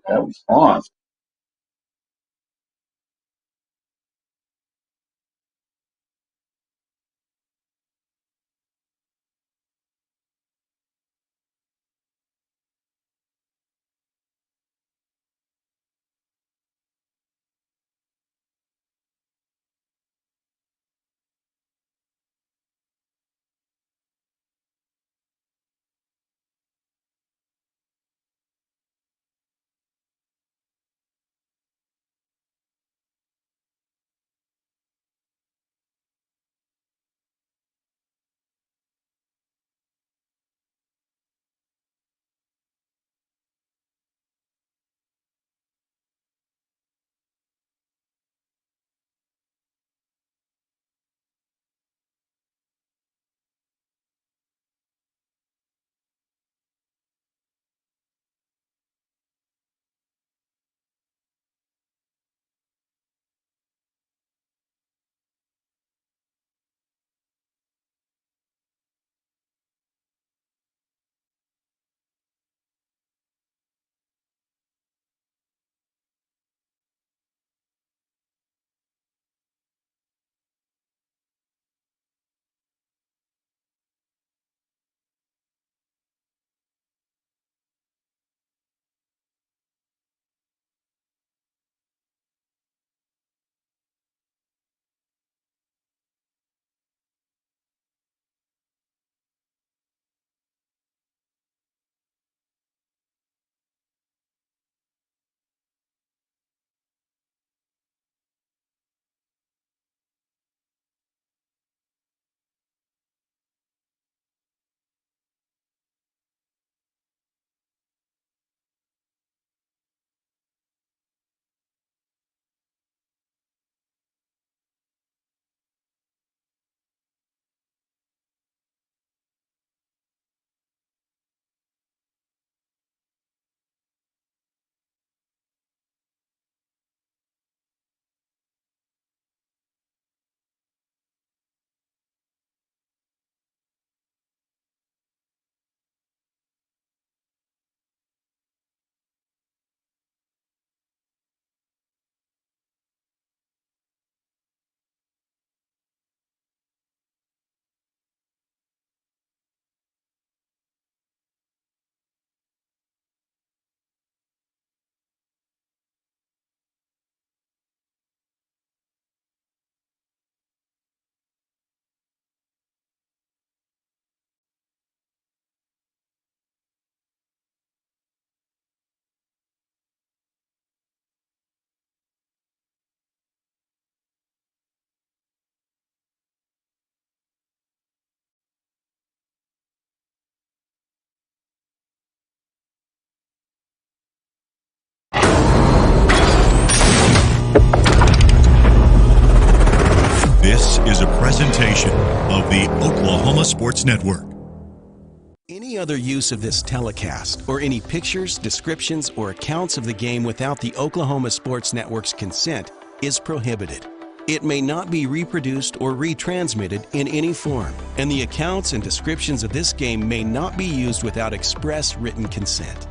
That was on. This is a presentation of the Oklahoma Sports Network. Any other use of this telecast or any pictures, descriptions, or accounts of the game without the Oklahoma Sports Network's consent is prohibited. It may not be reproduced or retransmitted in any form, and the accounts and descriptions of this game may not be used without express written consent.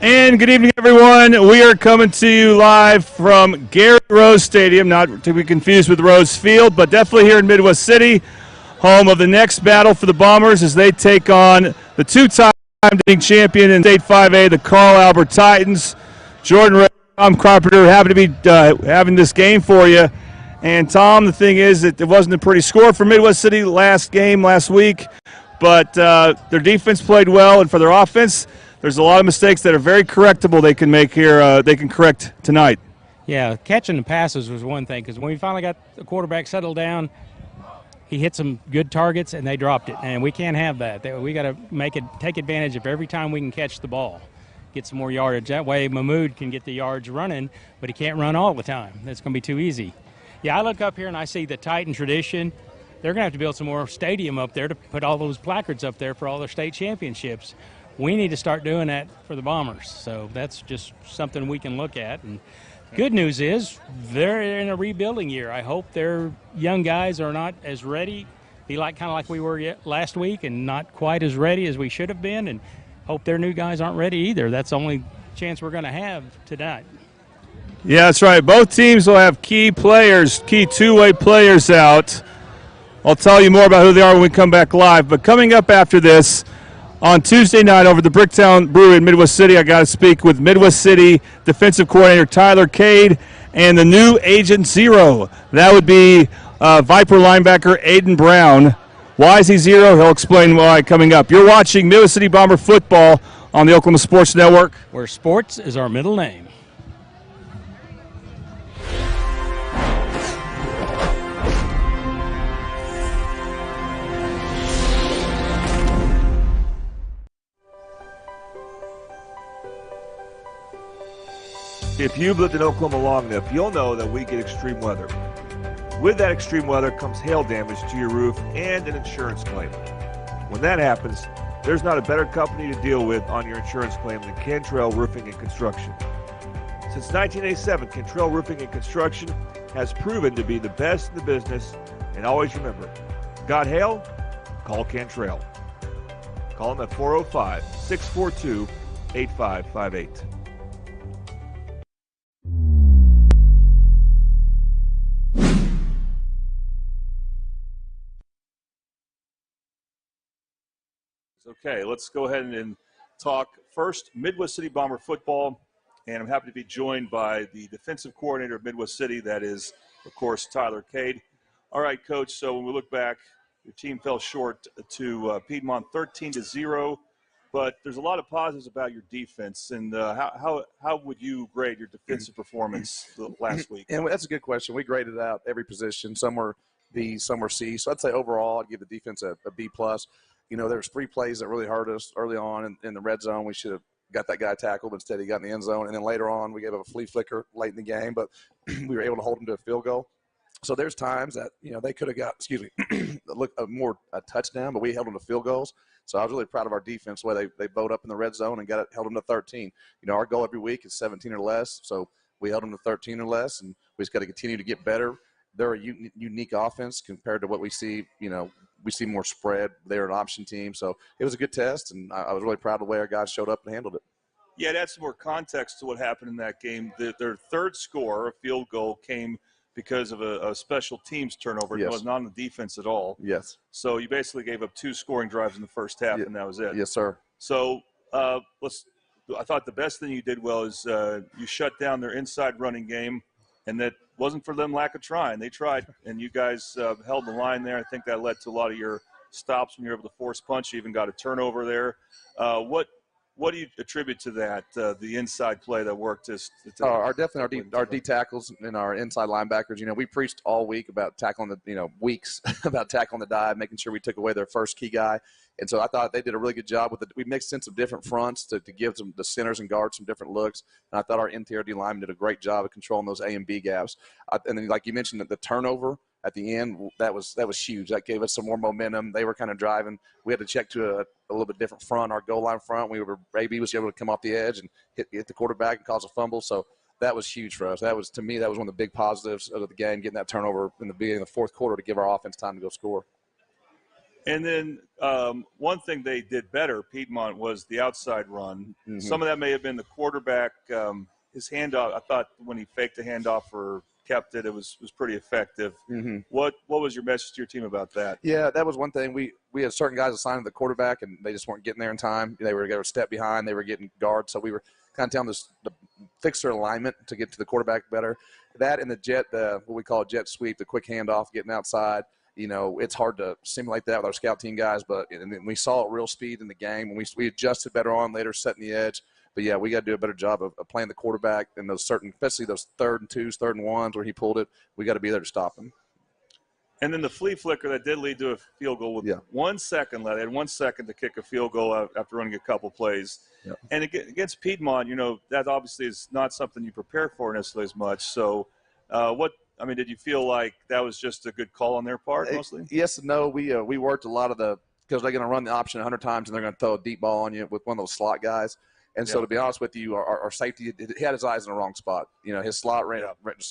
And good evening, everyone. We are coming to you live from Gary Rose Stadium, not to be confused with Rose Field, but definitely here in Midwest City, home of the next battle for the Bombers as they take on the two-time champion in State 5A, the Carl Albert Titans. Jordan Ray, Tom Carpenter, happy to be having this game for you. And Tom, the thing is that it wasn't a pretty score for Midwest City last week, but their defense played well, and for their offense, there's a lot of mistakes that are very correctable they can make here. They can correct tonight. Yeah, catching the passes was one thing, because when we finally got the quarterback settled down, he hit some good targets and they dropped it, and we can't have that. We got to take advantage of every time we can catch the ball, get some more yardage. That way Mahmoud can get the yards running, but he can't run all the time. That's going to be too easy. Yeah, I look up here and I see the Titan tradition. They're going to have to build some more stadium up there to put all those placards up there for all their state championships. We need to start doing that for the Bombers. So that's just something we can look at. And good news is they're in a rebuilding year. I hope their young guys are not as ready, kind of like we were last week, and not quite as ready as we should have been, and hope their new guys aren't ready either. That's the only chance we're going to have tonight. Yeah, that's right. Both teams will have key two-way players out. I'll tell you more about who they are when we come back live. But coming up after this, on Tuesday night over the Bricktown Brewery in Midwest City, I got to speak with Midwest City defensive coordinator Tyler Cade and the new Agent Zero. That would be Viper linebacker Aiden Brown. Why is he zero? He'll explain why coming up. You're watching Midwest City Bomber football on the Oklahoma Sports Network, where sports is our middle name. If you've lived in Oklahoma long enough, you'll know that we get extreme weather. With that extreme weather comes hail damage to your roof and an insurance claim. When that happens, there's not a better company to deal with on your insurance claim than Cantrell Roofing and Construction. Since 1987, Cantrell Roofing and Construction has proven to be the best in the business, and always remember, got hail? Call Cantrell. Call them at 405-642-8558. Okay, let's go ahead and talk first Midwest City Bomber football, and I'm happy to be joined by the defensive coordinator of Midwest City, that is, of course, Tyler Cade. All right, Coach, so when we look back, your team fell short to Piedmont 13-0, but there's a lot of positives about your defense, and how would you grade your defensive performance last week? And that's a good question. We graded out every position. Some were B, some were C. So I'd say overall I'd give the defense a B+. You know, there's 3 plays that really hurt us early on in the red zone. We should have got that guy tackled, but instead he got in the end zone. And then later on we gave up a flea flicker late in the game, but we were able to hold him to a field goal. So there's times that, you know, they could have got, a touchdown, but we held them to field goals. So I was really proud of our defense, the way they bowed up in the red zone and held them to 13. You know, our goal every week is 17 or less. So we held them to 13 or less, and we just got to continue to get better. They're a unique offense compared to what we see. You know, we see more spread. They're an option team. So it was a good test, and I was really proud of the way our guys showed up and handled it. Yeah, to add some more context to what happened in that game, their third score, a field goal, came because of a special teams turnover. Yes. It was not on the defense at all. Yes. So you basically gave up 2 scoring drives in the first half, and that was it. Yes, sir. So I thought the best thing you did well is you shut down their inside running game, and that wasn't for them lack of trying. They tried, and you guys held the line there. I think that led to a lot of your stops when you were able to force punch. You even got a turnover there. What do you attribute to that, the inside play that worked? Our D tackles and our inside linebackers. You know, we preached all week about tackling about tackling the dive, making sure we took away their first key guy. And so I thought they did a really good job with it. We mixed in some different fronts to give the centers and guards some different looks. And I thought our interior D linemen did a great job of controlling those A and B gaps. And then, like you mentioned, the turnover at the end, that was huge. That gave us some more momentum. They were kind of driving. We had to check to a little bit different front, our goal line front. AB was able to come off the edge and hit the quarterback and cause a fumble. So that was huge for us. To me, that was one of the big positives of the game, getting that turnover in the beginning of the fourth quarter to give our offense time to go score. And then one thing they did better, Piedmont, was the outside run. Mm-hmm. Some of that may have been the quarterback, his handoff. I thought when he faked the handoff or kept it, it was pretty effective. Mm-hmm. What was your message to your team about that? Yeah, that was one thing. We had certain guys assigned to the quarterback, and they just weren't getting there in time. They were a step behind. They were getting guards. So we were kind of telling them to fix their alignment to get to the quarterback better. that and the jet, what we call jet sweep, the quick handoff, getting outside. You know, it's hard to simulate that with our scout team guys, but and then we saw real speed in the game, and we adjusted better on later, setting the edge. But, yeah, we got to do a better job of playing the quarterback in those certain, especially those 3rd and 2s, 3rd and 1s where he pulled it. We got to be there to stop him. And then the flea flicker that did lead to a field goal with 1 second left. They had 1 second to kick a field goal after running a couple plays. Yep. And against Piedmont, you know, that obviously is not something you prepare for necessarily as much. So did you feel like that was just a good call on their part mostly? Yes and no. We worked a lot of because they're going to run the option 100 times and they're going to throw a deep ball on you with one of those slot guys. And so, to be honest with you, our safety, he had his eyes in the wrong spot. You know, his slot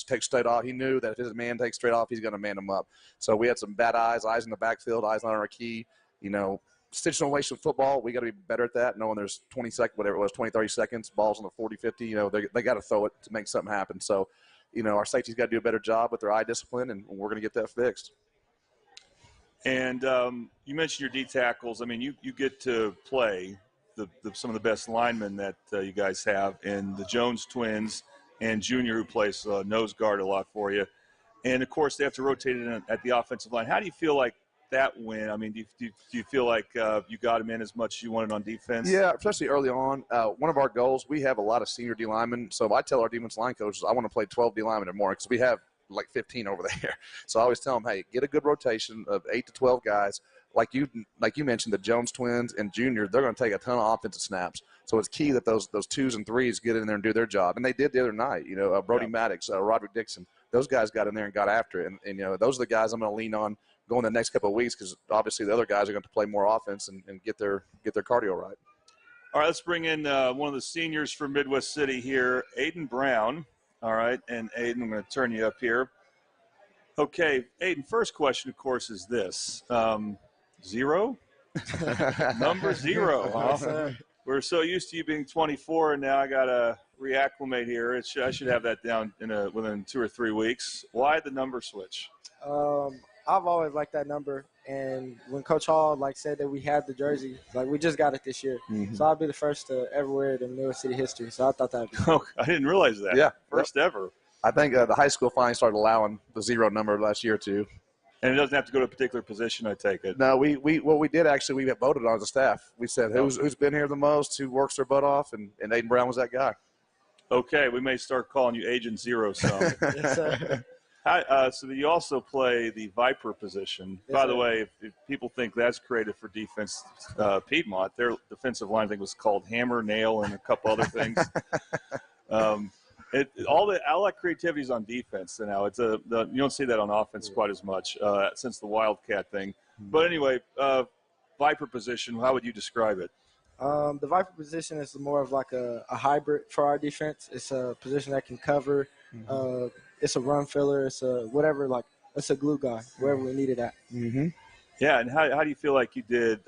takes straight off. He knew that if his man takes straight off, he's going to man him up. So we had some bad eyes in the backfield, eyes on our key. You know, situational football, we got to be better at that, knowing there's 20 seconds, whatever it was, 20, 30 seconds, balls on the 40, 50. You know, they got to throw it to make something happen. So, you know, our safety's got to do a better job with their eye discipline, and we're going to get that fixed. And you mentioned your D tackles. I mean, you get to play some of the best linemen that you guys have in the Jones twins and Junior, who plays nose guard a lot for you. And, of course, they have to rotate it at the offensive line. How do you feel like that win? I mean, do you feel like you got him in as much as you wanted on defense? Yeah, especially early on. One of our goals, we have a lot of senior D linemen. So I tell our defensive line coaches, I want to play 12 D linemen or more because we have like 15 over there. So I always tell them, hey, get a good rotation of 8 to 12 guys. Like you mentioned, the Jones twins and Junior, they're going to take a ton of offensive snaps. So it's key that those 2s and 3s get in there and do their job. And they did the other night. You know, Brody Maddox, Roderick Dixon, those guys got in there and got after it. And you know, those are the guys I'm going to lean on going the next couple of weeks because obviously the other guys are going to play more offense and get their cardio right. All right, let's bring in one of the seniors from Midwest City here, Aiden Brown. All right, and Aiden, I'm going to turn you up here. Okay, Aiden, first question, of course, is this. 0? Number 0, huh? We're so used to you being 24, and now I got to reacclimate here. I should have that down within 2 or 3 weeks. Why the number switch? I've always liked that number, and when Coach Hall said that we had the jersey, we just got it this year. Mm-hmm. So I'll be the first to ever wear it in Midwest City history. So I thought that would be cool. I didn't realize that. Yeah. First ever. I think the high school finally started allowing the 0 number last year or two. And it doesn't have to go to a particular position, I take it. No, what we did actually, we got voted on as a staff. We said who's been here the most, who works their butt off, and Aiden Brown was that guy. Okay, we may start calling you Agent Zero some. Yes, sir. So you also play the Viper position. Yes, By the sir. way, if people think that's creative for defense, Piedmont, their defensive line, I think, was called Hammer, Nail, and a couple other things. All that creativity is on defense now. You don't see that on offense quite as much since the Wildcat thing. But anyway, Viper position, how would you describe it? The Viper position is more of a hybrid for our defense. It's a position that can cover. Mm-hmm. It's a run filler. It's a whatever. It's a glue guy wherever we need it at. Mm-hmm. Yeah, and how do you feel like you did?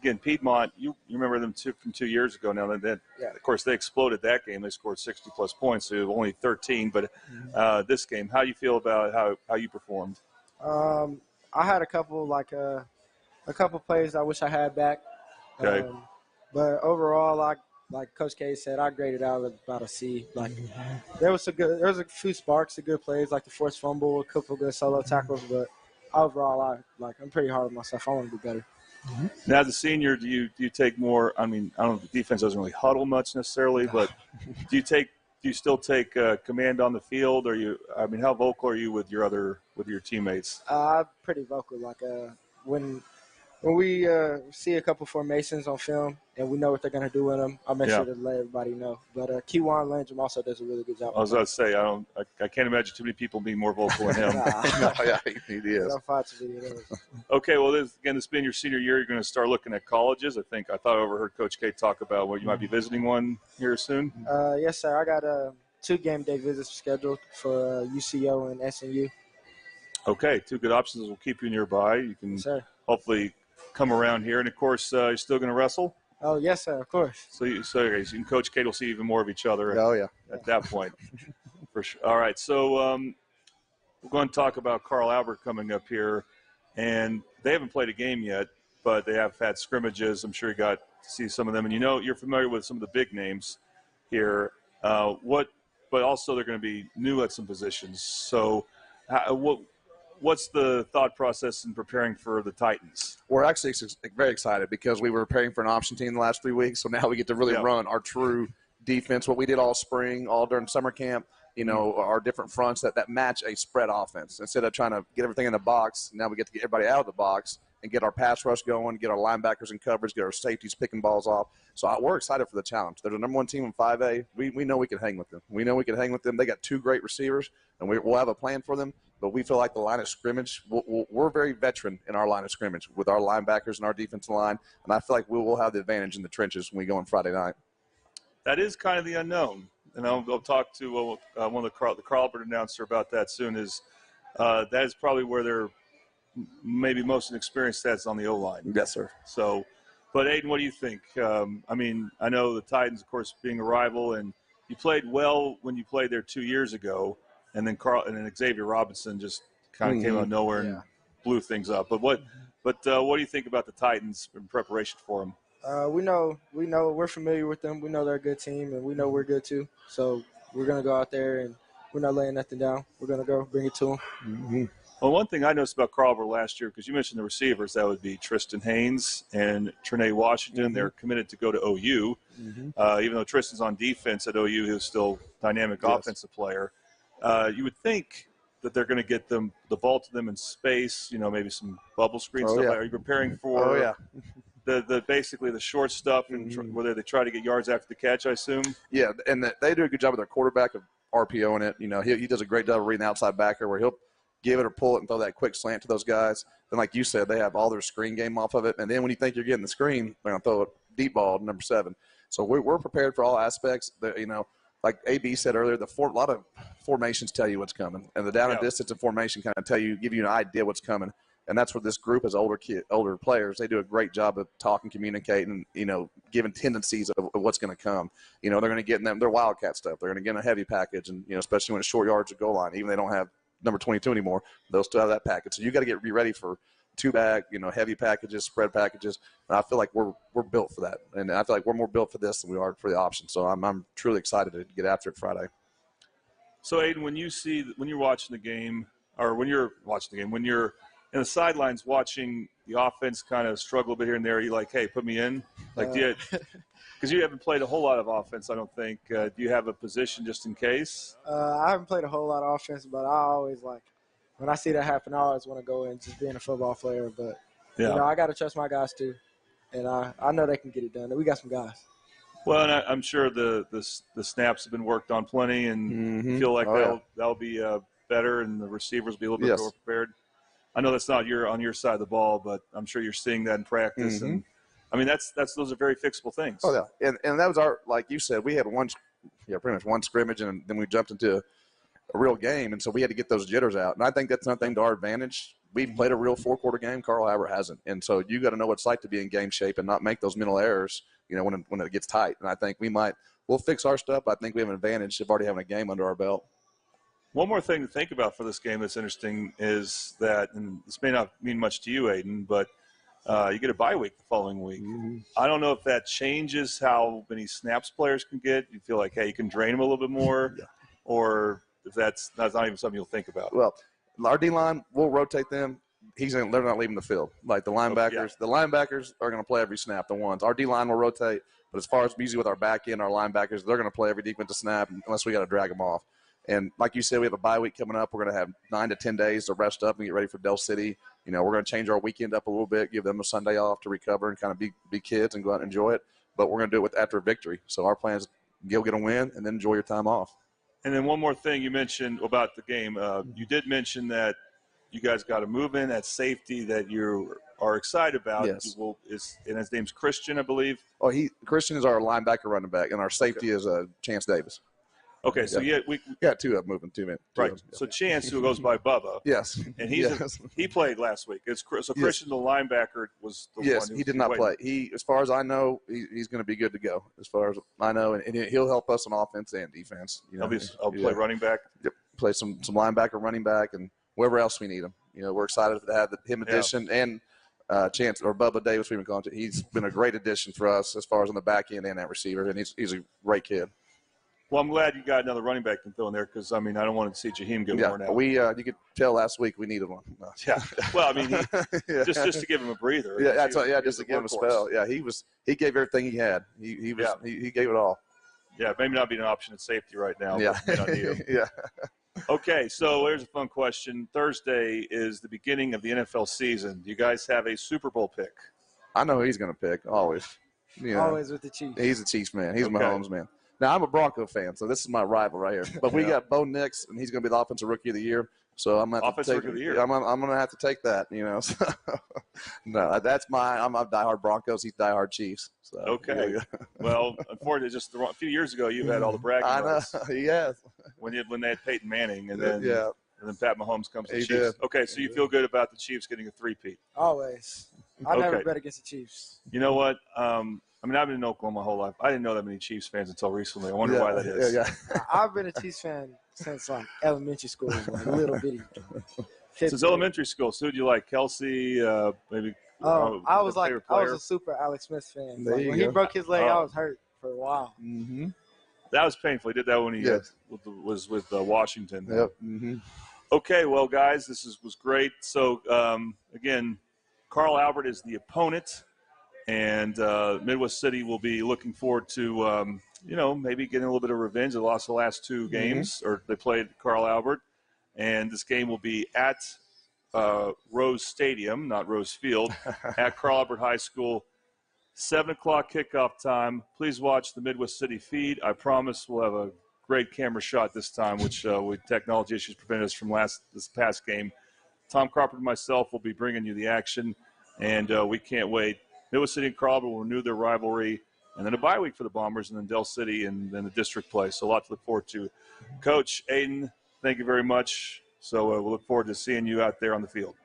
Again, Piedmont, you remember them from 2 years ago now. Of course, they exploded that game. They scored 60-plus points, so only 13. But this game, how do you feel about how you performed? I had a couple plays I wish I had back. Okay. But overall, like Coach K said, I graded out with about a C. There was a few sparks of good plays, like the forced fumble, a couple good solo tackles, but overall, I'm pretty hard on myself. I want to do better. Now, as a senior, do you take more? I mean, I don't know if the defense doesn't really huddle much necessarily, but do you still take command on the field? How vocal are you with your teammates? I'm pretty vocal. When we see a couple formations on film and we know what they're going to do in them, I'll make sure to let everybody know. But Keywan Landrum also does a really good job. I was about to say, I can't imagine too many people being more vocal than him. Yeah, he is. Okay, well, this has been your senior year. You're going to start looking at colleges. I thought I overheard Coach K talk about you might be visiting one here soon. Yes, sir. I got 2 game day visits scheduled for UCO and SNU. Okay, 2 good options. We'll keep you nearby. You can hopefully come around here. And, of course, you're still going to wrestle? Oh, yes, sir, of course. So you and Coach Kate will see even more of each other at that point. For sure. All right, so we're going to talk about Carl Albert coming up here. And they haven't played a game yet, but they have had scrimmages. I'm sure you got to see some of them. And you're familiar with some of the big names here. What but also they're going to be new at some positions. So, what's the thought process in preparing for the Titans? We're actually very excited because we were preparing for an option team the last 3 weeks, so now we get to really run our true defense, what we did all spring, all during summer camp, our different fronts that match a spread offense. Instead of trying to get everything in the box, now we get to get everybody out of the box and get our pass rush going, get our linebackers in coverage, get our safeties picking balls off. So we're excited for the challenge. They're the number one team in 5A. We know we can hang with them. We know we can hang with them. They got 2 great receivers, and we'll have a plan for them. But we feel like the line of scrimmage, we're very veteran in our line of scrimmage with our linebackers and our defensive line, and I feel like we will have the advantage in the trenches when we go on Friday night. That is kind of the unknown, and I'll talk to one of the Carlbert announcer about that soon. That is probably where they're maybe most inexperienced at on the O-line. Yes, sir. So, but Aiden, what do you think? I mean, I know the Titans, of course, being a rival, and you played well when you played there 2 years ago, and then Xavier Robinson just kind of came out of nowhere and blew things up. But what do you think about the Titans in preparation for them? We know we're familiar with them. We know they're a good team, and we know we're good too. So we're gonna go out there, and we're not laying nothing down. We're gonna go bring it to them. Mm-hmm. Well, one thing I noticed about Carlbert last year, because you mentioned the receivers, that would be Tristan Haynes and Trinae Washington. Mm-hmm. They're committed to go to OU. Even though Tristan's on defense at OU, he was still a dynamic offensive player. You would think that they're going to get the ball to them in space, maybe some bubble screen stuff. Are you preparing for the basically the short stuff and whether they try to get yards after the catch, I assume? Yeah, and they do a good job with their quarterback of RPOing it. He does a great job of reading the outside backer where he'll give it or pull it and throw that quick slant to those guys. Then, like you said, they have all their screen game off of it. And then when you think you're getting the screen, they're going to throw a deep ball to number 7. So we're prepared for all aspects. Like AB said earlier, a lot of formations tell you what's coming. And the down and distance and formation kind of give you an idea what's coming. And that's where this group as older players, they do a great job of talking, communicating, giving tendencies of what's going to come. They're going to get in their wildcat stuff. They're going to get in a heavy package, and especially when it's short yards or goal line. Even they don't have number 22 anymore, they'll still have that package. So you got to be ready for 2-back, heavy packages, spread packages. And I feel like we're built for that, and I feel like we're more built for this than we are for the option. So I'm truly excited to get after it Friday. So Aiden, when you're watching the game, when you're in the sidelines watching the offense kind of struggle a bit here and there, are you like, hey, put me in? Like, because you haven't played a whole lot of offense, I don't think. Do you have a position just in case? I haven't played a whole lot of offense, but I always when I see that happen, I always want to go in just being a football player. But, I got to trust my guys too. And I know they can get it done. We got some guys. Well, and I'm sure the snaps have been worked on plenty, and you feel like that'll be better, and the receivers will be a little bit more prepared. I know that's not on your side of the ball, but I'm sure you're seeing that in practice. And I mean, those are very fixable things. Oh yeah, and that was like you said, we had pretty much one scrimmage, and then we jumped into a real game, and so we had to get those jitters out. And I think that's nothing to our advantage. We've played a real 4-quarter game. Carl Albert hasn't, and so you got to know what it's like to be in game shape and not make those mental errors. When it gets tight. And I think we'll fix our stuff. I think we have an advantage of already having a game under our belt. One more thing to think about for this game that's interesting is that, and this may not mean much to you, Aiden, but you get a bye week the following week. I don't know if that changes how many snaps players can get. You feel like, hey, you can drain them a little bit more, or if that's not even something you'll think about. Well, our D-line, we'll rotate them. They're not leaving the field. Like the linebackers, the linebackers are going to play every snap. The ones, our D-line will rotate, but as far as usually with our back end, our linebackers, they're going to play every defensive snap unless we got to drag them off. And like you said, we have a bye week coming up. We're going to have 9 to 10 days to rest up and get ready for Del City. We're going to change our weekend up a little bit, give them a Sunday off to recover and kind of be kids and go out and enjoy it. But we're going to do it after a victory. So our plan is go get a win and then enjoy your time off. And then one more thing you mentioned about the game. You did mention that you guys got a move in at safety that you are excited about. Yes. And his name's Christian, I believe. Oh, Christian is our linebacker running back, and our safety is Chance Davis. Okay, so we got 2 of them moving 2 minutes. Right. So Chance, who goes by Bubba. Yes. And he played last week. Christian, the linebacker, was the one. Yes, he did not play. As far as I know, he's going to be good to go. As far as I know, and he'll help us on offense and defense. I'll play running back. Yep. Play some linebacker, running back, and wherever else we need him. We're excited to have him addition and Chance or Bubba Davis. We've been calling it. He's been a great addition for us as far as on the back end and that receiver, and he's a great kid. Well, I'm glad you got another running back to throw in there because, I mean, I don't want to see Jaheim get worn out. You could tell last week we needed one. No. Yeah. Well, I mean, Yeah. just to give him a breather. Yeah, that's right. Yeah, just to give him a spell. Yeah, he gave everything he had. He gave it all. Yeah, maybe not be an option at safety right now. Yeah. But may not need him. Yeah. Okay, so here's a fun question. Thursday is the beginning of the NFL season. Do you guys have a Super Bowl pick? I know who he's going to pick always. You know, Always with the Chiefs. he's a Chiefs man. He's Okay. Mahomes man. Now, I'm a Bronco fan, so this is my rival right here. But we got Bo Nix, and he's going to be the Offensive Rookie of the Year. So I'm going to have to Offensive take Rookie of the Year. I'm going to have to take that, you know. So, no, that's I'm a diehard Broncos. He's diehard Chiefs. So, Okay. yeah. Well, unfortunately, just a few years ago, you had all the bragging I know. rights Yes. when they had Peyton Manning, and then Yeah. and then Pat Mahomes comes to the He Chiefs. did. Okay, so you feel good about the Chiefs getting a three-peat. Always. I never Okay. bet against the Chiefs. You know what? I mean, I've been in Oklahoma my whole life. I didn't know that many Chiefs fans until recently. I wonder why that is. Yeah. I've been a Chiefs fan since like elementary school, like little bitty. Since elementary school, so who'd you like? Kelsey, maybe? I was favorite a player? super Alex Smith fan. There Like, you when he go. broke his leg, Oh. I was hurt for a while. Mm-hmm. That was painful. He did that when he Yes. was with Washington. Yep. Mm-hmm. Okay, well, guys, this was great. So, again, Carl Albert is the opponent, and Midwest City will be looking forward to, maybe getting a little bit of revenge. They lost the last two games, or they played Carl Albert, and this game will be at Rose Stadium, not Rose Field, at Carl Albert High School. 7 o'clock kickoff time. Please watch the Midwest City feed. I promise we'll have a great camera shot this time, which with technology issues prevented us from this past game. Tom Crawford and myself will be bringing you the action, and we can't wait. Midwest City and Carl Albert will renew their rivalry, and then a bye week for the Bombers, and then Del City, and then the district play. So a lot to look forward to. Coach Aiden, thank you very much. So we'll look forward to seeing you out there on the field.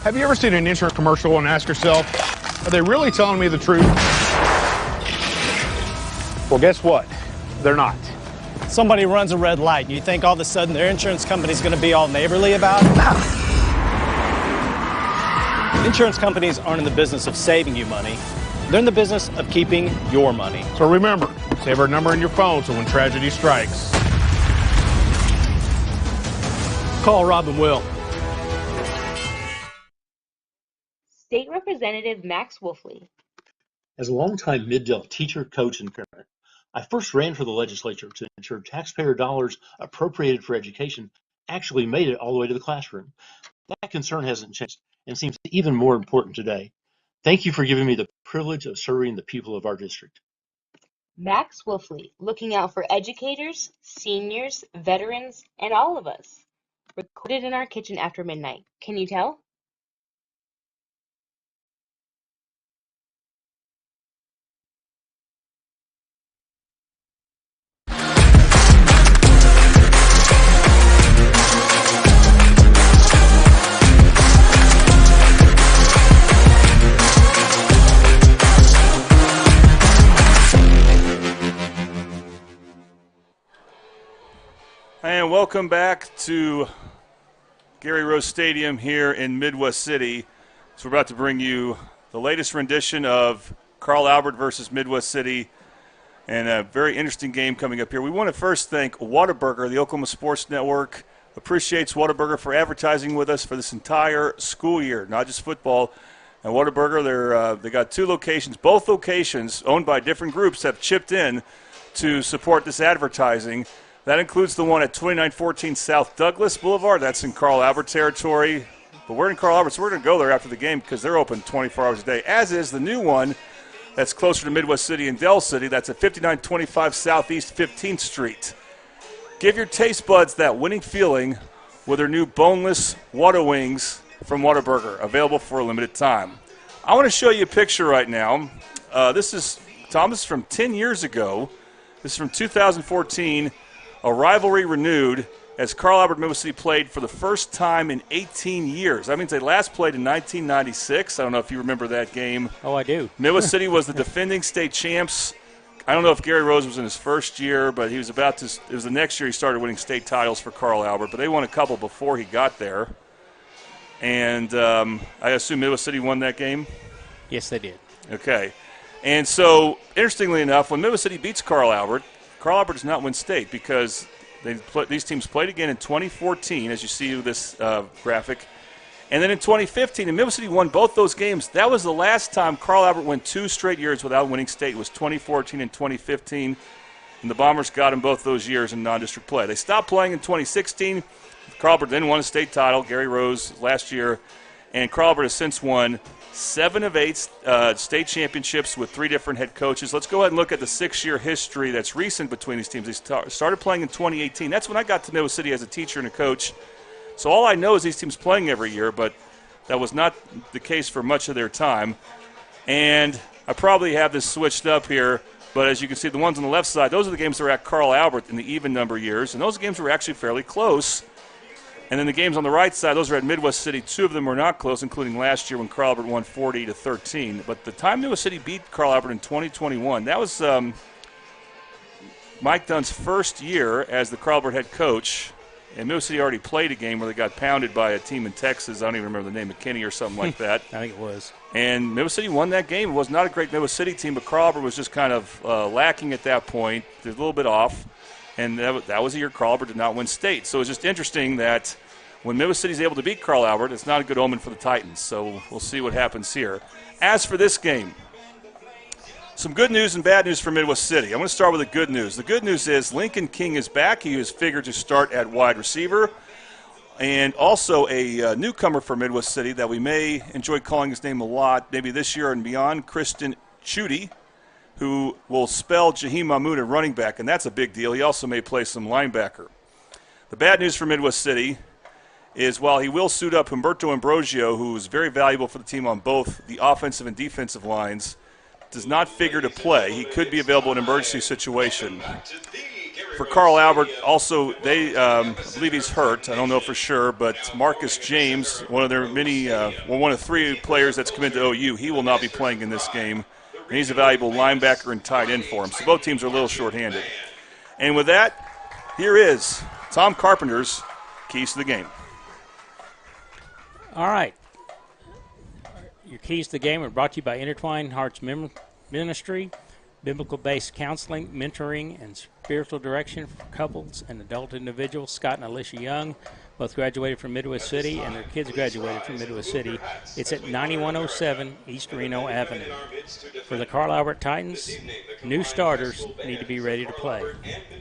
Have you ever seen an insurance commercial and ask yourself, are they really telling me the truth? Well, guess what? They're not. Somebody runs a red light, and you think all of a sudden their insurance company's going to be all neighborly about it? Insurance companies aren't in the business of saving you money. They're in the business of keeping your money. So remember, save our number in your phone so when tragedy strikes, call Rob and Will. State Representative Max Wolfley. As a longtime Mid-Del teacher, coach, and parent, I first ran for the legislature to ensure taxpayer dollars appropriated for education actually made it all the way to the classroom. That concern hasn't changed and seems even more important today. Thank you for giving me the privilege of serving the people of our district. Max Wolfley, looking out for educators, seniors, veterans, and all of us. Recorded in our kitchen after midnight. Can you tell? And welcome back to Gary Rose Stadium here in Midwest City. So we're about to bring you the latest rendition of Carl Albert versus Midwest City, and a very interesting game coming up here. We want to first thank Whataburger. The Oklahoma Sports Network appreciates Whataburger for advertising with us for this entire school year, not just football. And Whataburger, they got two locations. Both locations, owned by different groups, have chipped in to support this advertising. That includes the one at 2914 South Douglas Boulevard. That's in Carl Albert territory. But we're in Carl Albert, so we're going to go there after the game because they're open 24 hours a day, as is the new one that's closer to Midwest City and Del City. That's at 5925 Southeast 15th Street. Give your taste buds that winning feeling with their new boneless Whata wings from Whataburger, available for a limited time. I want to show you a picture right now. This is from 10 years ago. This is from 2014. A rivalry renewed as Carl Albert and Midwest City played for the first time in 18 years. That means they last played in 1996. I don't know if you remember that game. Oh, I do. Midwest City was the defending state champs. I don't know if Gary Rose was in his first year, but he was about to. It was the next year he started winning state titles for Carl Albert, but they won a couple before he got there. And I assume Midwest City won that game? Yes, they did. Okay. And so, interestingly enough, when Midwest City beats Carl Albert does not win state because these teams played again in 2014, as you see with this graphic. And then in 2015, and Midwest City won both those games. That was the last time Carl Albert went 2 straight years without winning state. It was 2014 and 2015, and the Bombers got him both those years in non-district play. They stopped playing in 2016. Carl Albert then won a state title, Gary Rose, last year, and Carl Albert has since won 7 of 8 state championships with 3 different head coaches. Let's go ahead and look at the 6-year history that's recent between these teams. They started playing in 2018. That's when I got to Midwest City as a teacher and a coach. So all I know is these teams playing every year, but that was not the case for much of their time. And I probably have this switched up here, but as you can see, the ones on the left side, those are the games that were at Carl Albert in the even number years, and those games were actually fairly close. And then the games on the right side, those are at Midwest City. 2 of them were not close, including last year when Carl Albert won 40-13. But the time Midwest City beat Carl Albert in 2021, that was Mike Dunn's first year as the Carl Albert head coach. And Midwest City already played a game where they got pounded by a team in Texas. I don't even remember the name, McKinney or something like that. I think it was. And Midwest City won that game. It was not a great Midwest City team, but Carl Albert was just kind of lacking at that point. They're a little bit off. And that was the year Carl Albert did not win state. So it's just interesting that when Midwest City is able to beat Carl Albert, it's not a good omen for the Titans. So we'll see what happens here. As for this game, some good news and bad news for Midwest City. I'm going to start with the good news. The good news is Lincoln King is back. He is figured to start at wide receiver. And also a newcomer for Midwest City that we may enjoy calling his name a lot, maybe this year and beyond, Kristen Chudy, who will spell Jaheim Mahmoud at running back, and that's a big deal. He also may play some linebacker. The bad news for Midwest City is while he will suit up Humberto Ambrosio, who is very valuable for the team on both the offensive and defensive lines, does not figure to play. He could be available in an emergency situation. For Carl Albert, also, I believe he's hurt. I don't know for sure, but Marcus James, one of their one of 3 players that's come into OU, he will not be playing in this game. And he's a valuable linebacker and tight end for him. So both teams are a little shorthanded. And with that, here is Tom Carpenter's keys to the game. All right. Your keys to the game are brought to you by Intertwined Hearts Ministry, biblical-based counseling, mentoring, and spiritual direction for couples and adult individuals. Scott and Alicia Young both graduated from Midwest City, and their kids graduated from Midwest City. It's at 9107 East Reno Avenue. For the Carl Albert Titans, new starters need to be ready to play.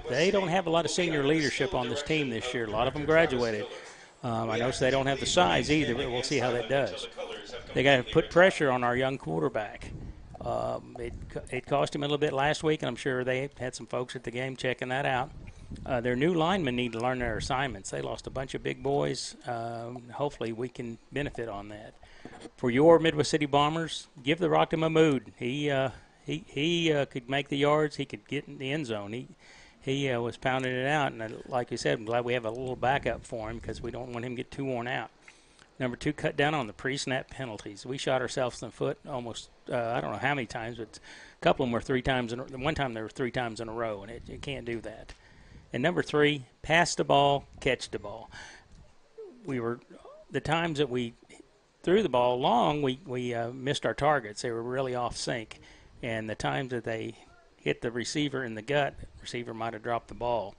They don't have a lot of senior leadership on this team this year. A lot of them graduated. I notice they don't have the size either, but we'll see how that does. They got to put pressure on our young quarterback. It cost him a little bit last week, and I'm sure they had some folks at the game checking that out. Their new linemen need to learn their assignments. They lost a bunch of big boys. Hopefully we can benefit on that. For your Midwest City Bombers, give the rock to Mahmoud. He could make the yards. He could get in the end zone. He was pounding it out, and like you said, I'm glad we have a little backup for him because we don't want him to get too worn out. Number 2, cut down on the pre-snap penalties. We shot ourselves in the foot almost, I don't know how many times, but a couple of them were 3 times. One time there were 3 times in a row, and you can't do that. And number 3, pass the ball, catch the ball. The times that we threw the ball long, we missed our targets. They were really off sync. And the times that they hit the receiver in the gut, the receiver might have dropped the ball.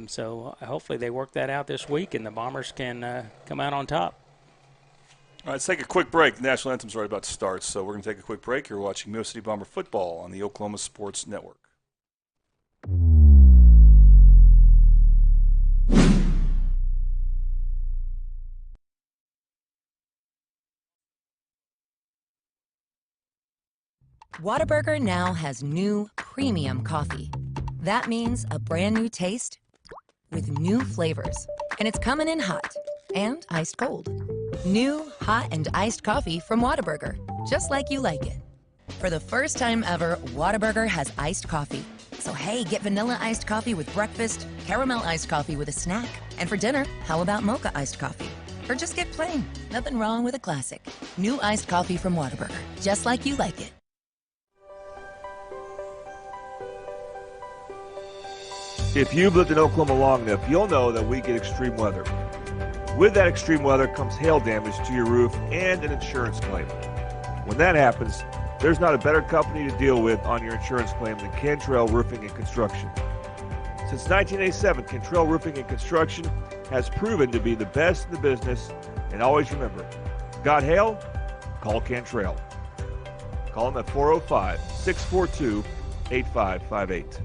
So hopefully they work that out this week, and the Bombers can come out on top. All right, let's take a quick break. The national anthem's right about to start, so we're going to take a quick break. You're watching Midwest City Bomber football on the Oklahoma Sports Network. Whataburger now has new premium coffee. That means a brand new taste with new flavors. And it's coming in hot and iced cold. New hot and iced coffee from Whataburger, just like you like it. For the first time ever, Whataburger has iced coffee. So hey, get vanilla iced coffee with breakfast, caramel iced coffee with a snack. And for dinner, how about mocha iced coffee? Or just get plain. Nothing wrong with a classic. New iced coffee from Whataburger, just like you like it. If you've lived in Oklahoma long enough, you'll know that we get extreme weather. With that extreme weather comes hail damage to your roof and an insurance claim. When that happens, there's not a better company to deal with on your insurance claim than Cantrell Roofing and Construction. Since 1987, Cantrell Roofing and Construction has proven to be the best in the business, and always remember, got hail? Call Cantrell. Call them at 405-642-8558.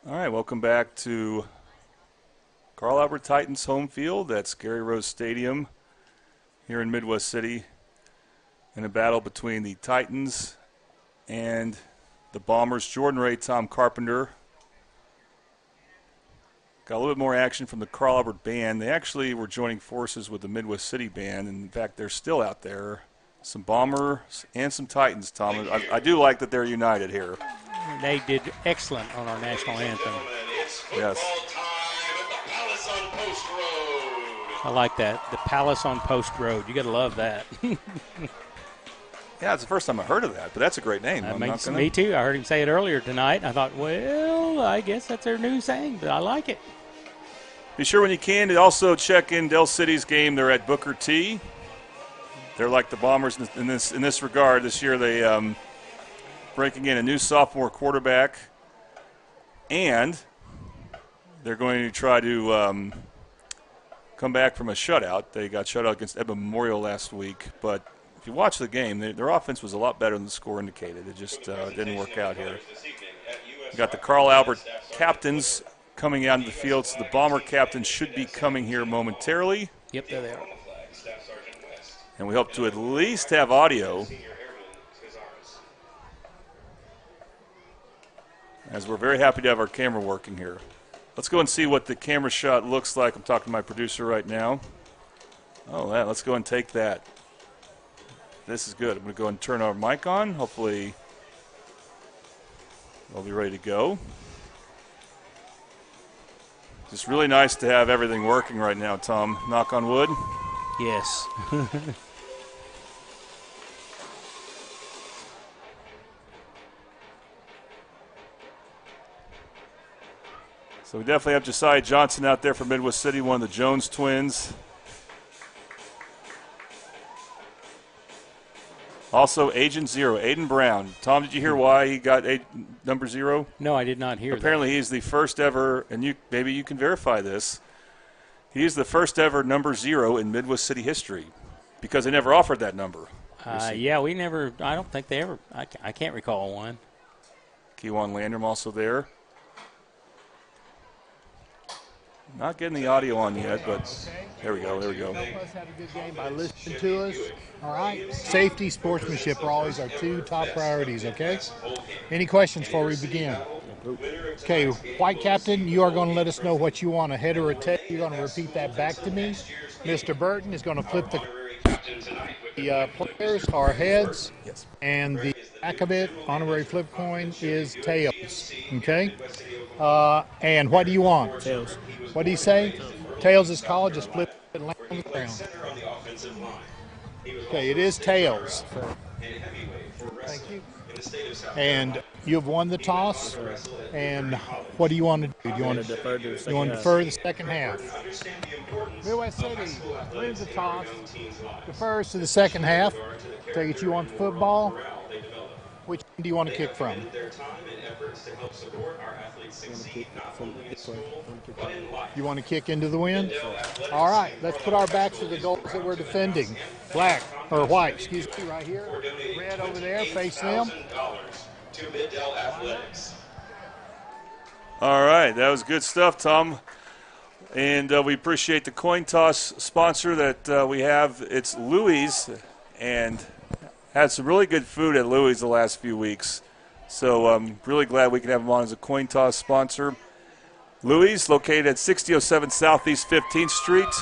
All right, welcome back to Carl Albert Titans home field. That's Gary Rose Stadium here in Midwest City, in a battle between the Titans and the Bombers. Jordan Ray, Tom Carpenter. Got a little bit more action from the Carl Albert band. They actually were joining forces with the Midwest City band, and in fact, they're still out there. Some Bombers and some Titans, Tom. I do like that they're united here. They did excellent on our national anthem. Yes. I like that. The Palace on Post Road. You got to love that. Yeah, it's the first time I heard of that, but that's a great name. Me too. I heard him say it earlier tonight. I thought, well, I guess that's their new saying, but I like it. Be sure when you can to also check in Del City's game. They're at Booker T. They're like the Bombers in this regard. This year they breaking in a new sophomore quarterback, and they're going to try to come back from a shutout. They got shut out against Edmond Memorial last week, but if you watch the game, their offense was a lot better than the score indicated. It just didn't work out here. We got the Carl Albert captains coming out of the field, so the Bomber captains should be coming here momentarily. Yep, there they are. And we hope to at least have audio, as we're very happy to have our camera working here. Let's go and see what the camera shot looks like. I'm talking to my producer right now. Oh, let's go and take that. This is good. I'm going to go and turn our mic on. Hopefully we'll be ready to go. Just really nice to have everything working right now, Tom. Knock on wood. Yes. So we definitely have Josiah Johnson out there from Midwest City, one of the Jones twins. Also, Agent Zero, Aiden Brown. Tom, did you hear why he got number 0? No, I did not hear Apparently that. He's the first ever, and maybe you can verify this, he is the first ever number 0 in Midwest City history because they never offered that number. Yeah, we never, I don't think they ever, I can't recall one. Kewan Landrum also there. Not getting the audio on yet, but there we go. Help us have a good game by listening to us. All right. Safety, sportsmanship are always our 2 top priorities, okay? Any questions before we begin? Okay, White Captain, you are going to let us know what you want, a head or a tail. You're going to repeat that back to me. Mr. Burton is going to flip the players are heads, and the back of it, honorary flip coin, is tails, okay? And what do you want? Tails. What do you say? Tails is called, just flip it and land on the ground. Okay, it is tails. Thank you. And you've won the toss, and what do you want to do? Do you want to defer the second half? Midwest City wins the toss, defers to the second half. Take it you want the football. Which one do you want to kick from? You want to kick into the wind? All right, let's put our backs to the goals that we're defending. Black, or white, excuse me, right here. Red over there, face them. All right, that was good stuff, Tom. And we appreciate the coin toss sponsor that we have. It's Louie's, and had some really good food at Louie's the last few weeks. So I'm really glad we can have him on as a coin toss sponsor. Louie's, located at 6007 Southeast 15th Street.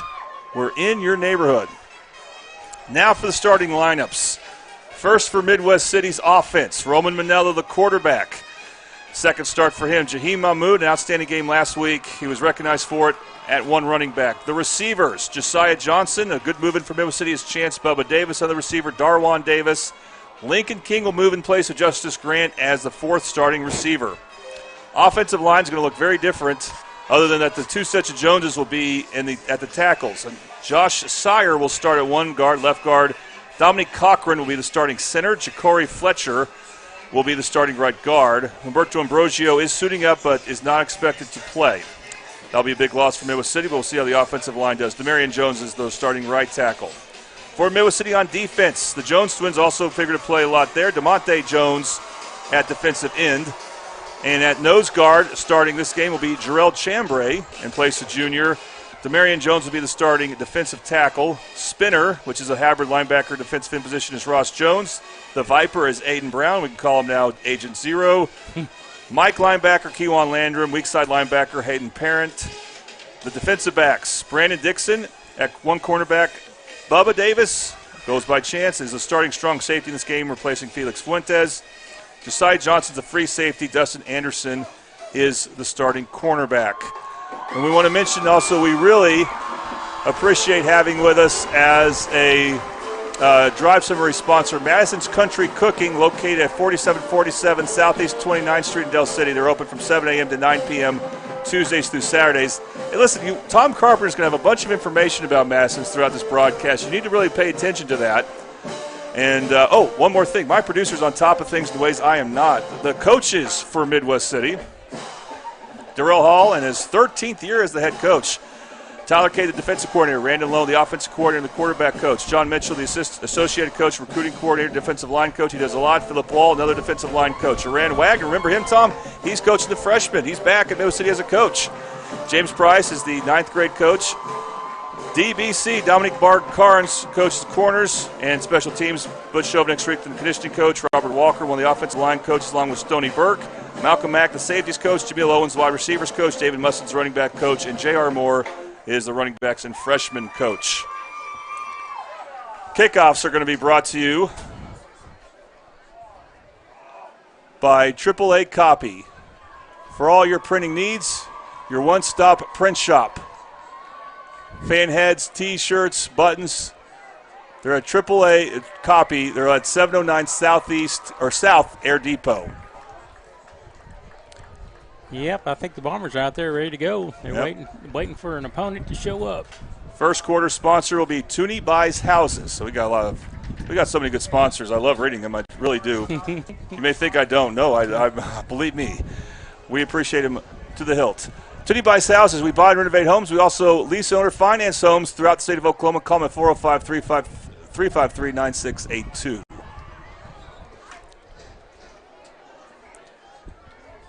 We're in your neighborhood. Now for the starting lineups. First for Midwest City's offense, Roman Manello, the quarterback. Second start for him. Jaheim Mahmoud, an outstanding game last week. He was recognized for it at one running back. The receivers, Josiah Johnson, a good move-in from Midwest City is Chance Bubba Davis on the receiver, Darwan Davis. Lincoln King will move in place of Justice Grant as the fourth starting receiver. Offensive line is going to look very different, other than that the two sets of Joneses will be at the tackles. And Josh Sire will start at one guard, left guard. Dominic Cochran will be the starting center. Ja'Cory Fletcher will be the starting right guard. Humberto Ambrosio is suiting up but is not expected to play. That'll be a big loss for Midwest City, but we'll see how the offensive line does. Demarion Jones is the starting right tackle. For Midwest City on defense, the Jones twins also figure to play a lot there. DeMonte Jones at defensive end. And at nose guard, starting this game, will be Jarrell Chambray in place of junior. Demarion Jones will be the starting defensive tackle. Spinner, which is a hybrid linebacker defensive end position, is Ross Jones. The Viper is Aiden Brown. We can call him now Agent Zero. Mike linebacker, Kewan Landrum. Weak side linebacker, Hayden Parent. The defensive backs, Brandon Dixon at one cornerback. Bubba Davis, goes by chance, is the starting strong safety in this game, replacing Felix Fuentes. Josiah Johnson's a free safety. Dustin Anderson is the starting cornerback. And we want to mention also we really appreciate having with us as a drive summary sponsor, Madison's Country Cooking, located at 4747 Southeast 29th Street in Del City. They're open from 7 a.m. to 9 p.m. Tuesdays through Saturdays. Hey, listen, Tom Carpenter is going to have a bunch of information about Madison's throughout this broadcast. You need to really pay attention to that. And, one more thing. My producer's on top of things in ways I am not. The coaches for Midwest City, Darrell Hall in his 13th year as the head coach. Tyler Kay, the defensive coordinator. Randon Lowe, the offensive coordinator and the quarterback coach. John Mitchell, the associated coach, recruiting coordinator, defensive line coach. He does a lot. Philip Wall, another defensive line coach. Aran Wagner, remember him, Tom? He's coaching the freshmen. He's back at Midwest City as a coach. James Price is the 9th grade coach. DBC, Dominic Carnes coaches corners and special teams. Butch Chauvinik, strength and conditioning coach. Robert Walker, one of the offensive line coaches, along with Stoney Burke. Malcolm Mack, the safeties coach. Jamil Owens, wide receivers coach. David Musson's running back coach. And J.R. Moore is the running backs and freshman coach. Kickoffs are going to be brought to you by AAA Copy. For all your printing needs, your one-stop print shop. Fan heads, T-shirts, buttons. They're at AAA Copy. They're at 709 South Air Depot. Yep, I think the Bombers are out there ready to go. They're waiting for an opponent to show up. First quarter sponsor will be Toonie Buys Houses. So we got so many good sponsors. I love reading them. I really do. You may think I don't. No, I believe me. We appreciate them to the hilt. Toonie Buys Houses. We buy and renovate homes. We also lease, owner, finance homes throughout the state of Oklahoma. Call them at 405-353-9682.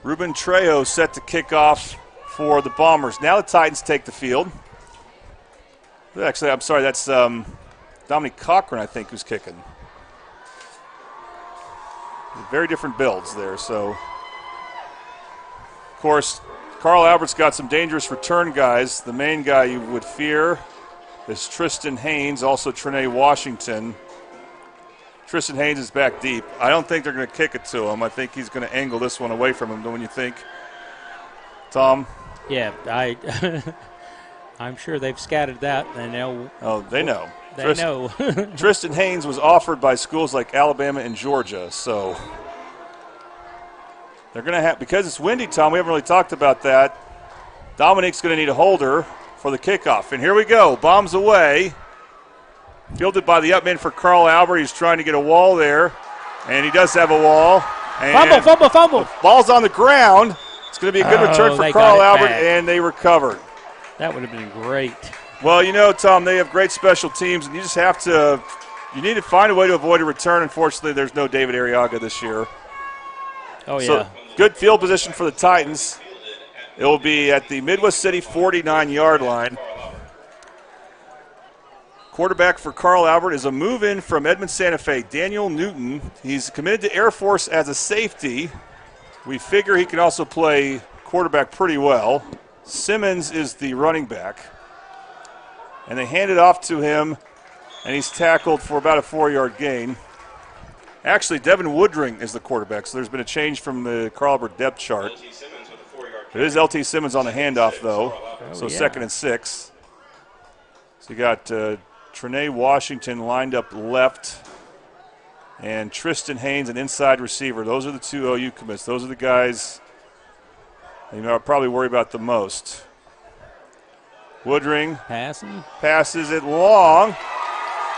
Ruben Trejo set to kick off for the Bombers. Now the Titans take the field. Actually, I'm sorry, that's Dominic Cochran, I think, who's kicking. Very different builds there. So, of course, Carl Albert's got some dangerous return guys. The main guy you would fear is Tristan Haynes, also Trinae Washington. Tristan Haynes is back deep. I don't think they're going to kick it to him. I think he's going to angle this one away from him, don't you think, Tom? Yeah, I'm sure they've scouted that. And they know. They know. Tristan Haynes was offered by schools like Alabama and Georgia, so they're going to have, because it's windy, Tom, we haven't really talked about that. Dominique's going to need a holder for the kickoff. And here we go. Bombs away. Fielded by the up man for Carl Albert. He's trying to get a wall there, and he does have a wall. And fumble. Ball's on the ground. It's going to be a good return for Carl Albert, and they recovered. That would have been great. Well, Tom, they have great special teams, and you just have to – you need to find a way to avoid a return. Unfortunately, there's no David Arriaga this year. Oh, yeah. So good field position for the Titans. It will be at the Midwest City 49-yard line. Quarterback for Carl Albert is a move-in from Edmond Santa Fe, Daniel Newton. He's committed to Air Force as a safety. We figure he can also play quarterback pretty well. Simmons is the running back. And they hand it off to him, and he's tackled for about a 4-yard gain. Actually, Devin Woodring is the quarterback, so there's been a change from the Carl Albert depth chart. It is L.T. Simmons on the handoff, though, so 2nd and 6. So you got Trinae Washington lined up left and Tristan Haynes, an inside receiver. Those are the 2 OU commits. Those are the guys I'll probably worry about the most. Woodring passes it long,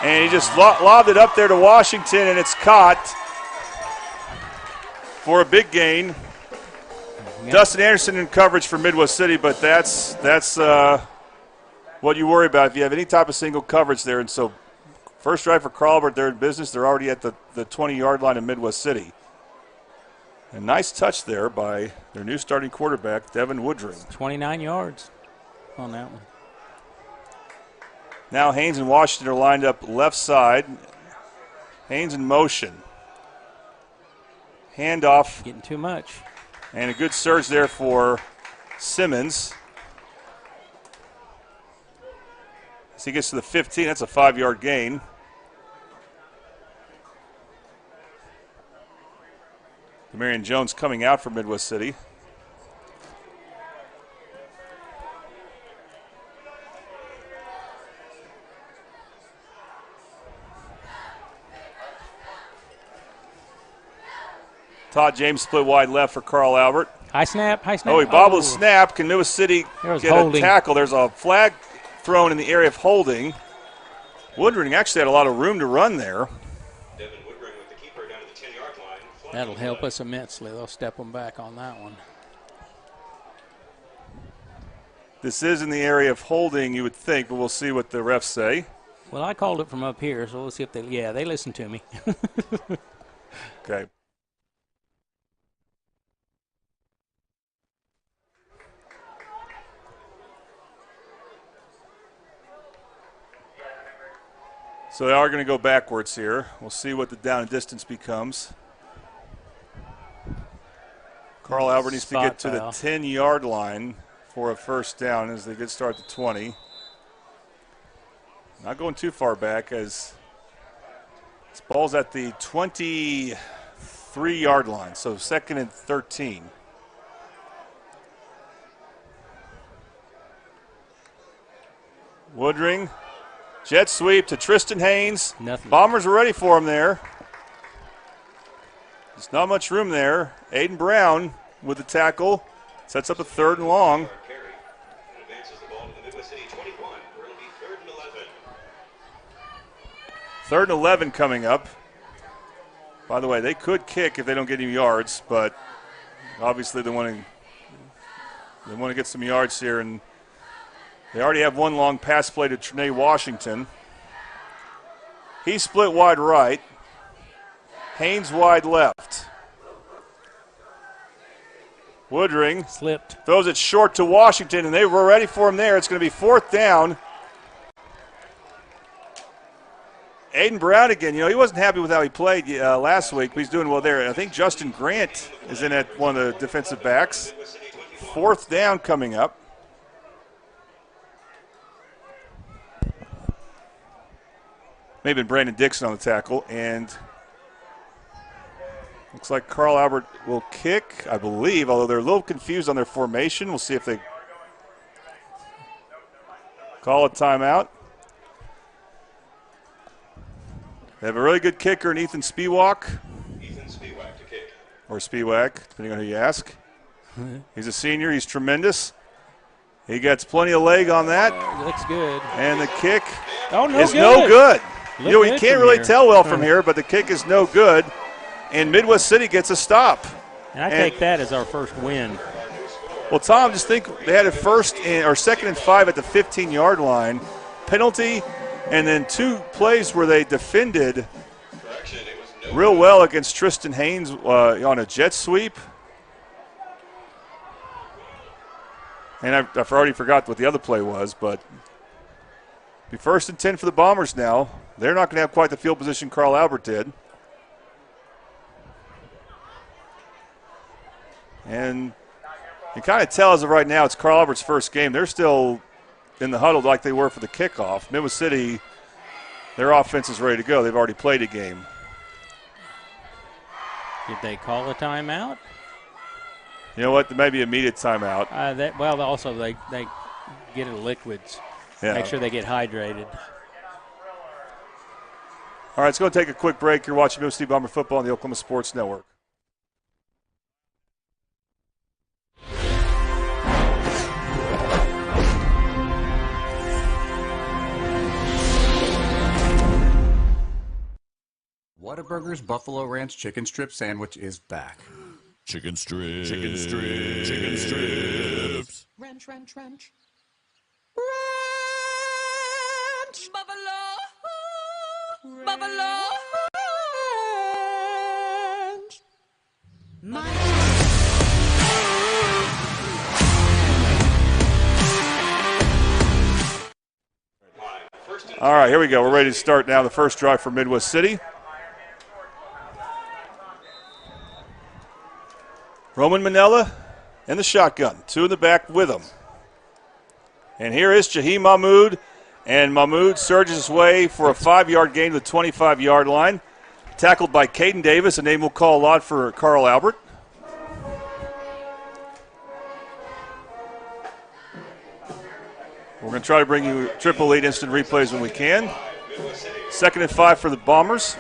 and he just lobbed it up there to Washington, and it's caught for a big gain. Yeah. Dustin Anderson in coverage for Midwest City, but that's what you worry about if you have any type of single coverage there. And so first drive for Carl Albert, they're in business. They're already at the 20-yard line of Midwest City. A nice touch there by their new starting quarterback, Devin Woodring. 29 yards on that one. Now Haynes and Washington are lined up left side. Haynes in motion. Handoff. Getting too much. And a good surge there for Simmons. As he gets to the 15, that's a 5-yard gain. Demarion Jones coming out for Midwest City. Todd James split wide left for Carl Albert. High snap, high snap. Oh, he bobbled a snap. Can Midwest City get holding. A tackle? There's a flag thrown in the area of holding. Woodring actually had a lot of room to run there. Devin Woodring with the keeper down to the 10-yard line. That'll help us immensely. They'll step them back on that one. This is in the area of holding, you would think, but we'll see what the refs say. Well, I called it from up here, so we'll see if they listen to me. Okay. So they are going to go backwards here. We'll see what the down and distance becomes. Carl Albert needs to get to the 10-yard line for a first down as they did start the 20. Not going too far back as this ball's at the 23-yard line, so 2nd and 13. Woodring. Jet sweep to Tristan Haynes. Nothing. Bombers are ready for him there. There's not much room there. Aiden Brown with the tackle. Sets up a 3rd and long. Third and 11 coming up. By the way, they could kick if they don't get any yards, but obviously they want to get some yards here, and they already have one long pass play to Trinae Washington. He split wide right. Haynes wide left. Woodring slipped. Throws it short to Washington, and they were ready for him there. It's going to be 4th down. Aiden Brown again. He wasn't happy with how he played last week, but he's doing well there. I think Justin Grant is in at one of the defensive backs. 4th down coming up. Maybe Brandon Dixon on the tackle, and looks like Carl Albert will kick, I believe, although they're a little confused on their formation. We'll see if they call a timeout. They have a really good kicker in Ethan Spiewak. Ethan Spiewak to kick. Or Spiewak, depending on who you ask. He's a senior. He's tremendous. He gets plenty of leg on that. Looks good. And the kick is no good. You can't really tell well from here, but the kick is no good. And Midwest City gets a stop. And I take that as our first win. Well, Tom, just think they had a 2nd and 5 at the 15-yard line. Penalty, and then 2 plays where they defended real well against Tristan Haynes on a jet sweep. And I've already forgot what the other play was, but be 1st and 10 for the Bombers now. They're not going to have quite the field position Carl Albert did. And you kind of tell as of right now it's Carl Albert's first game. They're still in the huddle like they were for the kickoff. Midwest City, their offense is ready to go. They've already played a game. Did they call a timeout? You know what? There may be a immediate timeout. Well, also they get liquids. Yeah. Make sure they get hydrated. All right, let's go take a quick break. You're watching Midwest City Bomber football on the Oklahoma Sports Network. Whataburger's Buffalo Ranch Chicken Strip Sandwich is back. Chicken strips. Chicken strips. Chicken strips. Ranch, ranch, ranch. Ranch. Buffalo. Buffalo. Ranch. All right, here we go. We're ready to start now the first drive for Midwest City. Roman Manella in the shotgun. 2 in the back with him. And here is Jaheim Mahmoud. And Mahmoud surges his way for a 5-yard gain to the 25-yard line. Tackled by Caden Davis, a name we'll call a lot for Carl Albert. We're going to try to bring you Triple Elite instant replays when we can. 2nd and 5 for the Bombers.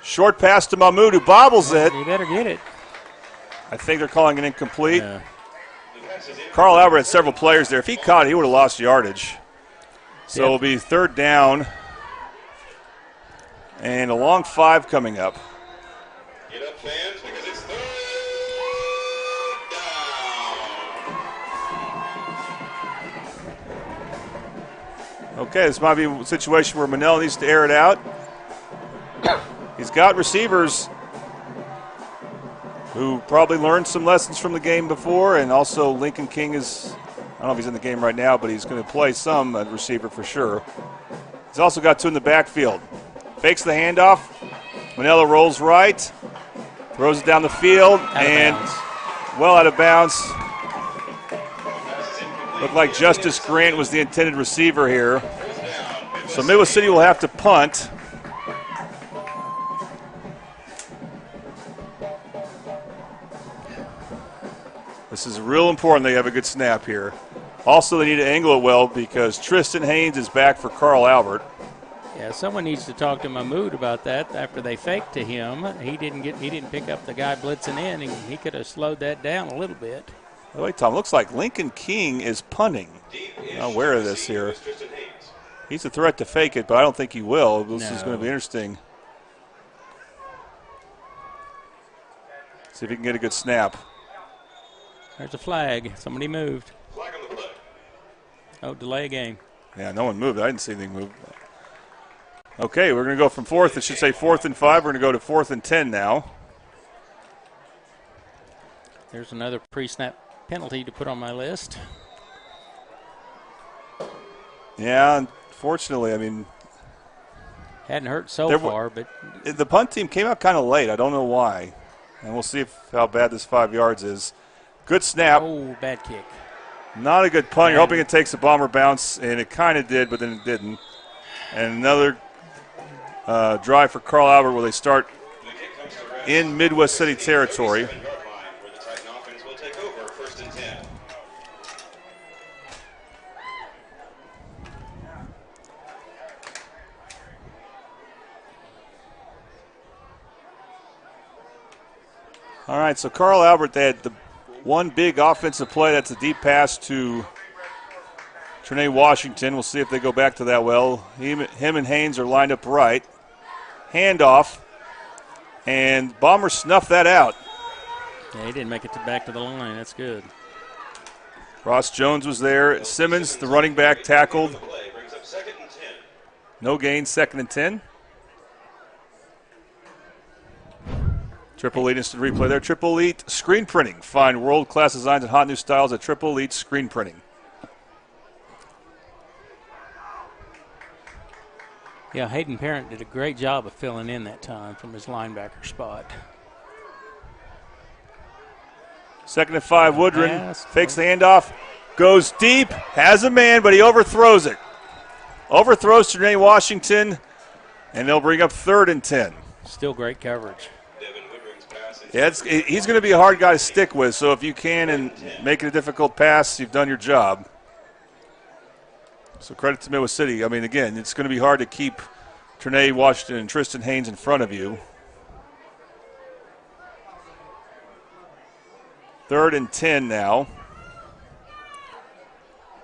Short pass to Mahmoud, who bobbles it. You better get it. I think they're calling it incomplete. Yeah. Carl Albert had several players there. If he caught it, he would have lost yardage. So it'll be 3rd down. And a long 5 coming up. Get up, fans, because it's 3rd down. Okay, this might be a situation where Manel needs to air it out. He's got receivers who probably learned some lessons from the game before, and also Lincoln King is, I don't know if he's in the game right now, but he's going to play some receiver for sure. He's also got 2 in the backfield. Fakes the handoff. Manella rolls right, throws it down the field, and well out of bounds. Looked like Justice Grant was the intended receiver here. So Midwest City will have to punt. This is real important they have a good snap here. Also, they need to angle it well because Tristan Haynes is back for Carl Albert. Yeah, someone needs to talk to Mahmoud about that. After they faked to him, he didn't pick up the guy blitzing in. He could have slowed that down a little bit. By the way, Tom, looks like Lincoln King is punting. I'm aware of this here. He's a threat to fake it, but I don't think he will. This is going to be interesting. See if he can get a good snap. There's a flag. Somebody moved. Oh, delay game. Yeah, no one moved. I didn't see anything move. Okay, we're going to go from 4th. It should say 4th and 5. We're going to go to 4th and 10 now. There's another pre-snap penalty to put on my list. Yeah, unfortunately, I mean. Hadn't hurt so far, but. The punt team came out kind of late. I don't know why. And we'll see how bad this 5 yards is. Good snap. Oh, bad kick. Not a good punt. You're hoping it takes a bomber bounce, and it kind of did, but then it didn't. And another drive for Carl Albert where they start in Midwest City territory. All right, so Carl Albert, they had the one big offensive play. That's a deep pass to Trinae Washington. We'll see if they go back to that well. Him and Haynes are lined up right. Handoff, and Bombers snuffed that out. Yeah, he didn't make it back to the line. That's good. Ross Jones was there. Simmons, the running back, tackled. No gain, 2nd and 10. Triple Elite instant replay there. Triple Elite screen printing. Find world-class designs and hot new styles at Triple Elite Screen Printing. Yeah, Hayden Parent did a great job of filling in that time from his linebacker spot. 2nd and 5, Woodring fakes the handoff, goes deep, has a man, but he overthrows it. overthrows Trinae Washington, and they'll bring up 3rd and 10. Still great coverage. Yeah, he's going to be a hard guy to stick with, so if you can and make it a difficult pass, you've done your job. So credit to Midwest City. I mean, again, it's going to be hard to keep Trinae Washington and Tristan Haynes in front of you. 3rd and 10 now.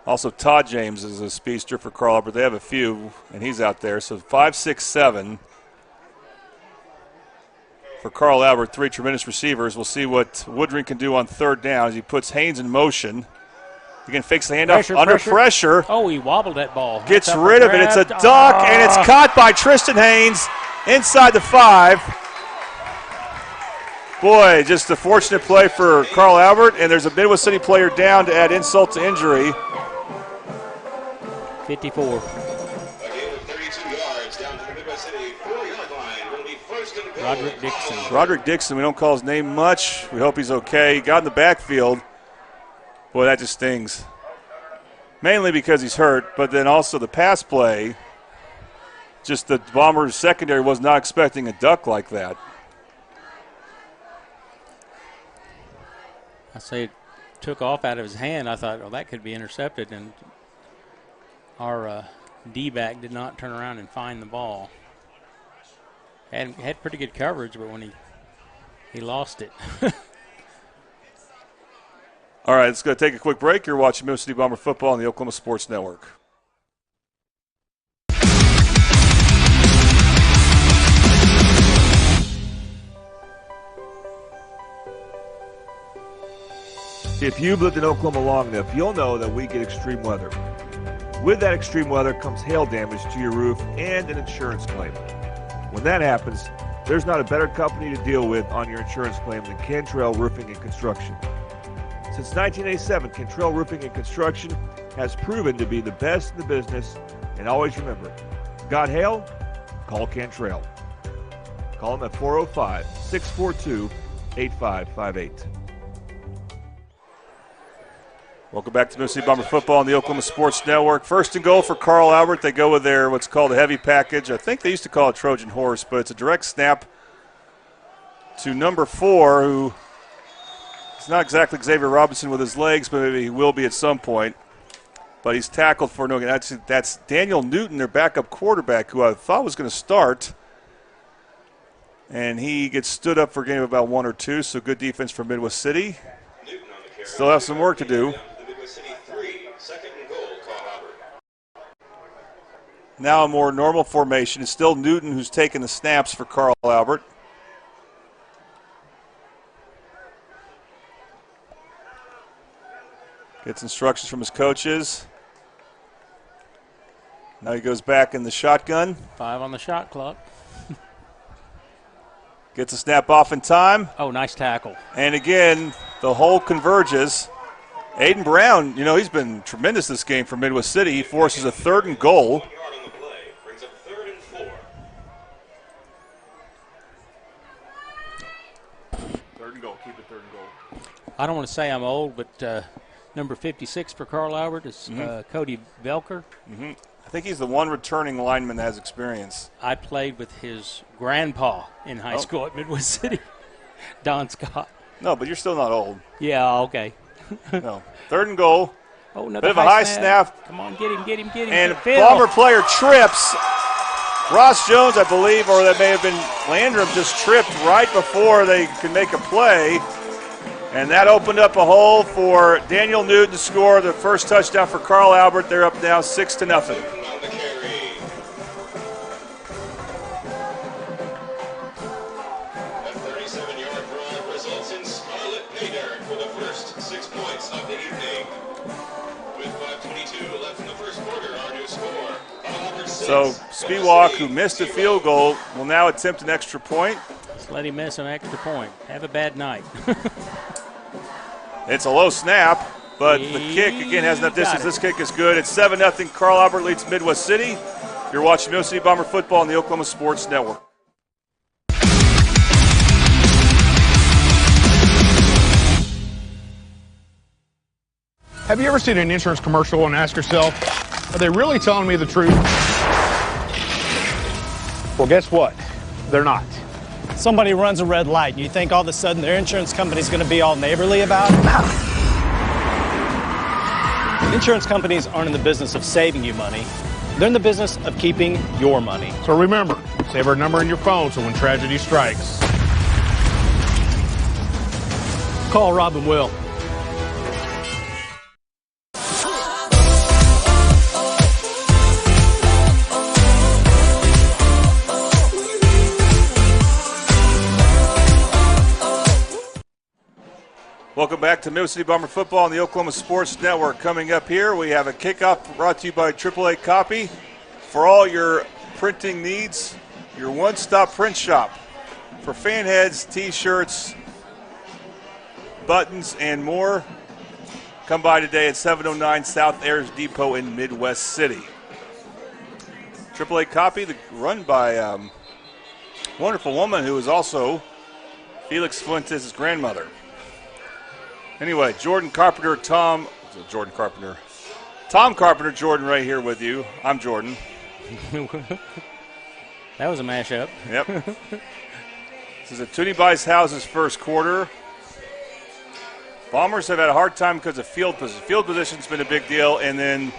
Also, Todd James is a speedster for Carl Albert. They have a few, and he's out there. So 5, 6, 7 for Carl Albert. 3 tremendous receivers. We'll see what Woodring can do on 3rd down as he puts Haynes in motion. Again, fakes the handoff under pressure. Oh, he wobbled that ball. Gets rid of it. It's a duck, and it's caught by Tristan Haynes inside the 5. Boy, just a fortunate play for Carl Albert, and there's a Midwest City player down to add insult to injury. 54. Roderick Dixon. Roderick Dixon, we don't call his name much. We hope he's okay. He got in the backfield. Boy, that just stings. Mainly because he's hurt, but then also the pass play. Just the Bombers' secondary was not expecting a duck like that. I say it took off out of his hand. I thought, well, that could be intercepted, and our D-back did not turn around and find the ball. Had pretty good coverage, but when he lost it. All right, let's go take a quick break. You're watching Midwest City Bomber football on the Oklahoma Sports Network. If you've lived in Oklahoma long enough, you'll know that we get extreme weather. With that extreme weather comes hail damage to your roof and an insurance claim. When that happens, there's not a better company to deal with on your insurance claim than Cantrell Roofing and Construction. Since 1987, Cantrell Roofing and Construction has proven to be the best in the business, and always remember, got hail? Call Cantrell. Call them at 405-642-8558. Welcome back to Midwest City Bomber football on the Oklahoma Sports Network. 1st and goal for Carl Albert. They go with their what's called a heavy package. I think they used to call it Trojan horse, but it's a direct snap to number 4, who is not exactly Xavier Robinson with his legs, but maybe he will be at some point. But he's tackled for no gain. That's Daniel Newton, their backup quarterback, who I thought was going to start. And he gets stood up for a game of about 1 or 2, so good defense from Midwest City. Still have some work to do. Now a more normal formation. It's still Newton who's taking the snaps for Carl Albert. Gets instructions from his coaches. Now he goes back in the shotgun. 5 on the shot clock. Gets a snap off in time. Oh, nice tackle. And again, the hole converges. Aiden Brown, you know, he's been tremendous this game for Midwest City. He forces a 3rd and goal. I don't want to say I'm old, but number 56 for Carl Albert is Cody Velker. I think he's the one returning lineman that has experience. I played with his grandpa in high school at Midwest City, Don Scott. No, but you're still not old. Yeah, okay. No. 3rd and goal. Oh, another bit of a high snap. Come on, get him. And Bomber player trips. Ross Jones, I believe, or that may have been Landrum, just tripped right before they could make a play. And that opened up a hole for Daniel Newton to score the first touchdown for Carl Albert. They're up now 6-0. That 37-yard drive results in Scarlett Paydirt for the first 6 points of the evening. With 5:22 left in the first quarter, our new score. So Spiewak, who missed a field goal, will now attempt an extra point. Just let him miss an extra point. Have a bad night. It's a low snap, but the kick, again, has enough distance. This kick is good. It's 7-0. Carl Albert leads Midwest City. You're watching Midwest City Bomber football on the Oklahoma Sports Network. Have you ever seen an insurance commercial and asked yourself, Are they really telling me the truth? Well, guess what? They're not. Somebody runs a red light, and you think all of a sudden their insurance company's going to be all neighborly about it? Insurance companies aren't in the business of saving you money. They're in the business of keeping your money. So remember, save our number in your phone so when tragedy strikes, Call Rob and Will. Welcome back to Midwest City Bomber Football on the Oklahoma Sports Network. Coming up here, we have a kickoff brought to you by AAA Copy. For all your printing needs, your one-stop print shop. For fan heads, T-shirts, buttons, and more, come by today at 709 South Ayers Depot in Midwest City. AAA Copy, run by a wonderful woman who is also Felix Fuentes' grandmother. Anyway, Tom Carpenter, Jordan right here with you. I'm Jordan. That was a mashup. Yep. This is a Toonie Bice House's first quarter. Bombers have had a hard time because of field position. Field position's been a big deal, and then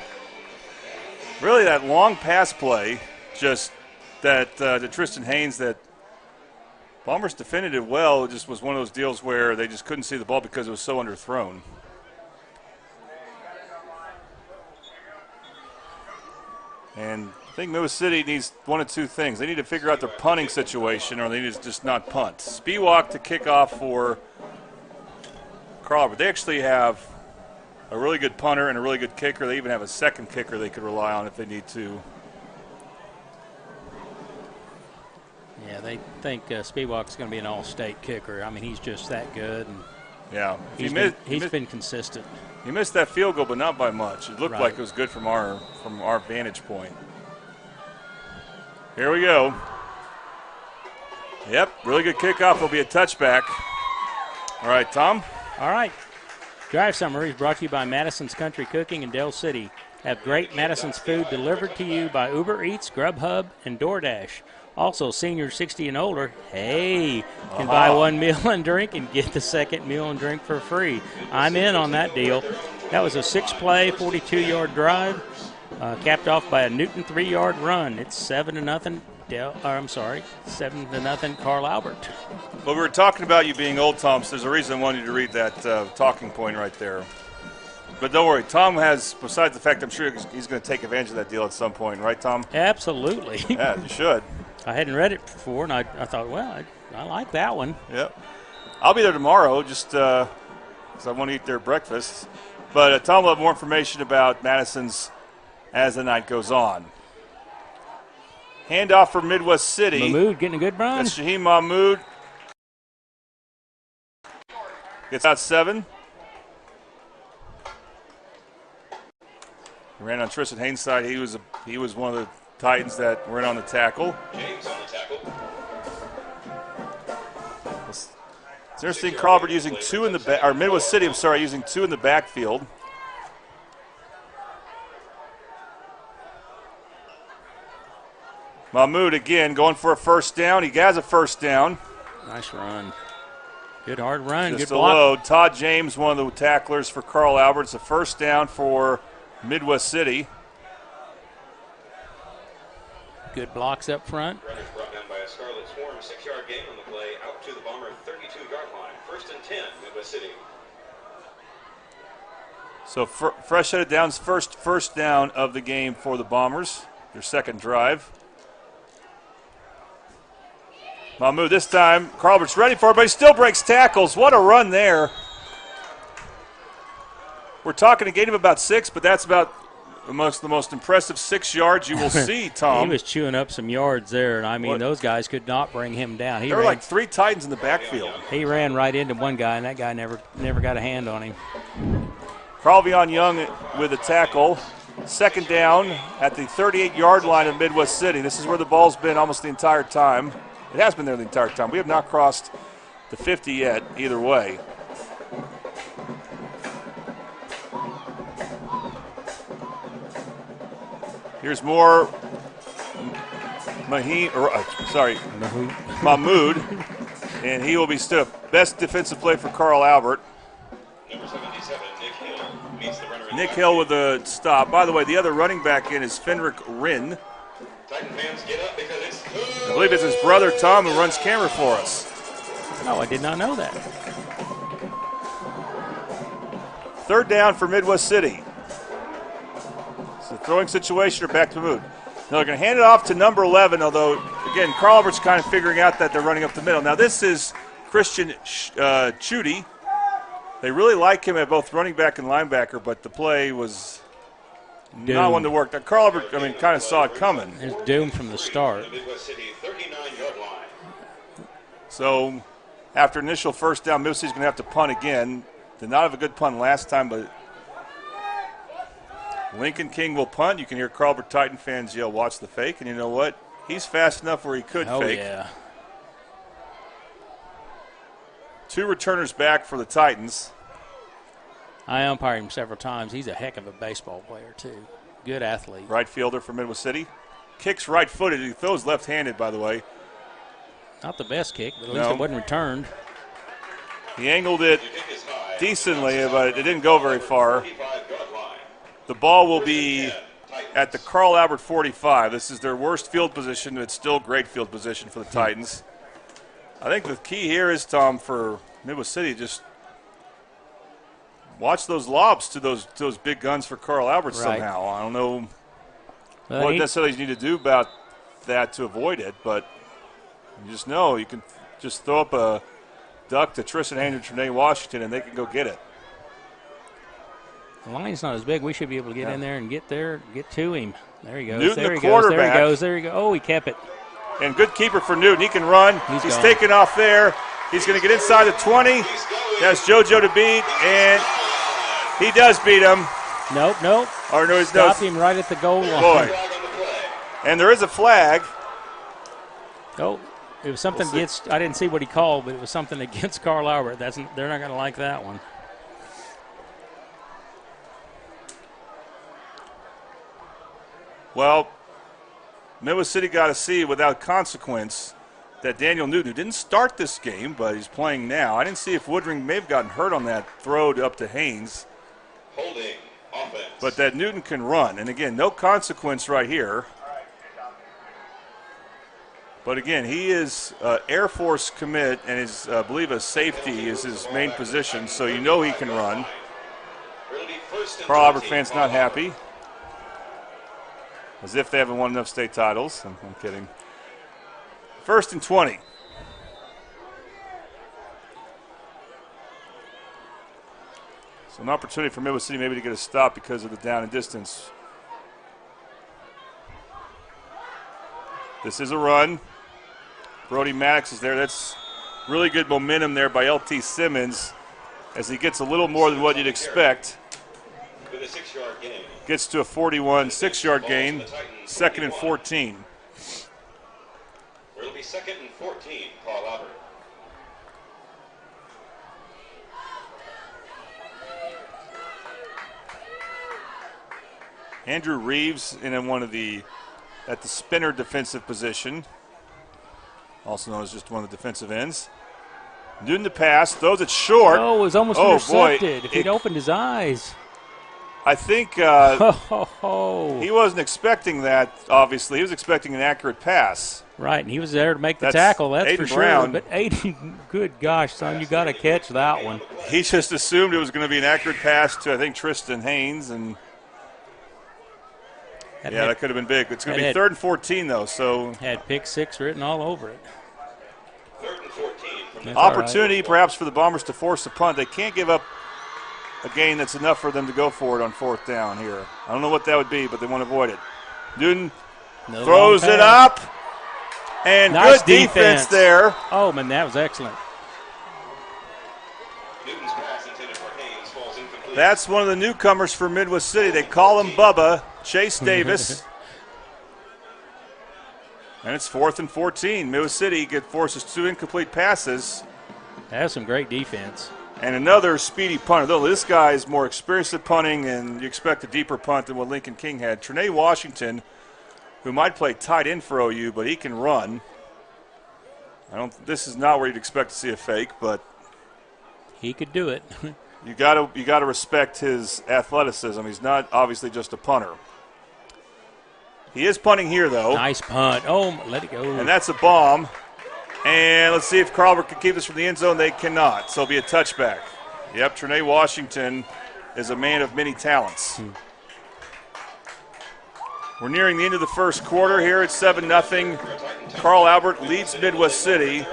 really that long pass play, just that to Tristan Haynes that Bombers defended it well. It just was one of those deals where they just couldn't see the ball because it was so underthrown. And I think Midwest City needs one of two things. They need to figure out their punting situation, or they need to just not punt. Spiewak to kick off for Carl Albert. They actually have a really good punter and a really good kicker. They even have a second kicker they could rely on if they need to. Yeah, they think Spiewak's going to be an all-state kicker. I mean, he's just that good. And yeah, he's been consistent. He missed that field goal, but not by much. It looked like it was good from our vantage point. Here we go. Yep, really good kickoff. Will be a touchback. All right, Tom. All right. Drive Summary is brought to you by Madison's Country Cooking in Dell City. Have great Madison's food delivered to you by Uber Eats, Grubhub, and DoorDash. Also, seniors 60 and older, can buy one meal and drink and get the second meal and drink for free. I'm in on that deal. That was a 6-play, 42-yard drive, capped off by a Newton 3-yard run. It's 7-0 Carl Albert. Well, we were talking about you being old, Tom, so there's a reason I wanted you to read that talking point right there. But don't worry, Tom has, besides the fact I'm sure he's going to take advantage of that deal at some point, right, Tom? Absolutely. Yeah, you should. I hadn't read it before, and I thought, well, I like that one. Yep. I'll be there tomorrow just because I want to eat their breakfast. But Tom will have more information about Madison's as the night goes on. Handoff for Midwest City. Mahmoud getting a good run. That's Shaheem Mahmoud. Gets out 7. He ran on Tristan Haynes' side. He was one of the Titans that were in on the tackle. James on the tackle. It's interesting. Crawford using 2 in the back, or Midwest City, using 2 in the backfield. Mahmoud again going for a first down. He has a first down. Nice run. Good hard run. Just good a block. load. Todd James, one of the tacklers for Carl Alberts. A first down for Midwest City. Good blocks up front. Runners brought down by a Scarlet Swarm. 6-yard gain on the play. Out to the Bomber 32-yard line. 1st and 10, Midwest City. So fresh set of downs, first down of the game for the Bombers. Their second drive. Mahmoud this time. Carl Albert's ready for it, but he still breaks tackles. What a run there. We're talking a gain of about 6, but that's about the most impressive 6 yards you will see, Tom. He was chewing up some yards there, and I mean, those guys could not bring him down. There were like 3 Titans in the backfield. He ran right into one guy, and that guy never got a hand on him. Carlvion Young with a tackle. Second down at the 38-yard line of Midwest City. This is where the ball's been almost the entire time. It has been there the entire time. We have not crossed the 50 yet, either way. Here's more Mahmoud, and he will be stood up. Best defensive play for Carl Albert. Number 77, Nick Hill, meets the runner. Nick Hill with the stop. By the way, the other running back in is Fenric Rinn. Titan fans get up because it's I believe it's his brother Tom who runs camera for us. Oh, I did not know that. Third down for Midwest City. It's a throwing situation or back to Mahmoud. Now they're going to hand it off to number 11, although, again, Carl Albert's kind of figuring out that they're running up the middle. Now this is Christian Chudy. They really like him at both running back and linebacker, but the play was not one to work. Now, Carl Albert, kind of saw it coming. It's doomed from the start. Midwest City 39-yard line. So after initial first down, Midwest City's going to have to punt again. Did not have a good punt last time, but Lincoln King will punt. You can hear Carl Albert Titan fans yell, "Watch the fake," and you know what? He's fast enough where he could fake. Yeah. 2 returners back for the Titans. I umpired him several times. He's a heck of a baseball player, too. Good athlete. Right fielder for Midwest City. Kicks right-footed. He throws left-handed, by the way. Not the best kick, but at least it wasn't returned. He angled it decently, but it didn't go very far. The ball will be at the Carl Albert 45. This is their worst field position. It's still great field position for the Titans. I think the key here is, Tom, for Midwest City, just watch those lobs to those big guns for Carl Albert somehow. I don't know what necessarily you need to do about that to avoid it, but you just know you can just throw up a duck to Tristan Haynes and Trinae Washington, and they can go get it. The line's not as big. We should be able to get in there and get to him. There he goes. Newton, there the he quarterback. goes. There he goes. Oh, he kept it. And good keeper for Newton. He can run. He's gone. taken off there. He's going to get inside the 20. That's JoJo to beat, and he does beat him. Nope. Or no, Stopped him right at the goal line. Boy. And there is a flag. Oh, it was something against. I didn't see what he called, but it was something against Carl Albert. They're not going to like that one. Well, Midwest City got to see without consequence that Daniel Newton, who didn't start this game, but he's playing now. I didn't see if Woodring may have gotten hurt on that throw up to Haynes. Holding offense. But that Newton can run. And again, no consequence right here. But again, he is Air Force commit, and is, I believe, a safety is his main position, so you know he can run. Carl Albert fans not happy. As if they haven't won enough state titles. I'm kidding. 1st and 20. So an opportunity for Midwest City maybe to get a stop because of the down and distance. This is a run. Brody Maddox is there. That's really good momentum there by LT Simmons as he gets a little more than what you'd expect. With a 6-yard gain. Gets to a 41 6-yard gain. 2nd and 14. It'll be 2nd and 14, Carl Albert. Andrew Reeves in one of at the spinner defensive position, also known as just one of the defensive ends. Newton to pass, throws it short. Oh, it was almost intercepted. If he'd opened his eyes. I think he wasn't expecting that, obviously. He was expecting an accurate pass. Right, and he was there to make the tackle, that's Aiden for sure. Brown. But Aiden, good gosh, son, you got to catch that one. He just assumed it was going to be an accurate pass to, I think, Tristan Haynes. And that could have been big. It's going to be 3rd and 14, though. So had pick 6 written all over it. 3rd and 14. Opportunity, perhaps, for the Bombers to force a punt. They can't give up a gain that's enough for them to go for it on 4th down here. I don't know what that would be, but they want to avoid it. Newton throws it up, and nice good defense there. Oh, man, that was excellent. Newton's pass intended for Haynes falls incomplete. That's one of the newcomers for Midwest City. They call him Bubba, Chase Davis. And it's 4th and 14. Midwest City forces 2 incomplete passes. That's some great defense. And another speedy punter. Though this guy is more experienced at punting, and you expect a deeper punt than what Lincoln King had. Trinae Washington, who might play tight end for OU, but he can run. This is not where you'd expect to see a fake, but he could do it. you gotta respect his athleticism. He's not obviously just a punter. He is punting here, though. Nice punt. Oh, let it go. And that's a bomb. And let's see if Carlbert can keep this from the end zone. They cannot, so it'll be a touchback. Yep, Trinae Washington is a man of many talents. We're nearing the end of the first quarter here. It's 7-0. Carl Albert leads Midwest City.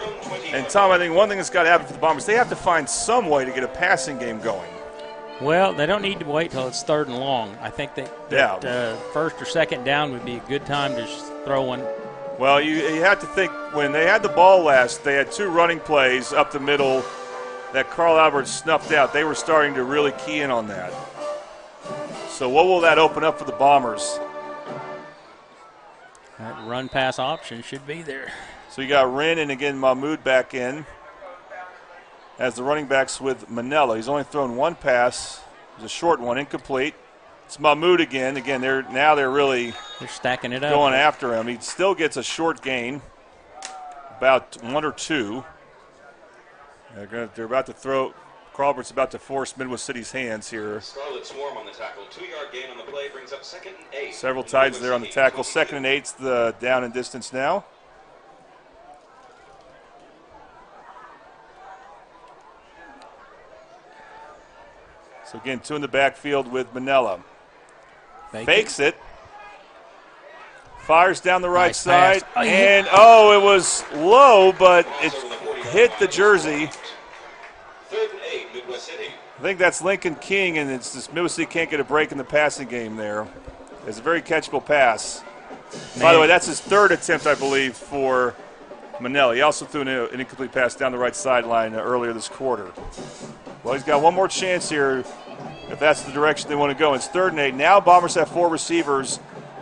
And, Tom, I think one thing that's got to happen for the Bombers, they have to find some way to get a passing game going. Well, they don't need to wait till it's 3rd and long. I think that first or second down would be a good time to just throw one. Well, you have to think, when they had the ball last, they had 2 running plays up the middle that Carl Albert snuffed out. They were starting to really key in on that. So what will that open up for the Bombers? That run-pass option should be there. So you got Wren and, again, Mahmoud back in as the running backs with Manella. He's only thrown 1 pass. It was a short one, incomplete. It's Mahmoud again. Again, they're really stacking it up, going after him. He still gets a short gain, about 1 or 2. They're about to throw. Carlbert's about to force Midwest City's hands here. Scarlet Swarm on the tackle. 2-yard gain on the play brings up 2nd and 8. Several tides there on the tackle. 2nd and 8's the down and distance now. So again, 2 in the backfield with Manella. Fakes it. Fires down the right side. And, it was low, but it hit the jersey. 3rd and 8, Midwest City. I think that's Lincoln King, and it's just Midwest City can't get a break in the passing game there. It's a very catchable pass. By the way, that's his 3rd attempt, I believe, for Manella. He also threw an incomplete pass down the right sideline earlier this quarter. Well, he's got one more chance here if that's the direction they want to go. It's 3rd and 8. Now Bombers have 4 receivers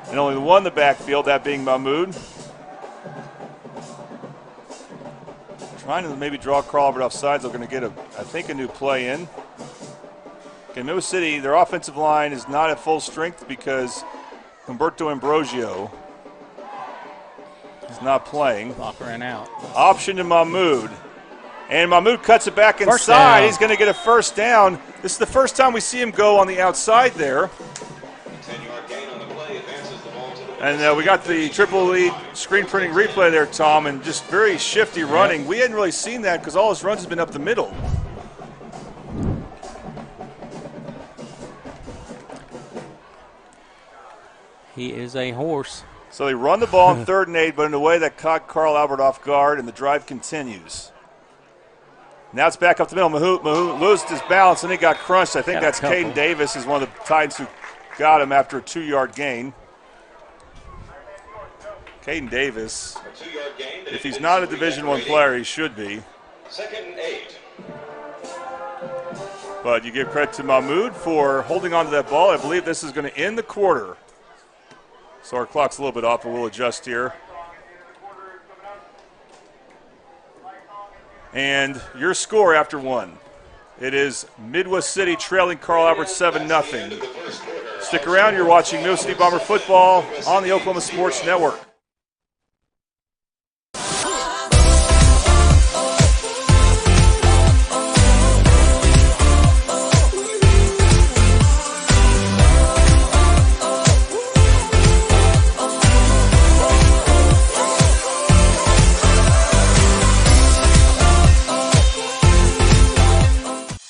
and only 1 in the backfield, that being Mahmoud. Trying to maybe draw Carlbert off sides. They're going to get, I think, a new play in. Okay, Midwest City, their offensive line is not at full strength because Humberto Ambrosio is not playing. Clock ran out. Option to Mahmoud. And Mahmoud cuts it back inside. He's going to get a first down. This is the first time we see him go on the outside there. 10-yard gain on the play advances the ball to the And we got the triple lead screen printing replay there, Tom, and just very shifty running. We hadn't really seen that because all his runs have been up the middle. He is a horse. So they run the ball on 3rd and 8, but in a way that caught Carl Albert off guard, and the drive continues. Now it's back up the middle. Mahmoud lost his balance, and he got crunched. I think that's Caden Davis is one of the Titans who got him after a 2-yard gain. Caden Davis, if he's not a Division I player, he should be. 2nd and 8. But you give credit to Mahmoud for holding on to that ball. I believe this is going to end the quarter. So our clock's a little bit off, but we'll adjust here. And your score after 1. It is Midwest City trailing Carl Albert 7-0. Stick around. You're watching Midwest City Bomber football on the Oklahoma Sports Network.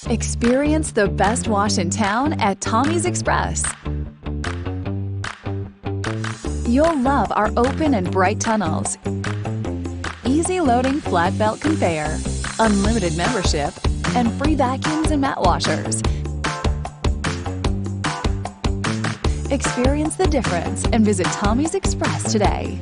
Experience the best wash in town at Tommy's Express. You'll love our open and bright tunnels, easy loading flat belt conveyor, unlimited membership, and free vacuums and mat washers. Experience the difference and visit Tommy's Express today.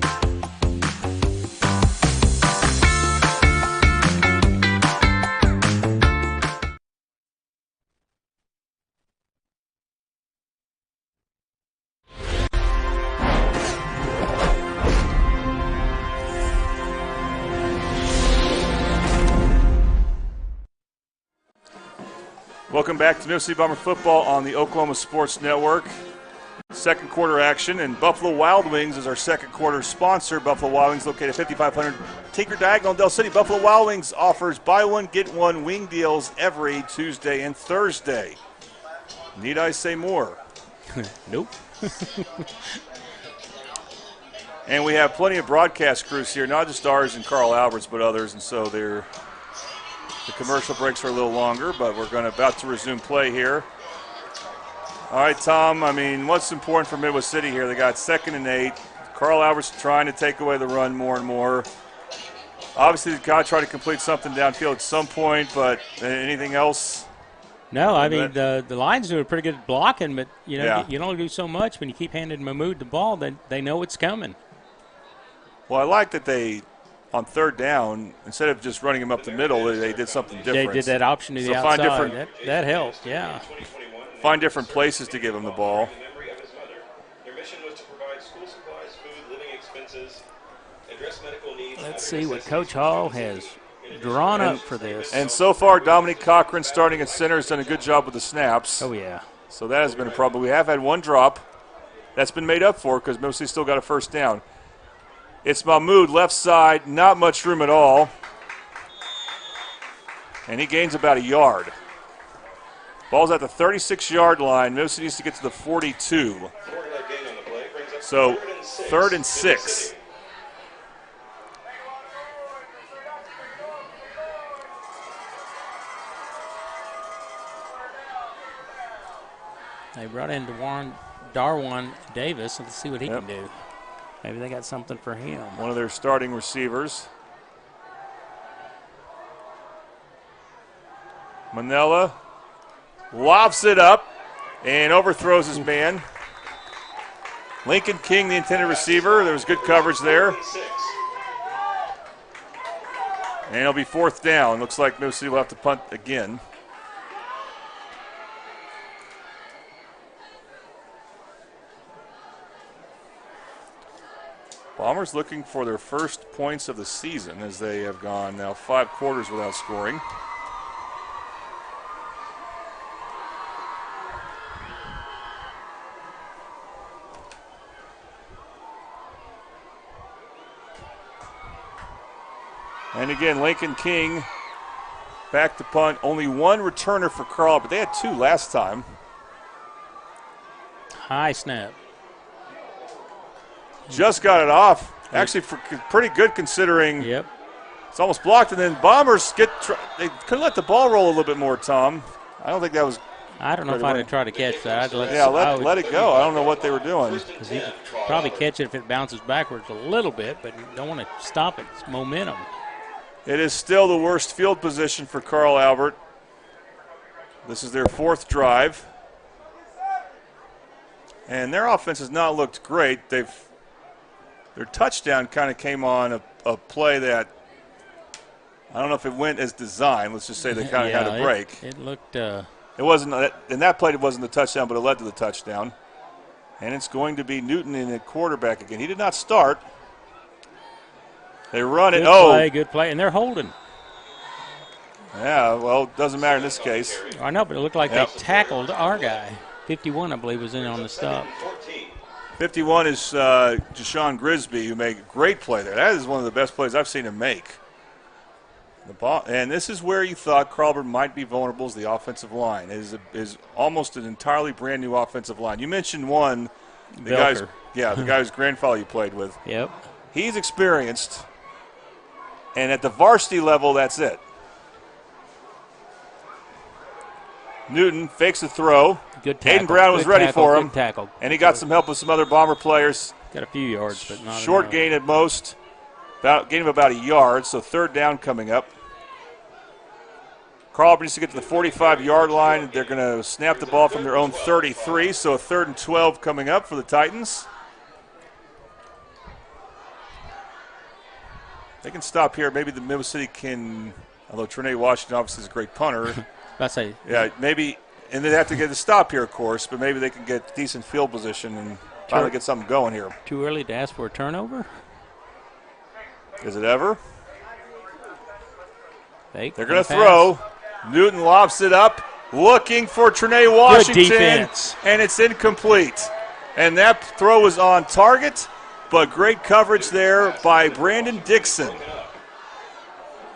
Welcome back to Mississippi Bomber football on the Oklahoma Sports Network. Second quarter action, and Buffalo Wild Wings is our second quarter sponsor. Buffalo Wild Wings located at 5500 Tinker Diagonal in Del City. Buffalo Wild Wings offers buy one, get one wing deals every Tuesday and Thursday. Need I say more? Nope. And we have plenty of broadcast crews here, not just ours and Carl Alberts, but others, and so the commercial breaks are a little longer, but we're about to resume play here. All right, Tom, I mean, what's important for Midwest City here? They got 2nd and 8. Carl Alberts trying to take away the run more and more. Obviously, they've got to try to complete something downfield at some point, but anything else? No, I mean, the Lions do a pretty good blocking, but, you can only do so much when you keep handing Mahmoud the ball. They know it's coming. Well, I like that they, on 3rd down, instead of just running him up the middle, they did something different. They did that option to the outside. That helped, yeah. Find different places to give him the ball. Their mission was to provide school supplies, food, living expenses, address medical needs. Let's see what Coach Hall has drawn up for this. And so far, Dominique Cochran, starting at center, has done a good job with the snaps. Oh, yeah. So that has been a problem. We have had one drop. That's been made up for because Mississippi still got a 1st down. It's Mahmoud, left side, not much room at all. And he gains about a yard. Ball's at the 36-yard line. Mississippi needs to get to the 42. So 3rd and 6. They brought in Darwan Davis. Let's see what he can do. Maybe they got something for him. One of their starting receivers. Manella lofts it up and overthrows his man. Lincoln King, the intended receiver. There was good coverage there. And it'll be 4th down. Looks like Mississippi will have to punt again. Bombers looking for their first points of the season as they have gone now 5 quarters without scoring. And again, Lincoln King back to punt. Only one returner for Carl, but they had 2 last time. High snap. Just got it off. Actually, pretty good considering. Yep. It's almost blocked, and then Bombers they could let the ball roll a little bit more, Tom. I don't think that was. I don't know if I'd have tried to catch that. Let it go. I don't know what they were doing. Because he could probably catch it if it bounces backwards a little bit, but you don't want to stop it. It's momentum. It is still the worst field position for Carl Albert. This is their 4th drive. And their offense has not looked great. Their touchdown kind of came on a play that I don't know if it went as designed. Let's just say they kind of had a break. It looked. It wasn't in that play. It wasn't the touchdown, but it led to the touchdown. And it's going to be Newton in the quarterback again. He did not start. They run it. Good play, and they're holding. Yeah, well, it doesn't matter in this case. I know, but it looked like they tackled our guy. 51, I believe, was in on the stop. 51 is Deshaun Grisby, who made a great play there. That is one of the best plays I've seen him make. The ball, and this is where you thought Carl Albert might be vulnerable, is the offensive line. It is almost an entirely brand new offensive line. You mentioned one, the guy whose grandfather you played with. Yep. He's experienced, and at the varsity level, that's it. Newton fakes a throw. Good tackle. Aiden Brown was ready for him. Good tackle. And he got some help with some other Bomber players. Got a few yards, but not short enough. Gain at most. Gain of about a yard, so 3rd down coming up. Carl needs to get to the 45-yard line. They're going to snap the ball from their own 33, so a 3rd and 12 coming up for the Titans. They can stop here. Maybe the Midwest City can, although Trinae Washington obviously is a great punter. Yeah, maybe, and they have to get a stop here, of course, but maybe they can get decent field position and finally get something going here. Too early to ask for a turnover? Is it ever? They're going to throw. Newton lobs it up. looking for Trinae Washington. Good defense. And it's incomplete. And that throw was on target, but great coverage there by Brandon Dixon.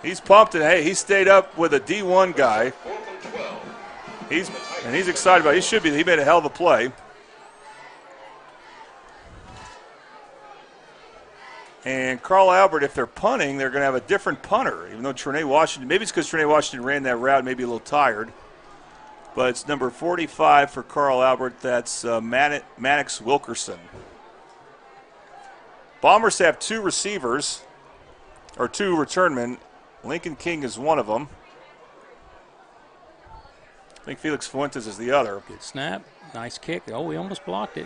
He's pumped, and hey, he stayed up with a D1 guy. He's excited about it. He made a hell of a play. And Carl Albert, if they're punting, they're going to have a different punter, even though Trinae Washington, maybe it's because Trinae Washington ran that route, maybe a little tired. But it's number 45 for Carl Albert. That's Maddox Wilkerson. Bombers have two receivers, or two returnmen. Lincoln King is one of them. I think Felix Fuentes is the other. Good snap. Nice kick. Oh, we almost blocked it.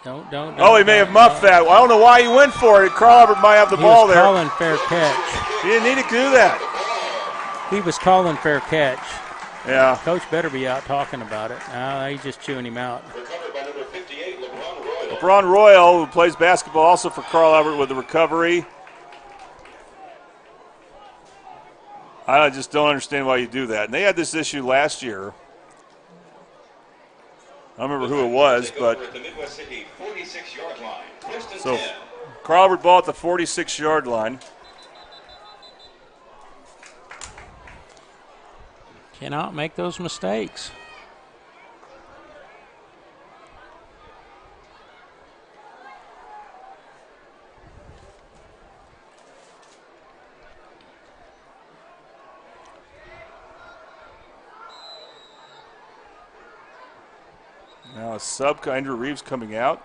Don't. Oh, he may have muffed that. I don't know why he went for it. Carl Albert might have the ball there. He was calling fair catch. He didn't need to do that. He was calling fair catch. Yeah. Coach better be out talking about it. He's just chewing him out. LeBron Royal, who plays basketball also for Carl Albert with the recovery. I just don't understand why you do that. And they had this issue last year. I don't remember who it was, but so Carl Albert ball at the 46-yard line. Cannot make those mistakes. Now a sub, Andrew Reeves coming out,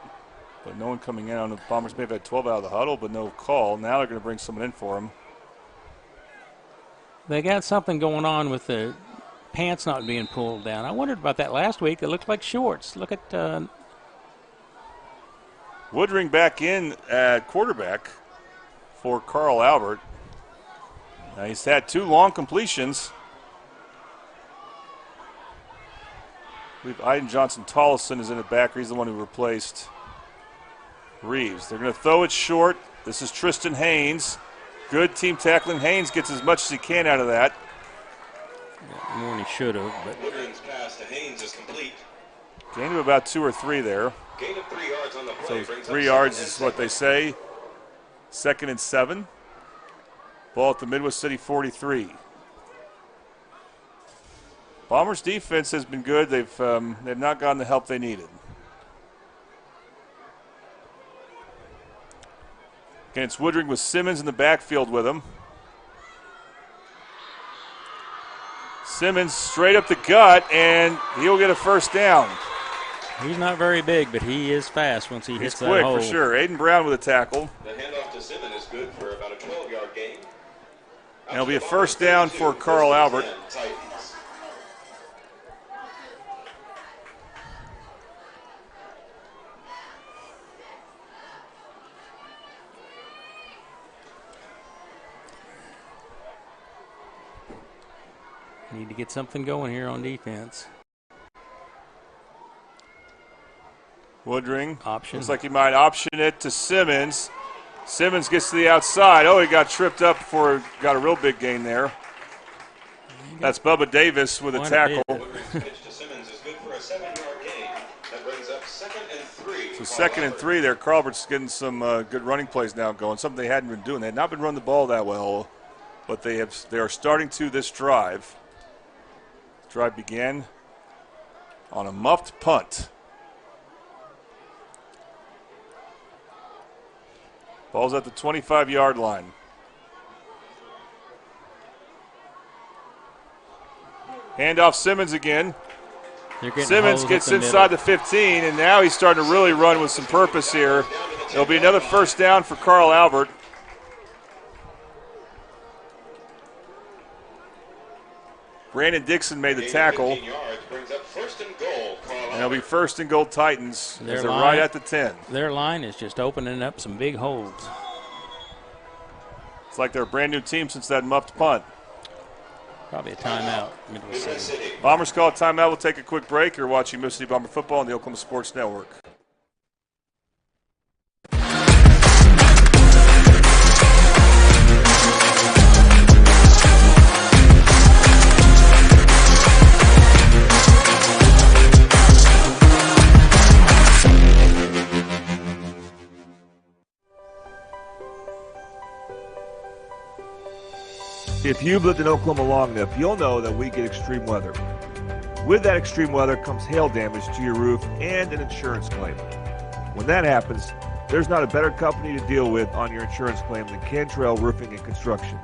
but no one coming in. The Bombers may have had 12 out of the huddle, but no call. Now they're going to bring someone in for him. They got something going on with the pants not being pulled down. I wondered about that last week. It looked like shorts. Look at Woodring back in at quarterback for Carl Albert. Now he's had two long completions. I believe Iden Johnson-Tollison is in the back. He's the one who replaced Reeves. They're going to throw it short. This is Tristan Haynes. Good team tackling. Haynes gets as much as he can out of that. More than he should have. But Woodring's pass to Haynes is complete. Gain of about 2 or 3 there. Gain of 3 yards on the play. So 3 yards is what they say. 2nd and 7. Ball at the Midwest City 43. Bombers' defense has been good. They've not gotten the help they needed. Again, it's Woodring with Simmons in the backfield with him. Simmons straight up the gut, and he'll get a first down. he's not very big, but he is fast once he hits that hole. He's quick for sure. Aiden Brown with a tackle. The handoff to Simmons is good for about a 12-yard gain. And it'll be a first down for Carl Albert. Need to get something going here on defense. Woodring. Option. Looks like he might option it to Simmons. Simmons gets to the outside. Oh, he got tripped up before he got a real big gain there. That's Bubba Davis with a tackle. Pitch to Simmons is good for a 7-yard gain. That brings up 2nd and 3. So 2nd and 3 there. Carl Albert's getting some good running plays now going, something they hadn't been doing. They had not been running the ball that well, but they are starting to this drive. Drive began on a muffed punt. Ball's at the 25-yard line. Handoff Simmons again. Simmons gets inside the 15, and now he's starting to really run with some purpose here. There'll be another first down for Carl Albert. Brandon Dixon made the tackle. And it'll be 1st and goal Titans. They're right at the 10. Their line is just opening up some big holes. It's like they're a brand new team since that muffed punt. Probably a timeout. Midwest City. Bombers call a timeout. We'll take a quick break. You're watching Midwest City Bomber football on the Oklahoma Sports Network. If you've lived in Oklahoma long enough, you'll know that we get extreme weather. With that extreme weather comes hail damage to your roof and an insurance claim. When that happens, there's not a better company to deal with on your insurance claim than Cantrell Roofing and Construction.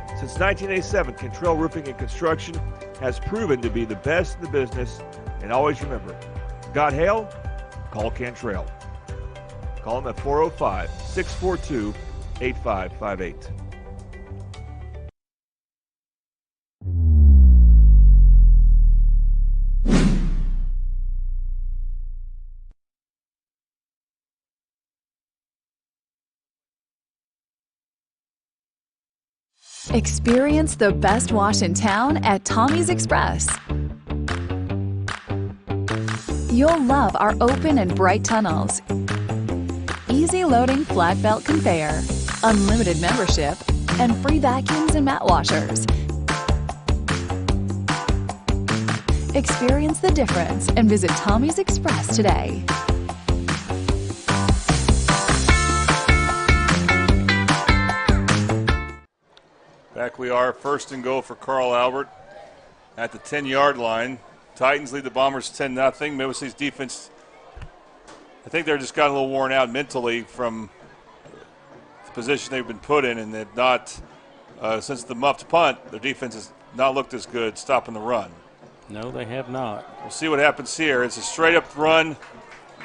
Since 1987, Cantrell Roofing and Construction has proven to be the best in the business, and always remember, got hail? Call Cantrell. Call them at 405-642-8558. Experience the best wash in town at Tommy's Express. You'll love our open and bright tunnels, easy loading flat belt conveyor, unlimited membership, and free vacuums and mat washers. Experience the difference and visit Tommy's Express today. Back we are, first and goal for Carl Albert at the 10-yard line. Titans lead the Bombers 10-0. Midwest City's defense, I think they're just gotten a little worn out mentally from the position they've been put in, and they've not, since the muffed punt, their defense has not looked as good stopping the run. No, they have not. We'll see what happens here. It's a straight-up run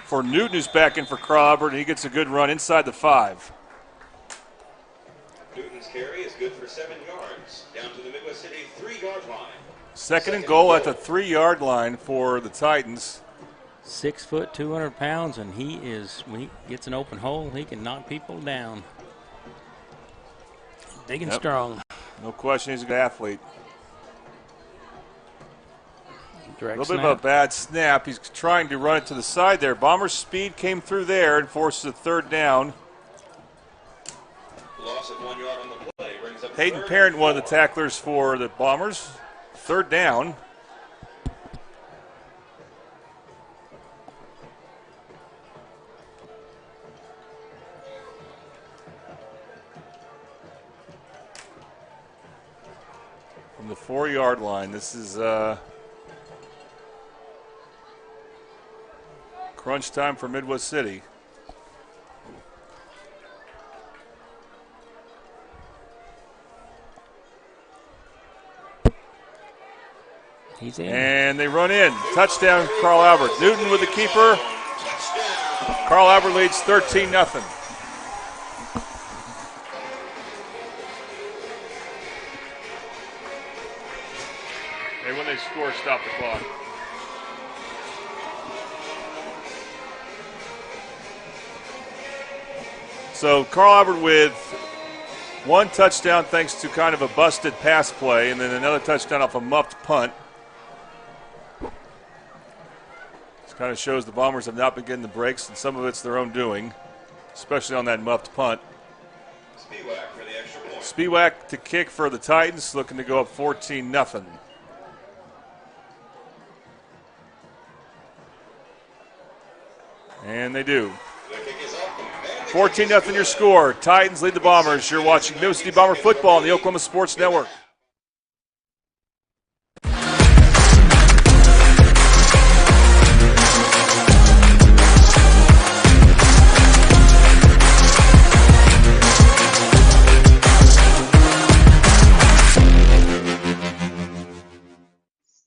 for Newton, who's back in for Carl Albert, and he gets a good run inside the 5. Newton's carry is good for 7 yards, down to the Midwest City 3-yard line. Second and goal at the 3-yard line for the Titans. 6 foot, 200 pounds, and he is, when he gets an open hole, he can knock people down. Big and strong. No question, he's a good athlete. Direct a little snap. bit of a bad snap. He's trying to run it to the side there. Bombers' speed came through there and forces a third down. Loss of 1 yard on the play brings up Hayden Parent, one of the tacklers for the Bombers. Third down. From the 4-yard line, this is crunch time for Midwest City. He's in. And they run in. Touchdown, Carl Albert. Newton with the keeper. Carl Albert leads 13-0. Hey, when they score, stop the clock. So Carl Albert with one touchdown thanks to kind of a busted pass play, and then another touchdown off a muffed punt. Kind of shows the Bombers have not been getting the breaks, and some of it's their own doing, especially on that muffed punt. Spiewak for the extra point. Spiewak to kick for the Titans, looking to go up 14-0. And they do. 14-0 your score. Titans lead the Bombers. You're watching Midwest City Bomber football on the Oklahoma Sports Network.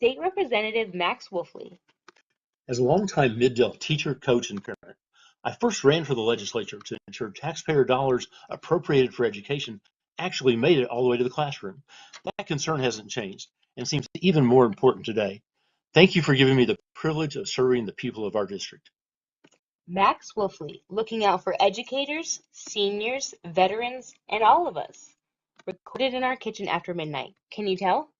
State Representative Max Wolfley. As a longtime Mid-Delta teacher, coach, and parent, I first ran for the legislature to ensure taxpayer dollars appropriated for education actually made it all the way to the classroom. That concern hasn't changed and seems even more important today. Thank you for giving me the privilege of serving the people of our district. Max Wolfley, looking out for educators, seniors, veterans, and all of us. Recorded in our kitchen after midnight. Can you tell?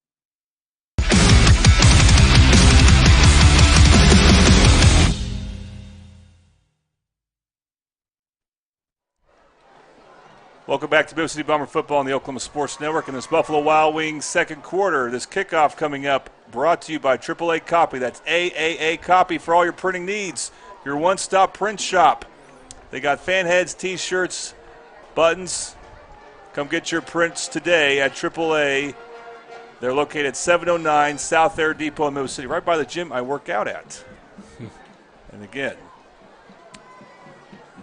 Welcome back to Midwest City Bomber football on the Oklahoma Sports Network and this Buffalo Wild Wings second quarter. This kickoff coming up brought to you by AAA Copy. That's AAA Copy for all your printing needs. Your one-stop print shop. They got fan heads, T-shirts, buttons, Come get your prints today at AAA. They're located at 709 South Air Depot in Midway City, right by the gym I work out at. And again,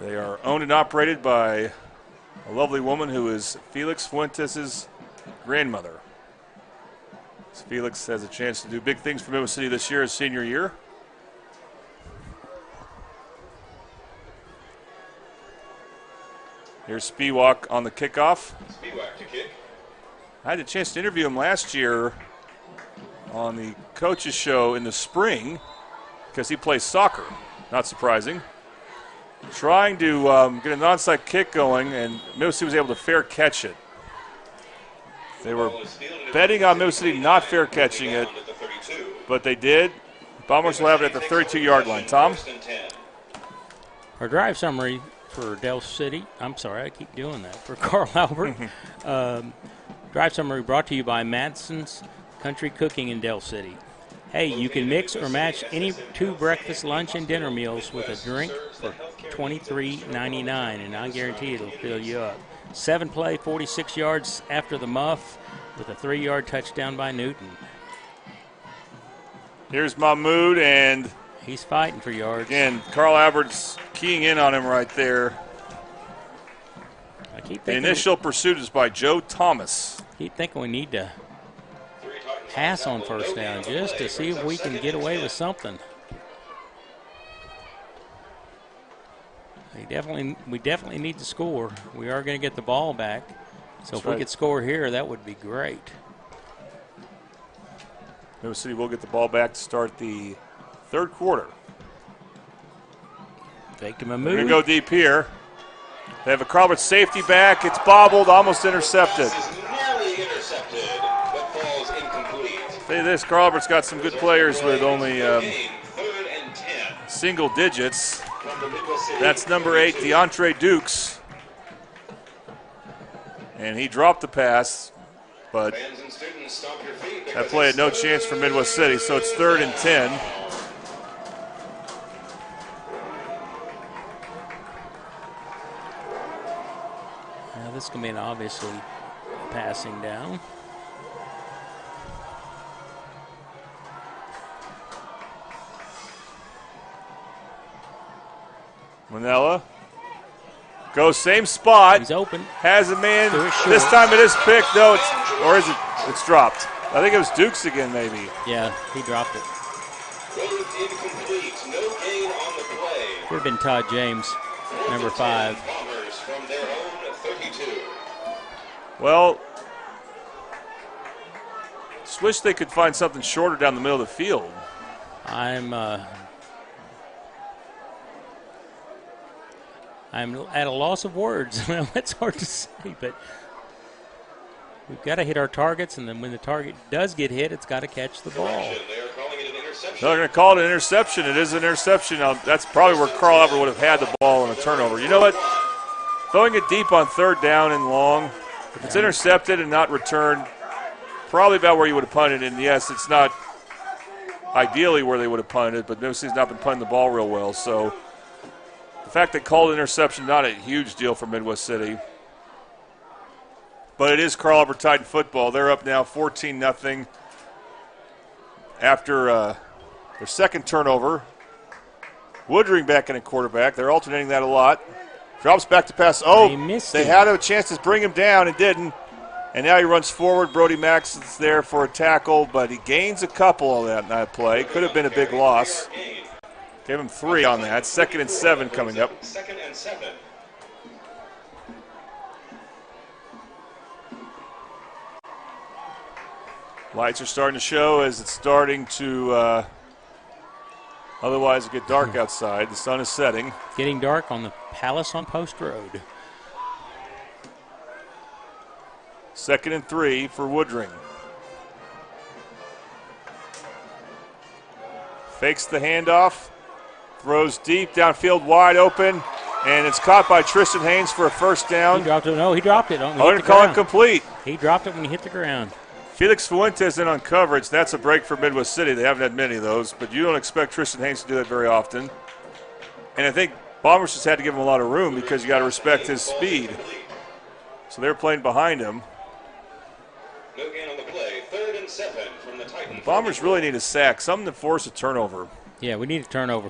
they are owned and operated by a lovely woman who is Felix Fuentes' grandmother. So Felix has a chance to do big things for Midway City this year, his senior year. Here's Spiewak on the kickoff. Spiewak to kick. I had a chance to interview him last year on the coaches show in the spring because he plays soccer. Not surprising. Trying to get an onside kick going, and Midway City was able to fair catch it. They were betting on Midway City not fair catching it, but they did. Bombers will have it at the 32-yard line. Tom? Our drive summary for Del City. I'm sorry, I keep doing that. For Carl Albert. Drive summary brought to you by Madison's Country Cooking in Del City. Hey, you can mix or match any 2 breakfast, lunch, and dinner meals with a drink for $23.99, and I guarantee it'll fill you up. 7 play, 46 yards after the muff with a 3-yard touchdown by Newton. Here's Mahmoud, and he's fighting for yards. Again, Carl Albert's keying in on him right there. I keep the thinking initial pursuit is by Joe Thomas. Keep thinking we need to pass on first down just to see if we can get away with something. We definitely need to score. We are going to get the ball back. So if we could score here, that would be great. Midway City will get the ball back to start the third quarter. Fake him a They're move. going to go deep here. They have a Carl Albert safety back. It's bobbled, almost intercepted. Nearly intercepted, but falls incomplete. Say this, Carl Albert's got some good players with only single digits. That's number 8, DeAndre Dukes. And he dropped the pass, but that play had no chance for Midway City, so it's 3rd and 10. Now this can be an obviously passing down. Manella goes same spot. He's open. Has a man. This time it is picked. No, it's dropped. I think it was Dukes again, maybe. Yeah, he dropped it. Incomplete. No gain on the play. Could have been Todd James, number 5. Bombers from their own 32. Well, just wish they could find something shorter down the middle of the field. I'm at a loss of words. It's hard to say, but we've got to hit our targets, and then when the target does get hit, it's got to catch the ball. They're going to call it an interception. It is an interception. Now, that's probably where Carl Albert would have had the ball on a turnover. You know what? Throwing it deep on 3rd down and long, if it's intercepted and not returned, probably about where you would have punted. And, yes, it's not ideally where they would have punted, but Midway City's not been punting the ball real well. So the fact they called interception, not a huge deal for Midway City. But it is Carl Albert Titan football. They're up now 14-0 after their second turnover. Woodring back in a quarterback. They're alternating that a lot. Drops back to pass. Oh, they had a chance to bring him down and didn't. And now he runs forward. Brody Maxon's there for a tackle, but he gains a couple on that play. Could have been a big loss. Gave him 3 on that. 2nd and 7 coming up. 2nd and 7. Lights are starting to show as it's starting to otherwise get dark outside. The sun is setting. Getting dark on the Palace on Post Road. 2nd and 3 for Woodring. Fakes the handoff. Throws deep, downfield, wide open, and it's caught by Tristan Haynes for a first down. He dropped it. No, he dropped it. I'm going to call it complete. He dropped it when he hit the ground. Felix Fuentes in on coverage. That's a break for Midway City. They haven't had many of those, but you don't expect Tristan Haynes to do that very often. And I think Bombers just had to give him a lot of room because you got to respect his speed. So they're playing behind him. No gain on the play. 3rd and 7 from the Titans. Bombers really need a sack, something to force a turnover. Yeah, we need a turnover.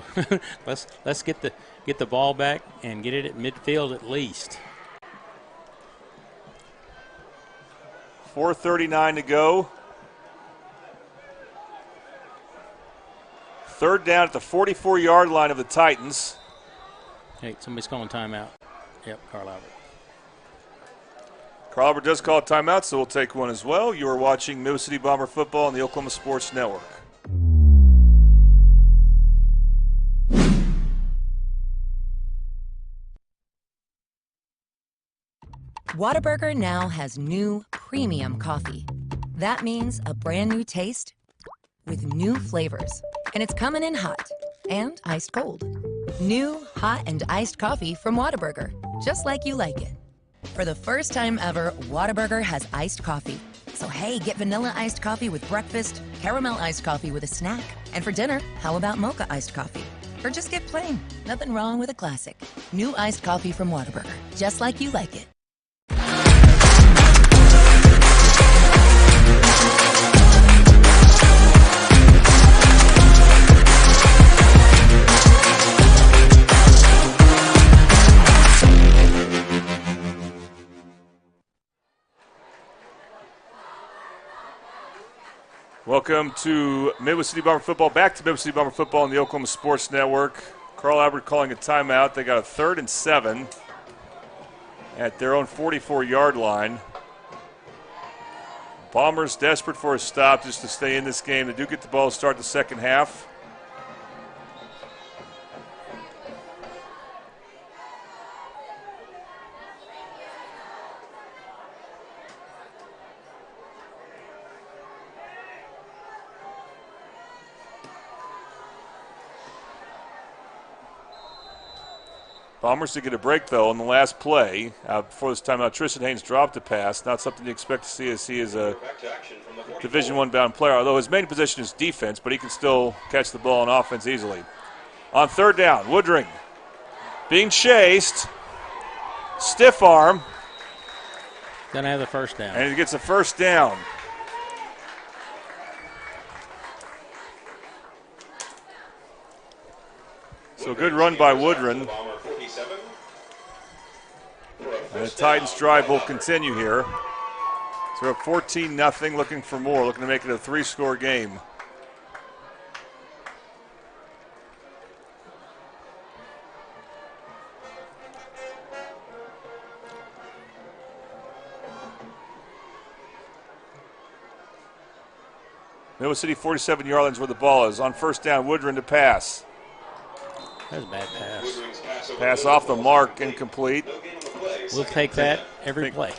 let's get the ball back and get it at midfield at least. 4:39 to go. 3rd down at the 44-yard line of the Titans. Hey, somebody's calling timeout. Yep, Carl Albert. Carl Albert does call a timeout, so we'll take one as well. You are watching Midwest City Bomber football on the Oklahoma Sports Network. Whataburger now has new premium coffee. That means a brand new taste with new flavors. And it's coming in hot and iced cold. New, hot, and iced coffee from Whataburger, just like you like it. For the first time ever, Whataburger has iced coffee. So hey, get vanilla iced coffee with breakfast, caramel iced coffee with a snack. And for dinner, how about mocha iced coffee? Or just get plain. Nothing wrong with a classic. New iced coffee from Whataburger, just like you like it. Welcome to Midwest City Bomber football. Back to Midwest City Bomber football on the Oklahoma Sports Network. Carl Albert calling a timeout. They got a 3rd and 7 at their own 44-yard line. Bombers desperate for a stop just to stay in this game. They do get the ball to start the second half. Bombers to get a break, though, on the last play. Before this timeout, Tristan Haynes dropped a pass. Not something you expect to see as he is a Division I bound player, although his main position is defense, but he can still catch the ball on offense easily. On 3rd down, Woodring being chased. Stiff arm. Gonna have the first down. And he gets a first down. So good run by Woodring. And the Titans drive will continue here. So we're up 14-0, looking for more, looking to make it a 3-score game. Midwest City 47-yard line is where the ball is. On 1st down, Woodring to pass. That was a bad pass. Pass off the mark, incomplete. We'll take that every play.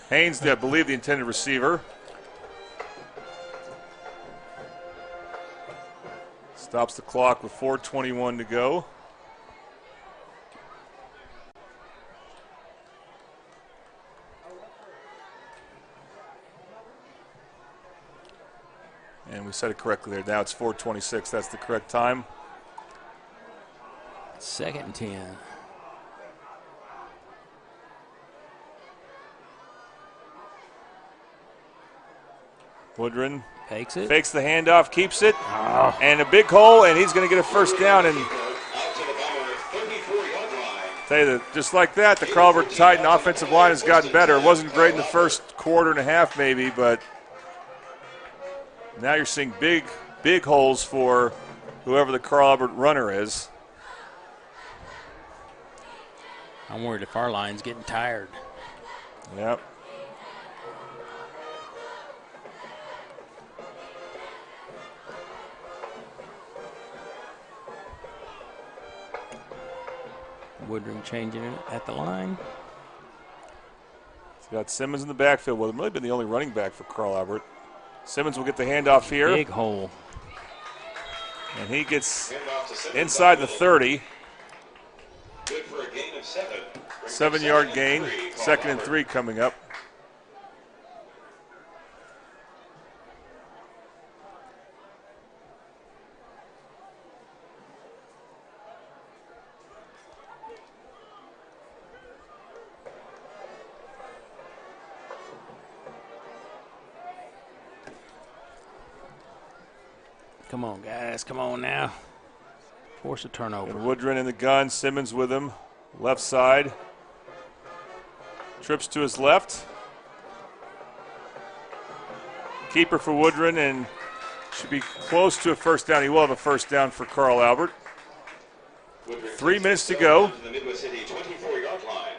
Haynes, I believe, the intended receiver. Stops the clock with 4:21 to go. And we said it correctly there. Now it's 4:26. That's the correct time. 2nd and 10. Woodring fakes it. Fakes the handoff, keeps it, and a big hole, and he's going to get a first down. And tell you that just like that, the Carl Albert Titan offensive line has gotten better. It wasn't great in the first quarter and a half, maybe, but now you're seeing big holes for whoever the Carl Albert runner is. I'm worried if our line's getting tired. Yep. Woodring changing it at the line. He's got Simmons in the backfield. Well, really been the only running back for Carl Albert. Simmons will get the handoff here. Big hole. And he gets inside the 30. Good for a gain of 7. 7-yard gain. 2nd and 3 coming up. Come on, guys. Come on now. Force a turnover. And Woodring in the gun. Simmons with him. Left side. Trips to his left. Keeper for Woodring and should be close to a first down. He will have a first down for Carl Albert. 3 minutes to go. To the Midwest City 24-yard line.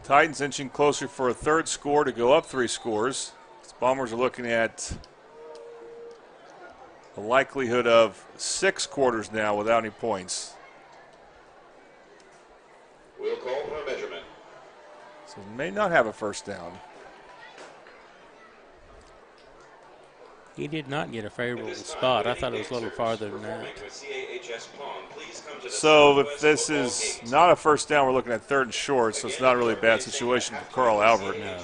Titans inching closer for a third score to go up 3 scores. The Bombers are looking at a likelihood of 6 quarters now without any points. We'll call for a measurement. So may not have a first down. He did not get a favorable spot. I thought it was a little farther than that. So if this is not a first down, we're looking at 3rd and short, so it's not really a bad situation for Carl Albert. No,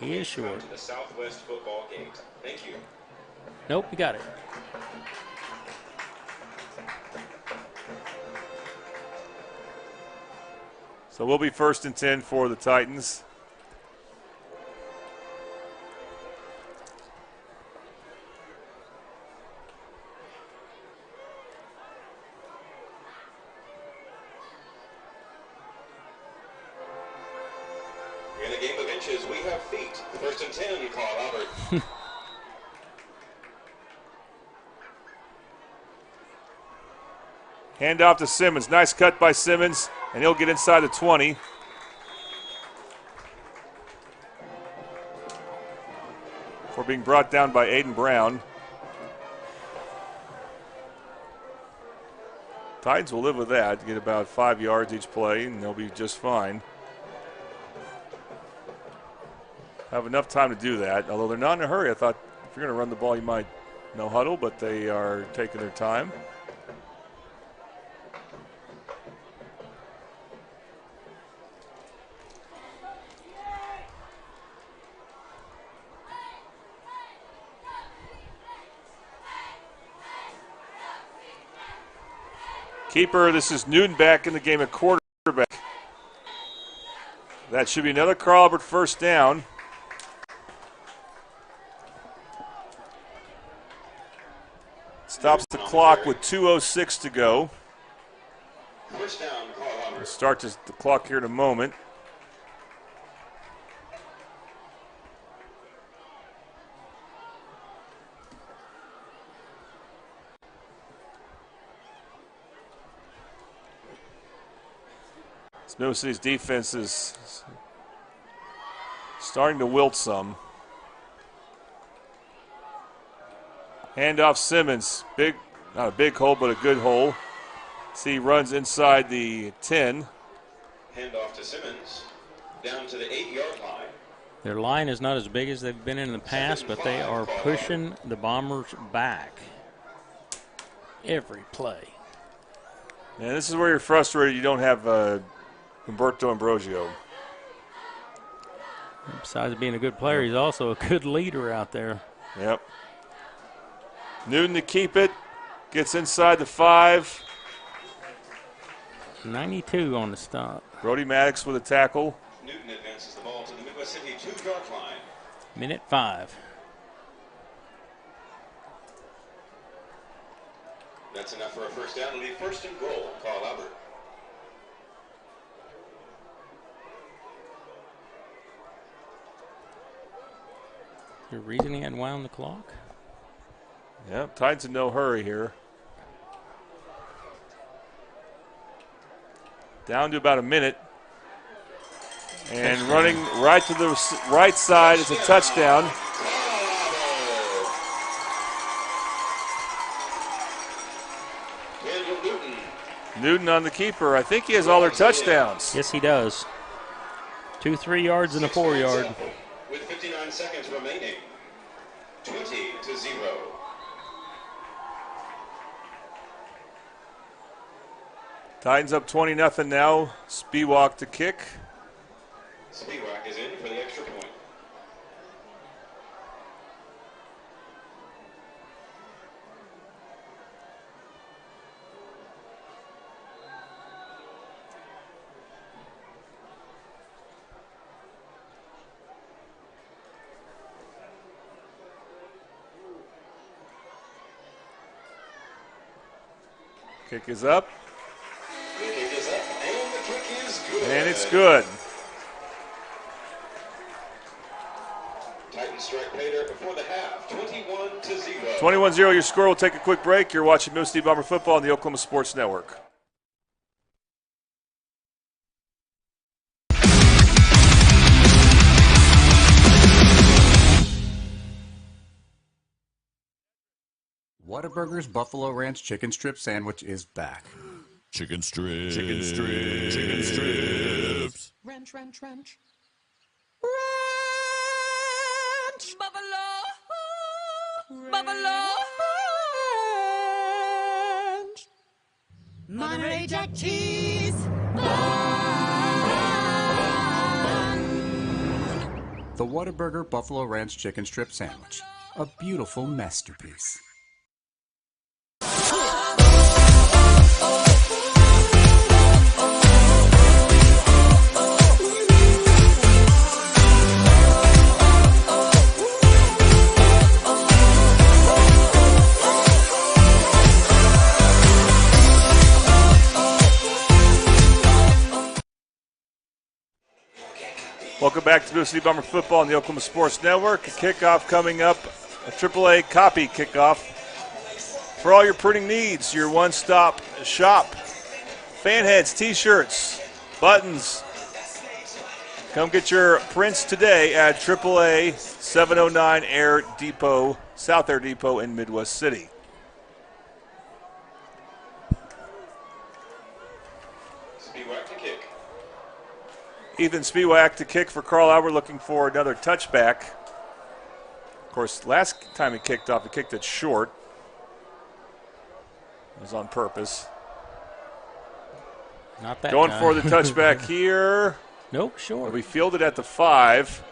he is short. The Southwest football gate. Thank you. Nope, he got it. So we'll be 1st and 10 for the Titans. In a game of inches, we have feet. 1st and 10, Carl Albert. Hand off to Simmons. Nice cut by Simmons, and he'll get inside the 20. Before being brought down by Aiden Brown. Titans will live with that. Get about 5 yards each play, and they'll be just fine. Have enough time to do that, although they're not in a hurry. I thought if you're going to run the ball, you might no huddle, but they are taking their time. Keeper, this is Newton back in the game at quarterback. That should be another Carl Albert first down. Stops the clock with 2:06 to go. First down, Carl Albert. We'll start the clock here in a moment. Middle City's defense is starting to wilt some. Handoff Simmons. Big, not a big hole, but a good hole. See, he runs inside the 10. Handoff to Simmons. Down to the 8-yard line. Their line is not as big as they've been in the past, but they are pushing the Bombers back every play. And this is where you're frustrated you don't have Humberto Ambrosio. Besides being a good player, he's also a good leader out there. Yep. Newton to keep it. Gets inside the 5. 92 on the stop. Brody Maddox with a tackle. Newton advances the ball to the Midwest City 2-yard line. Minute 5. That's enough for a first down. It'll be 1st and goal, Carl Albert. Your reason he hadn't wound the clock? Yep, Titans in no hurry here. Down to about a minute. And running right to the right side is a touchdown. Newton on the keeper. I think he has all their touchdowns. Yes, he does. 2 3-yards and a 4-yard. With 59 seconds remaining. 20-0. Titans up 20-0 now. Spiewak to kick. Spiewak is in for the extra point. Kick is up. The kick is up, and the kick is good. And it's good. Titans strike pay there before the half, 21-0. 21-0 your score. We'll take a quick break. You're watching Midwest City Bomber football on the Oklahoma Sports Network. Whataburger's Buffalo Ranch Chicken Strip Sandwich is back. Chicken strips. Chicken strips. Chicken strips. Ranch. Ranch. Buffalo Ranch. Monterey Jack cheese. The Whataburger Buffalo Ranch Chicken Strip Sandwich. A beautiful masterpiece. Welcome back to Midwest City Bomber football on the Oklahoma Sports Network. A kickoff coming up, a AAA copy kickoff for all your printing needs. Your one-stop shop. Fan heads, T-shirts, buttons. Come get your prints today at AAA 709 Air Depot, South Air Depot in Midwest City. Ethan Spiewak to kick for Carl Albert, looking for another touchback. Of course, last time he kicked off, he kicked it short. It was on purpose. Not that Going time. for the touchback here. Nope, short. We fielded at the 5.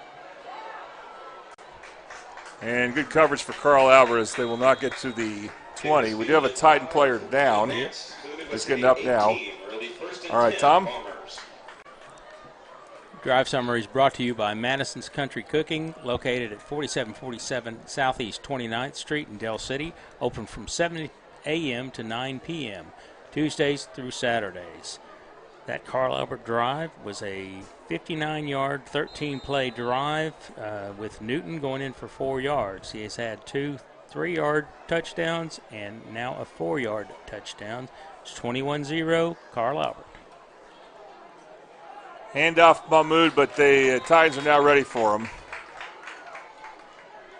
And good coverage for Carl Albert as they will not get to the 20. We do have a Titan player down. He's getting up now. All right, Tom. Drive Summaries brought to you by Madison's Country Cooking, located at 4747 Southeast 29th Street in Del City, open from 7 a.m. to 9 p.m., Tuesdays through Saturdays. That Carl Albert drive was a 59-yard, 13-play drive with Newton going in for 4 yards. He has had 2 3-yard touchdowns and now a 4-yard touchdown. It's 21-0, Carl Albert. Handoff Mahmoud, but the Titans are now ready for him.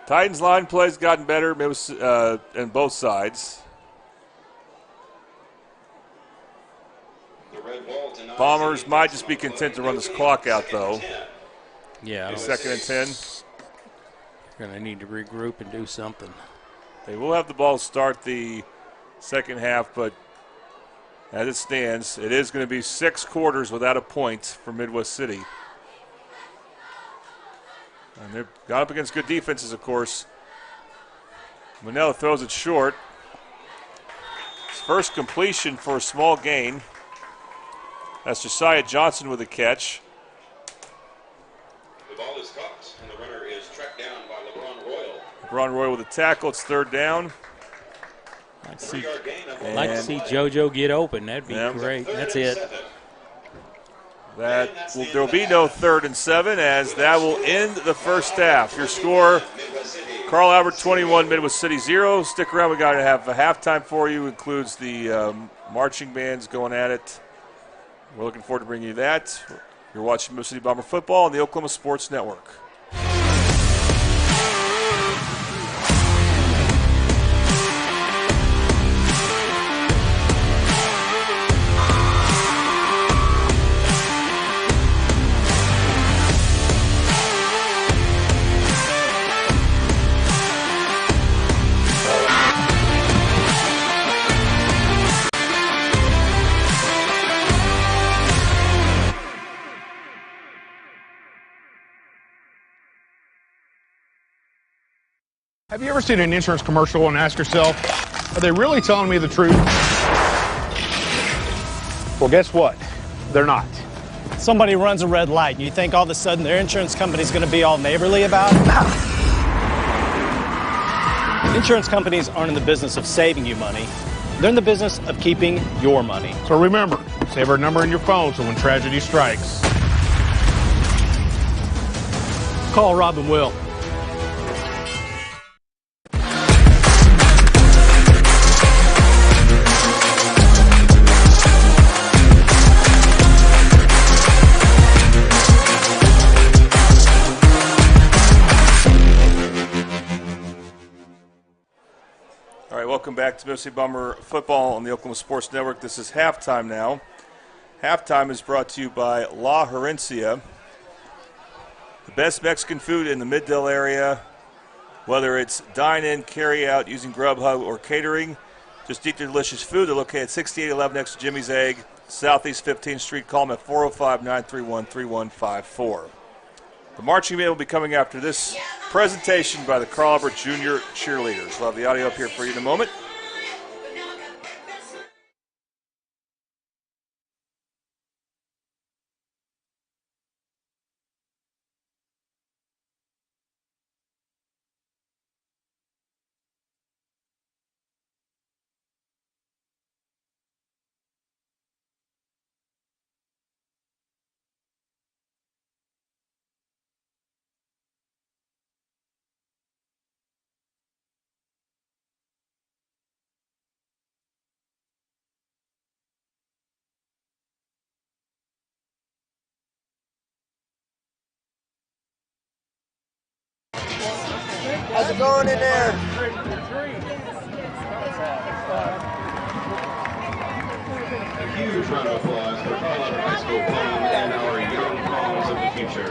Titans line play's gotten better on both sides. Bombers might just be content to run this clock out, though. Yeah. Second and 10. Going to need to regroup and do something. They will have the ball start the second half, but as it stands, it is going to be 6 quarters without a point for Midwest City. And they've got up against good defenses, of course. Manella throws it short. His first completion for a small gain. That's Josiah Johnson with a catch. The ball is caught, and the runner is tracked down by LeBron Royal. LeBron Royal with a tackle. It's third down. I'd like to see JoJo get open. That'd be great. That's it. There will be no 3rd and 7 as that will end the first half. Your score, Carl Albert 21, Midwest City 0. Stick around. We got to have a halftime for you. Includes the marching bands going at it. We're looking forward to bringing you that. You're watching Midwest City Bomber football on the Oklahoma Sports Network. Have you ever seen an insurance commercial and ask yourself, are they really telling me the truth? Well, guess what? They're not. Somebody runs a red light and you think all of a sudden their insurance company's going to be all neighborly about it? Insurance companies aren't in the business of saving you money. They're in the business of keeping your money. So remember, save our number in your phone so when tragedy strikes. Call Rob and Will. All right, welcome back to Mississippi Bomber Football on the Oklahoma Sports Network. This is halftime now. Halftime is brought to you by La Herencia, the best Mexican food in the Middle area. Whether it's dine-in, carry-out, using Grubhub, or catering, just eat their delicious food. They're located at 6811 next to Jimmy's Egg, Southeast 15th Street. Call them at 405-931-3154. The marching band will be coming after this presentation by the Carl Albert Jr. Cheerleaders. We'll have the audio up here for you in a moment. How's it going in there? A huge round of applause for Colorado High School prom and our young proms of the future.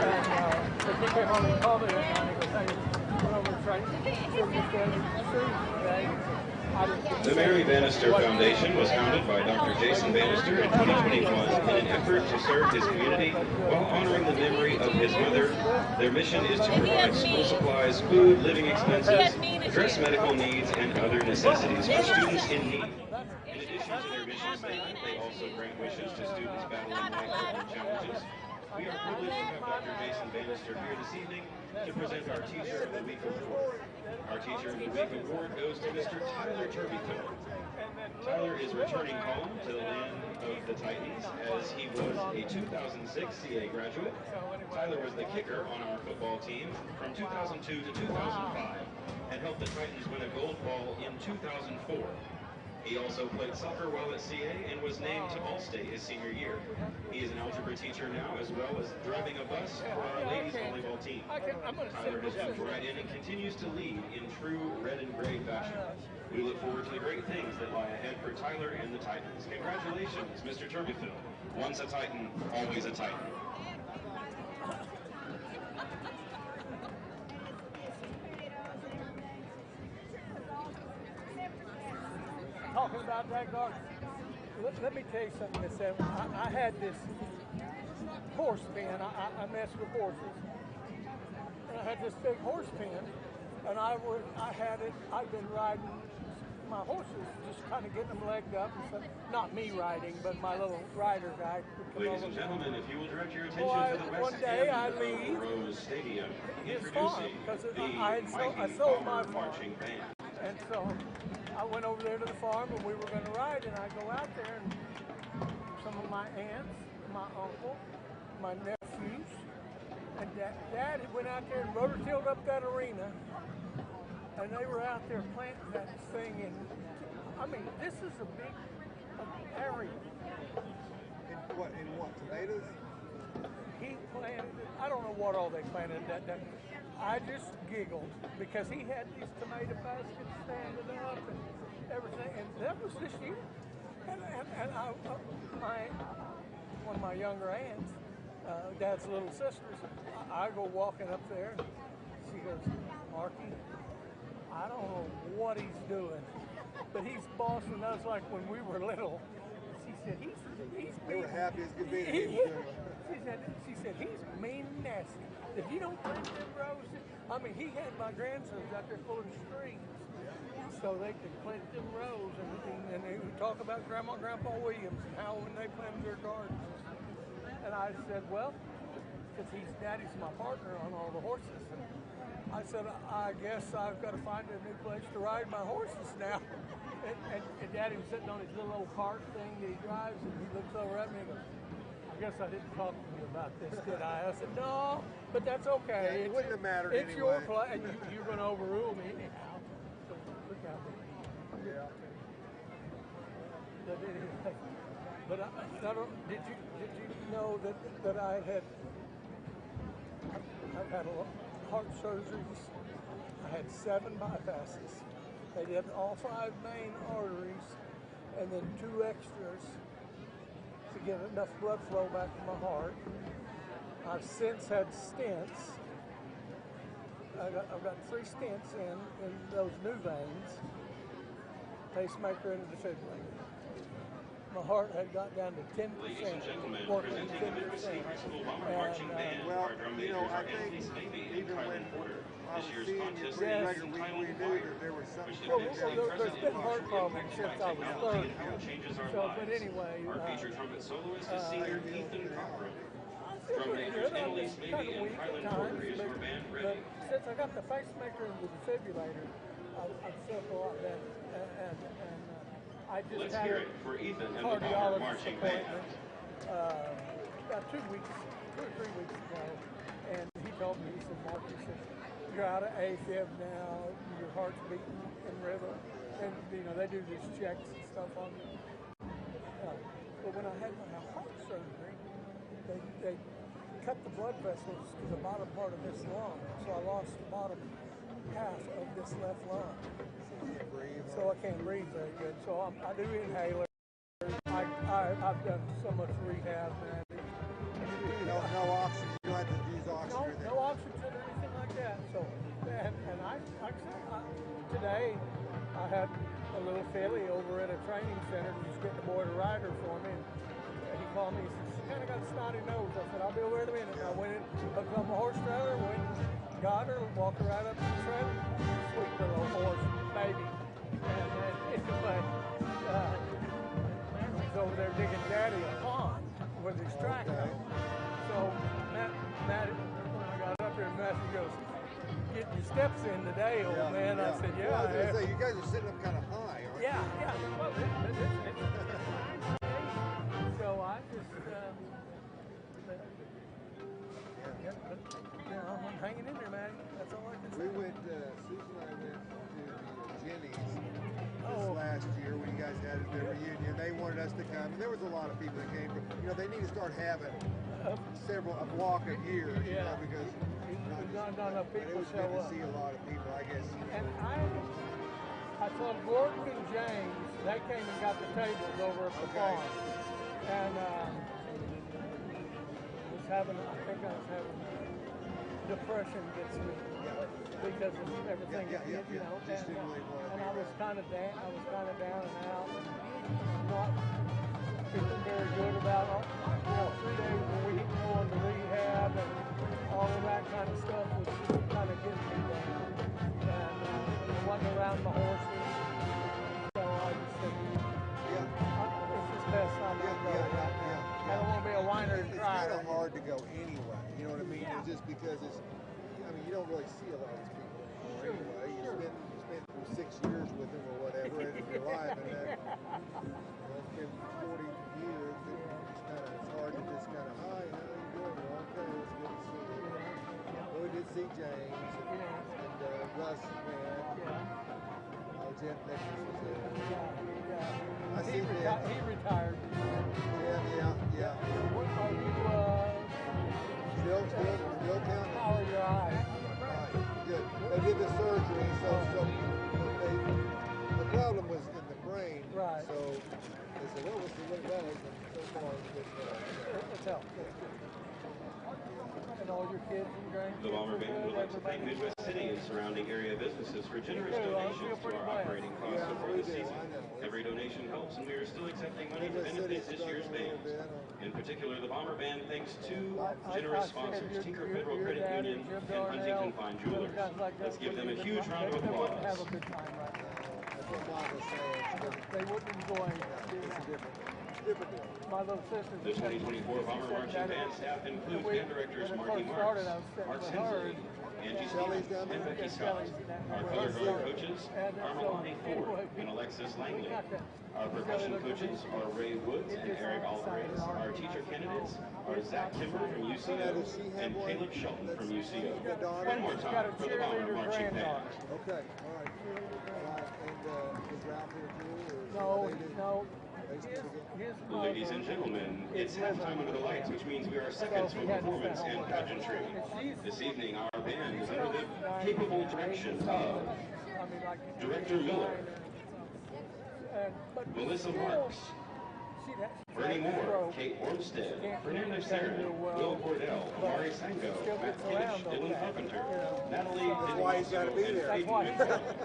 The Mary Bannister Foundation was founded by Dr. Jason Bannister in 2021 in an effort to serve his community while honoring the memory of his mother. Their mission is to provide school supplies, food, living expenses, address medical needs, and other necessities for students in need. In addition to their mission statement, they also grant wishes to students battling life challenges. We are privileged to have Dr. Jason Bannister here this evening to present our Teacher of the Week Award. Our Teacher of the Week Award goes to Mr. Tyler Turbyfield. Tyler is returning home to the land of the Titans as he was a 2006 CA graduate. Tyler was the kicker on our football team from 2002 to 2005 and helped the Titans win a gold ball in 2004. He also played soccer while at CA and was named to All-State his senior year. He is an algebra teacher now, as well as driving a bus for our ladies volleyball team. Tyler has jumped right in and continues to lead in true red and gray fashion. We look forward to the great things that lie ahead for Tyler and the Titans. Congratulations, Mr. Turbyfield. Once a Titan, always a Titan. Talking about that garden, let me tell you something, Miss Evans. I had this horse pen. I mess with horses. And I had this big horse pen, and I'd been riding my horses, just kind of getting them legged up and stuff. Not me riding, but my little rider guy. Ladies and gentlemen, if you will direct your attention to the west end of Rose Stadium, introducing the Mighty sold my Bomber Marching Band. And so I went over there to the farm, and we were going to ride, and I go out there, and some of my aunts, my uncle, my nephews, and Dad went out there and rotor-tilled up that arena, and they were out there planting that thing, and I mean, this is a big area. In what, tomatoes? He planted, I don't know what all they planted that day. I just giggled because he had these tomato baskets standing up and everything, and that was this year. And one of my younger aunts, Dad's little sisters, I go walking up there, and she goes, "Marky, I don't know what he's doing, but he's bossing us like when we were little." She said, he's they were happy as could be. She said, he's mean and nasty. If you don't plant them roses, I mean, he had my grandsons out there pulling strings so they could plant them roses. And they would talk about Grandma and Grandpa Williams and how when they planted their gardens. And I said, well, because Daddy's my partner on all the horses. And I said, I guess I've got to find a new place to ride my horses now. And Daddy was sitting on his little old cart thing that he drives, and he looks over at me and goes, I guess I didn't talk to you about this, did I? I said, no, but that's okay. It wouldn't have mattered It's anyway. your place, and you're going to overrule me anyhow. So look out there. Yeah. But anyway, but did you know that I've had a lot of heart surgeries. I had 7 bypasses. They did all 5 main arteries and then 2 extras to get enough blood flow back to my heart. I've since had stents. I've got 3 stents in those new veins, pacemaker and a defibrillator. My heart had got down to 10%, working 10%. Well, you know, I think even when I was seeing you pretty regularly, we knew that there was something. There's been heart problems since I was 30. So, but anyway, Our featured trumpet soloist is senior Ethan Cochran. Drum majors Emily Smithy and Kylan Porter is your band ready. But since I got the pacemaker and the defibrillator, I've felt a lot better. And I just Let's had hear a it for Ethan and the cardiologist Bomber Marching Band. appointment about 2 or 3 weeks ago, and he told me, he said, Mark, he said, you're out of AFib now, your heart's beating in rhythm, and you know they do these checks and stuff on you. But when I had my heart surgery, they cut the blood vessels to the bottom part of this lung, so I lost the bottom half of this left lung. So I can't breathe very good. So I do inhalers. I've done so much rehab, man. No oxygen. You don't have to use oxygen. No oxygen or anything like that. So, and I like I said, today I had a little filly over at a training center just getting the boy to ride her for me. And he called me. He said, she kind of got a snotty nose. I said, I'll be over in a minute. And I went in, hooked up my horse trailer, went and got her, walked her right up to the trailer. Sweet little horse, baby. And anyway, he's over there digging Daddy a pond with his tractor. So Matt, when I got up here, Matt goes, "Getting your steps in today, old man." I said, "Yeah." Well, I was gonna say, you guys are sitting up kind of high, aren't you? Yeah. Well, so I just, I'm hanging in there, Matty. That's all I can say. We went, Susan and I went to the Jenny's this last year when you guys had their reunion. They wanted us to come, and there was a lot of people that came. But, you know, they need to start having a block a year, you know, because not enough people it was show good to up. see a lot of people, I guess. And I told Gordon and James, they came and got the tables over at the farm. And I was having depression gets me because of everything, you know. And I was kind of down. I was kind of down and out, and not feeling very good about, 3 days a week going to rehab and all of that kind of stuff was kind of getting me down. And I wasn't around my horses, so I just said, it's just best I'm not going. I don't want to be a whiner and crier. It's kind of hard to go anyway, you know what I mean? It's just because you don't really see a lot of these people anyway. You spent through 6 years with them or whatever in your life, and then it's been 40 years. It's hard to just kind of, hi, how are you doing? Well, okay, it's good to see you. Well, we did see James and Russ, man. Jeff Nichols was there. I see that. He retired. Yeah. What are you, still counting? How are your eyes? Good. They did the surgery, so the problem was in the brain. Right. So they said, well, we'll see what it does. And so far, it's good. Let's help. And all your kids and grandkids. The Bomber Band would like to thank Midwest City and surrounding area businesses for generous donations to our operating costs so far this season. Every donation helps, and we are still accepting money to benefit this year's band. In particular, the Bomber Band thanks two generous sponsors, Tinker Federal Credit Union and Huntington Fine Jewelers. Let's give them a huge round of applause. Have a good time right now. They wouldn't enjoy it. My little sister. The 2024 Bomber Marching Band staff includes band directors Marty Marks, started, I was Mark sitting with her. Hensley, Angie Shelley's Stevens, down and there? Becky Scott. Our color guard coaches are Melanie Ford and Alexis Langley. Our percussion coaches are Ray Woods and Eric Alvarez. Our teacher candidates are Zach Kimber from UCO and Caleb Shelton from UCO. One more time for the Bomber Marching Band. Okay, all right. And is Ralph here too? No. Ladies and gentlemen, it's halftime under the lights, which means we are seconds from performance and pageantry. This evening, our band is under the capable direction of Director Miller, Melissa Marks, Bernie Moore, Kate Ormstead, Fernando Serra, Will Cordell, Mari Sango, Matt Kish, Dylan Carpenter, Natalie. That's why he's got to be there. That's why he's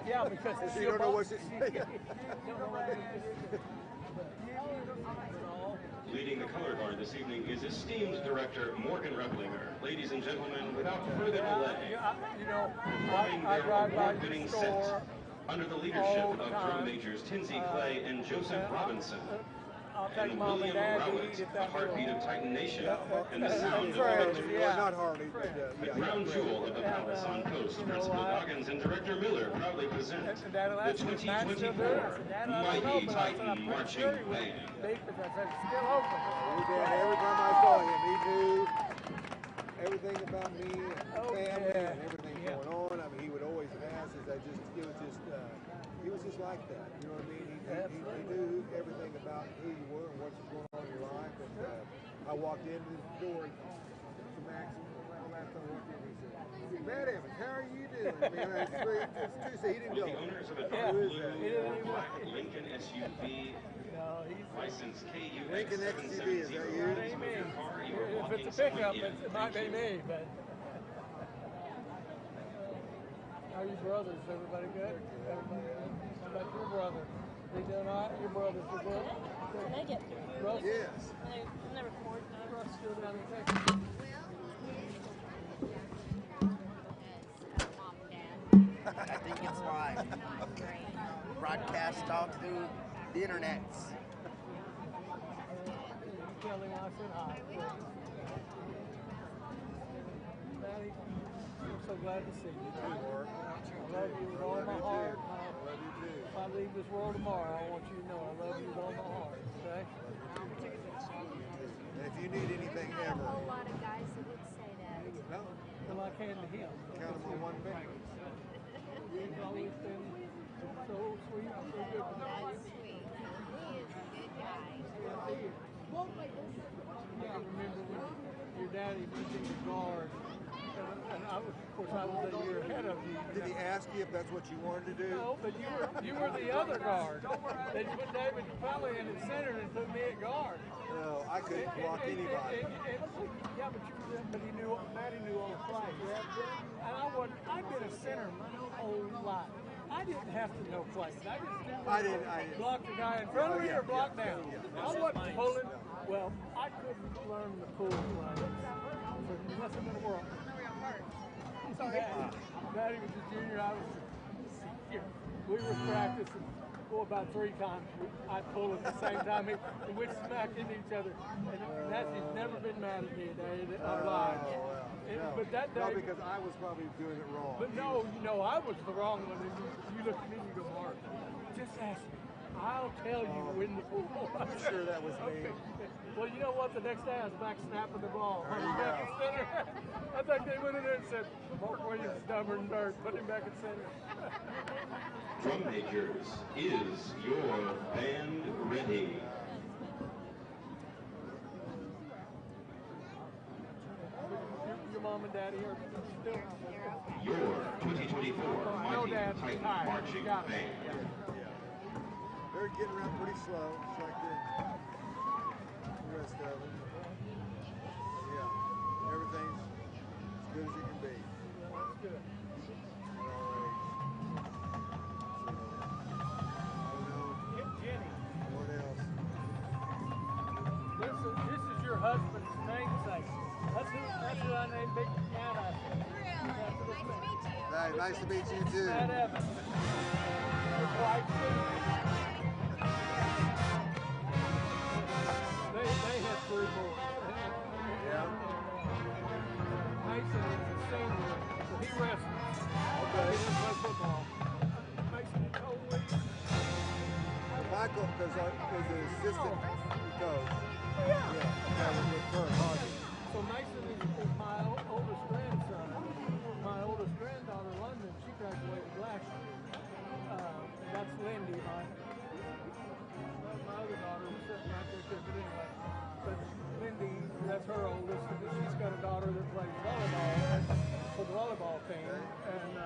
yeah, because you don't know what she's saying. Leading the color guard this evening is esteemed director Morgan Reblinger. Ladies and gentlemen, without further delay, performing their award-winning set under the leadership of drum majors Tinsy Clay and Joseph Robinson. And William Rowett, the heartbeat of Titan Nation, and the sound of not Harley, the crown jewel of the palace on Coast. Principal Goggins and Director Miller proudly present the 2024 Mighty Titan Marching Band. Every time I saw him, he knew everything about me and family and everything going on. I mean, he would always ask. He was just like that. You know what I mean? He knew everything about who you were and what was going on in your life. And I walked into the door to Max. Last time I walked in, he said, "Matt Evans, how are you doing?" I mean, it's Tuesday. He didn't go. The owners of a dark blue black Lincoln SUV. License KUX Lincoln XUV, is that you? If it's a pickup, it might be me, but. How are you brothers? Everybody good? Everybody good? How about your brother? They doing all right? Your brothers are good? Can they get through? Russ? Yes. When they record, Russ still down in Texas. I think it's live. Broadcast talk through the internets. Tell him I said hi. Maddie, I'm so glad to see you. I love you with all my heart. If I leave this world tomorrow, I want you to know I love you with all my heart. Okay? And if you need anything ever. A whole lot of guys that would say that. No. Well, I can to him. Count them on one finger. He's always been so sweet and so good to me. That's sweet. He is a good guy. I remember when your daddy was in the guard, and I was, of course, I was a year ahead of you. Did he ask you if that's what you wanted to do? No, but you were the other guard. They put David Capelli in at center and put me at guard. No, I couldn't block anybody. Yeah, but he knew, Matty knew all the plays. And I've been a center my whole life. I didn't have to know plays. I just block the guy in front of me or block down. I wasn't pulling. Well, I couldn't learn the pull play for nothing in the world. Matty was a junior. I was a senior. We were practicing about 3 times. I'd pull at the same time, and we'd smack into each other. And Matthew's never been mad at me a day of life. But that day, no, because I was probably doing it wrong. But no, I was the wrong one. And you look at me and you go, "Mark, just ask me. I'll tell you when the pool." I'm sure that was me. Well, you know what? The next day I was back snapping the ball. Back at center. I think they went in there and said, "Mark Williams is stubborn dirt. Put him back at center." Drum majors, is your band ready? Your mom and daddy are still. Your 2024 Mighty Titan Marching Band. They're getting around pretty slow, just like the rest of them. Yeah, everything's as good as it can be. That's good. What else? This is your husband's namesake. That's who I named Big Cat after. Hey, nice to meet you too. Matt Evans. His wife too. They had 3 boys. Yeah. I Mason is a senior, so he wrestles. Okay. He didn't play football. Mason, you told me. Michael, because I was an assistant coach. Yeah. With Kurt Hodges. So Mason is my oldest grandson. My oldest granddaughter, London, she graduated last year. That's Lindy, my other daughter was sitting right there too, but anyway. But Lindy, that's her oldest, and she's got a daughter that plays volleyball for the volleyball team. And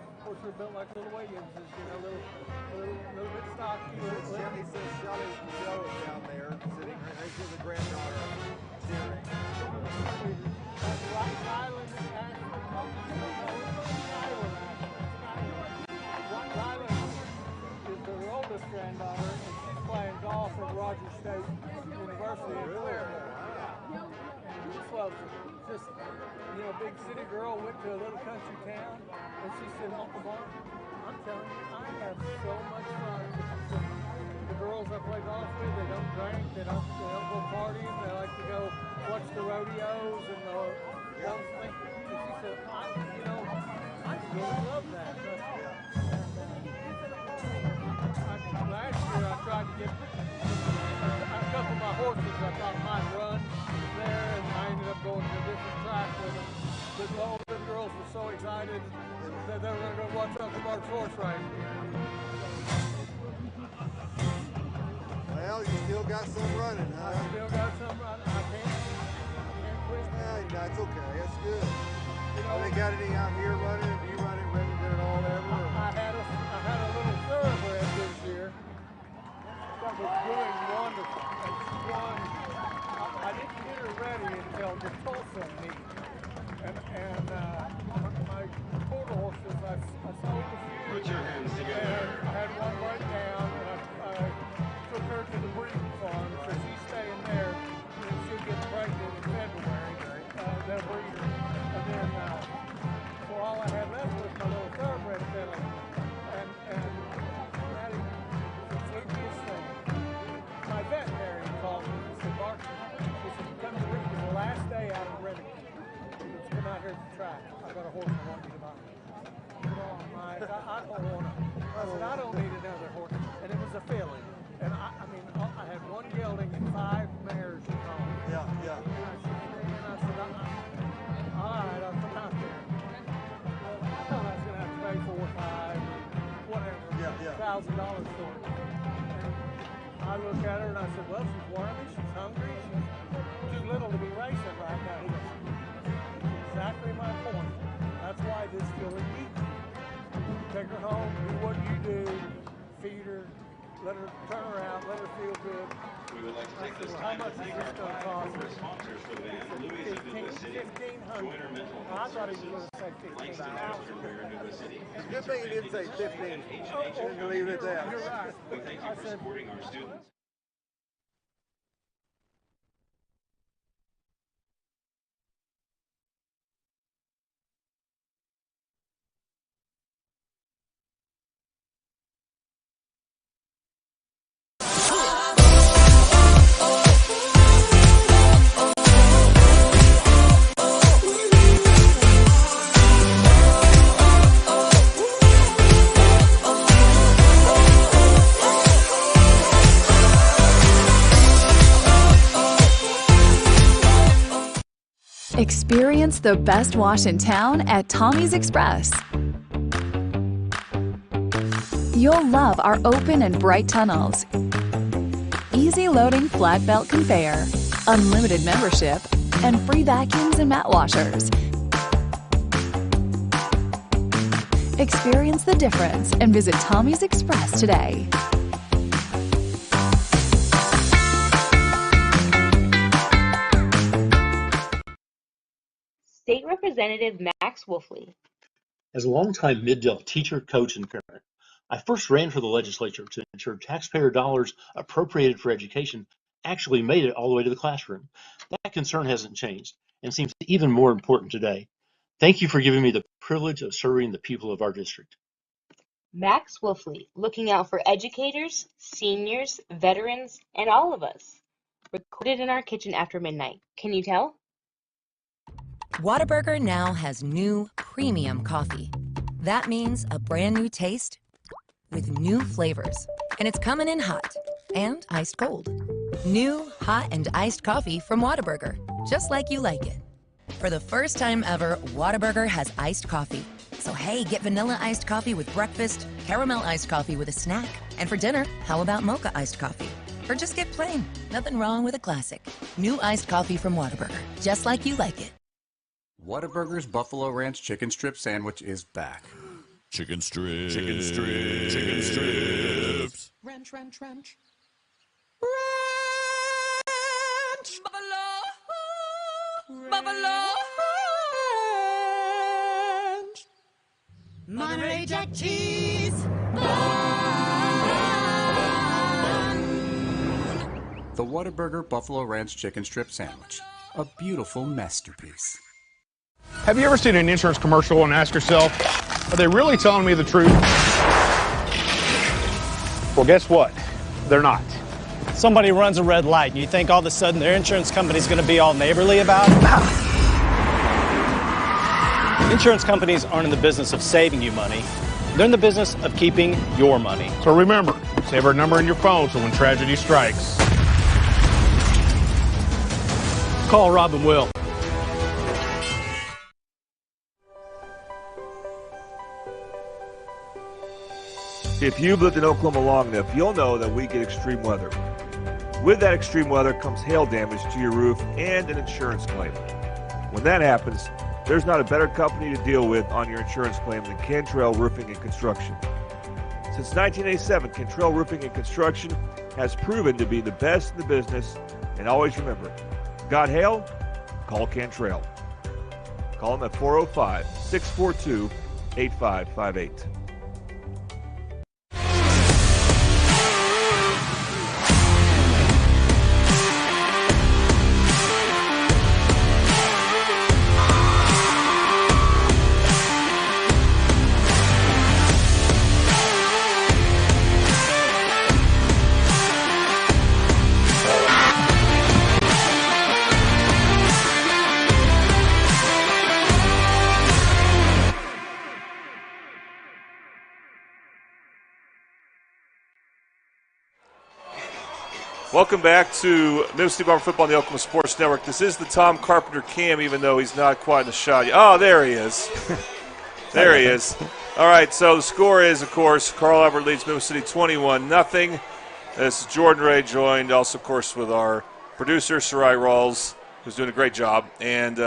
of course, they're built like little Williamses, you know, little bit stocky. He says Shelley Joe is down there sitting right next to the granddaughter cheering. Ryland and Ashley. Ryland is their oldest granddaughter, and she's playing golf at Rogers State University in Claremont. And just loves it. Just, you know, big city girl, went to a little country town, and she said, Uncle Mark, I'm telling you, I have so much fun. The girls I play golf with, they don't drink, they don't go partying, they like to go watch the rodeos and the those things. And she said, I really love that. Last year I tried to get a couple of my horses I thought might run there, and I ended up going to a different track with them. But all the girls were so excited that they were going to go watch Uncle Mark's horse race. Well, you still got some running, huh? I still got some running. I can't quit. That's okay. That's good. You know, they got any out here running? Have you running Remington and all that? I had a little thoroughbred this year that was doing wonderful. And she won. I didn't get her ready until the Tulsa meet. And my quarter horses, I sold a few. Put your hands together. I had one break down, and I took her to the breeding farm, so she's staying there, and she'll get pregnant in February. They'll breed her. And then, so all I had left was my little thoroughbred filly. And that is the flukiest thing. My veterinarian called me and said, Barker, he said, come to breed the last day out of Redding. Let's come out here to the track. I've got a horse I want you to buy. Oh, Mike, I don't want to. I said, I don't need another horse. And it was a filly. And I mean, I had one gelding and 5 mares at home. Yeah. And I said, all right, I'll come out there. Well, I thought I was going to have to pay $4 or $5 or whatever, $1,000 for it. And I looked at her and I said, well, she's wormy, she's hungry, she's too little to be racing right now. He goes, exactly my point. That's why this filly needs you. Take her home, do what you do, feed her, let her turn her out, let her feel good. We would like to take this How time to much is thank this our going to cost? corporate sponsors for the band, Louis of New City, Joiner Mental I Health thought he was Services, going to say Langston 15,000. Afterwear New City. It's a good thing you didn't say 15. And leave it at that. You're right. We thank you for supporting our students. Experience the best wash in town at Tommy's Express. You'll love our open and bright tunnels, easy loading flat belt conveyor, unlimited membership, and free vacuums and mat washers. Experience the difference and visit Tommy's Express today. State Representative Max Wolfley. As a longtime Mid-Dell teacher, coach, and parent, I first ran for the legislature to ensure taxpayer dollars appropriated for education actually made it all the way to the classroom. That concern hasn't changed and seems even more important today. Thank you for giving me the privilege of serving the people of our district. Max Wolfley, looking out for educators, seniors, veterans, and all of us. Recorded in our kitchen after midnight. Can you tell? Whataburger now has new premium coffee. That means a brand new taste with new flavors. And it's coming in hot and iced cold. New hot and iced coffee from Whataburger, just like you like it. For the first time ever, Whataburger has iced coffee. So hey, get vanilla iced coffee with breakfast, caramel iced coffee with a snack, and for dinner, how about mocha iced coffee? Or just get plain. Nothing wrong with a classic. New iced coffee from Whataburger, just like you like it. Whataburger's Buffalo Ranch Chicken Strip Sandwich is back. Chicken strips. Chicken strips. Chicken strips. Ranch, ranch, ranch. Ranch. Buffalo. Buffalo. Ranch. Monterey Jack cheese. The Whataburger Buffalo Ranch Chicken Strip Sandwich. A beautiful masterpiece. Have you ever seen an insurance commercial and ask yourself, are they really telling me the truth? Well, guess what? They're not. Somebody runs a red light and you think all of a sudden their insurance company's going to be all neighborly about it? Insurance companies aren't in the business of saving you money. They're in the business of keeping your money. So remember, save our number in your phone so when tragedy strikes, call Rob and Will. If you've lived in Oklahoma long enough, you'll know that we get extreme weather. With that extreme weather comes hail damage to your roof and an insurance claim. When that happens, there's not a better company to deal with on your insurance claim than Cantrell Roofing and Construction. Since 1987, Cantrell Roofing and Construction has proven to be the best in the business, and always remember, got hail? Call Cantrell. Call them at 405-642-8558. Welcome back to Mid-City Bomber Football on the Oklahoma Sports Network. This is the Tom Carpenter cam, even though he's not quite in the shot yet. Oh, there he is. There he is. All right, so the score is, of course, Carl Albert leads Mid-City 21-0. This is Jordan Ray, joined also, of course, with our producer, Sarai Rawls, who's doing a great job, and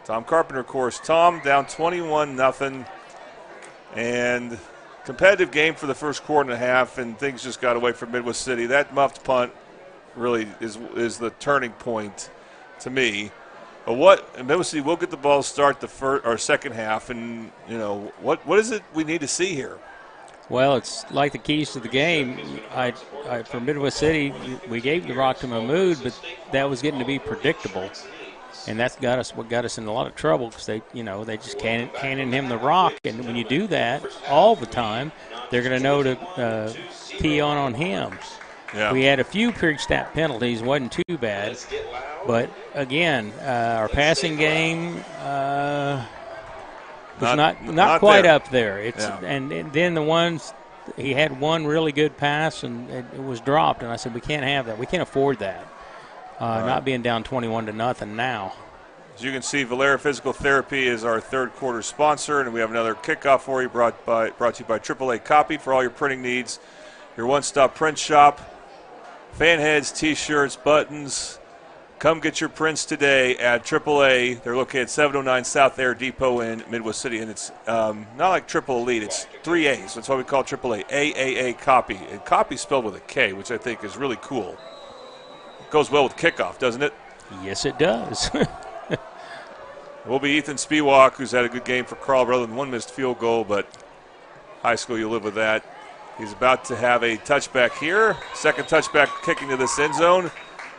Tom Carpenter, of course. Tom down 21-0, and competitive game for the first quarter and a half, and things just got away from Midwest City. That muffed punt really is the turning point to me. But Midwest City will get the ball to start the second half, and what is it we need to see here? Well, it's like the keys to the game. For Midwest City, we gave the rock to Mahmoud, but that was getting to be predictable, and that's what got us in a lot of trouble because they just handing him the rock, and when you do that all the time, they're going to know to key on him. Yeah. We had a few pre-snap penalties, wasn't too bad, but again, our passing game was not quite there. Up there. And then the ones he had one really good pass and it was dropped, and I said we can't have that. We can't afford that. Not being down 21-0 now. As you can see, Valera Physical Therapy is our third quarter sponsor, and we have another kickoff for you brought to you by AAA Copy for all your printing needs. Your one-stop print shop. Fan heads, T-shirts, buttons. Come get your prints today at AAA. They're located at 709 South Air Depot in Midwest City, and it's not like Triple Elite. It's 3 A's. That's why we call it AAA. AAA Copy. And Copy spelled with a K, which I think is really cool. It goes well with kickoff, doesn't it? Yes, it does. It will be Ethan Spiewak, who's had a good game for Carl, rather than one missed field goal, but high school, you live with that. He's about to have a touchback here. Second touchback kicking to this end zone.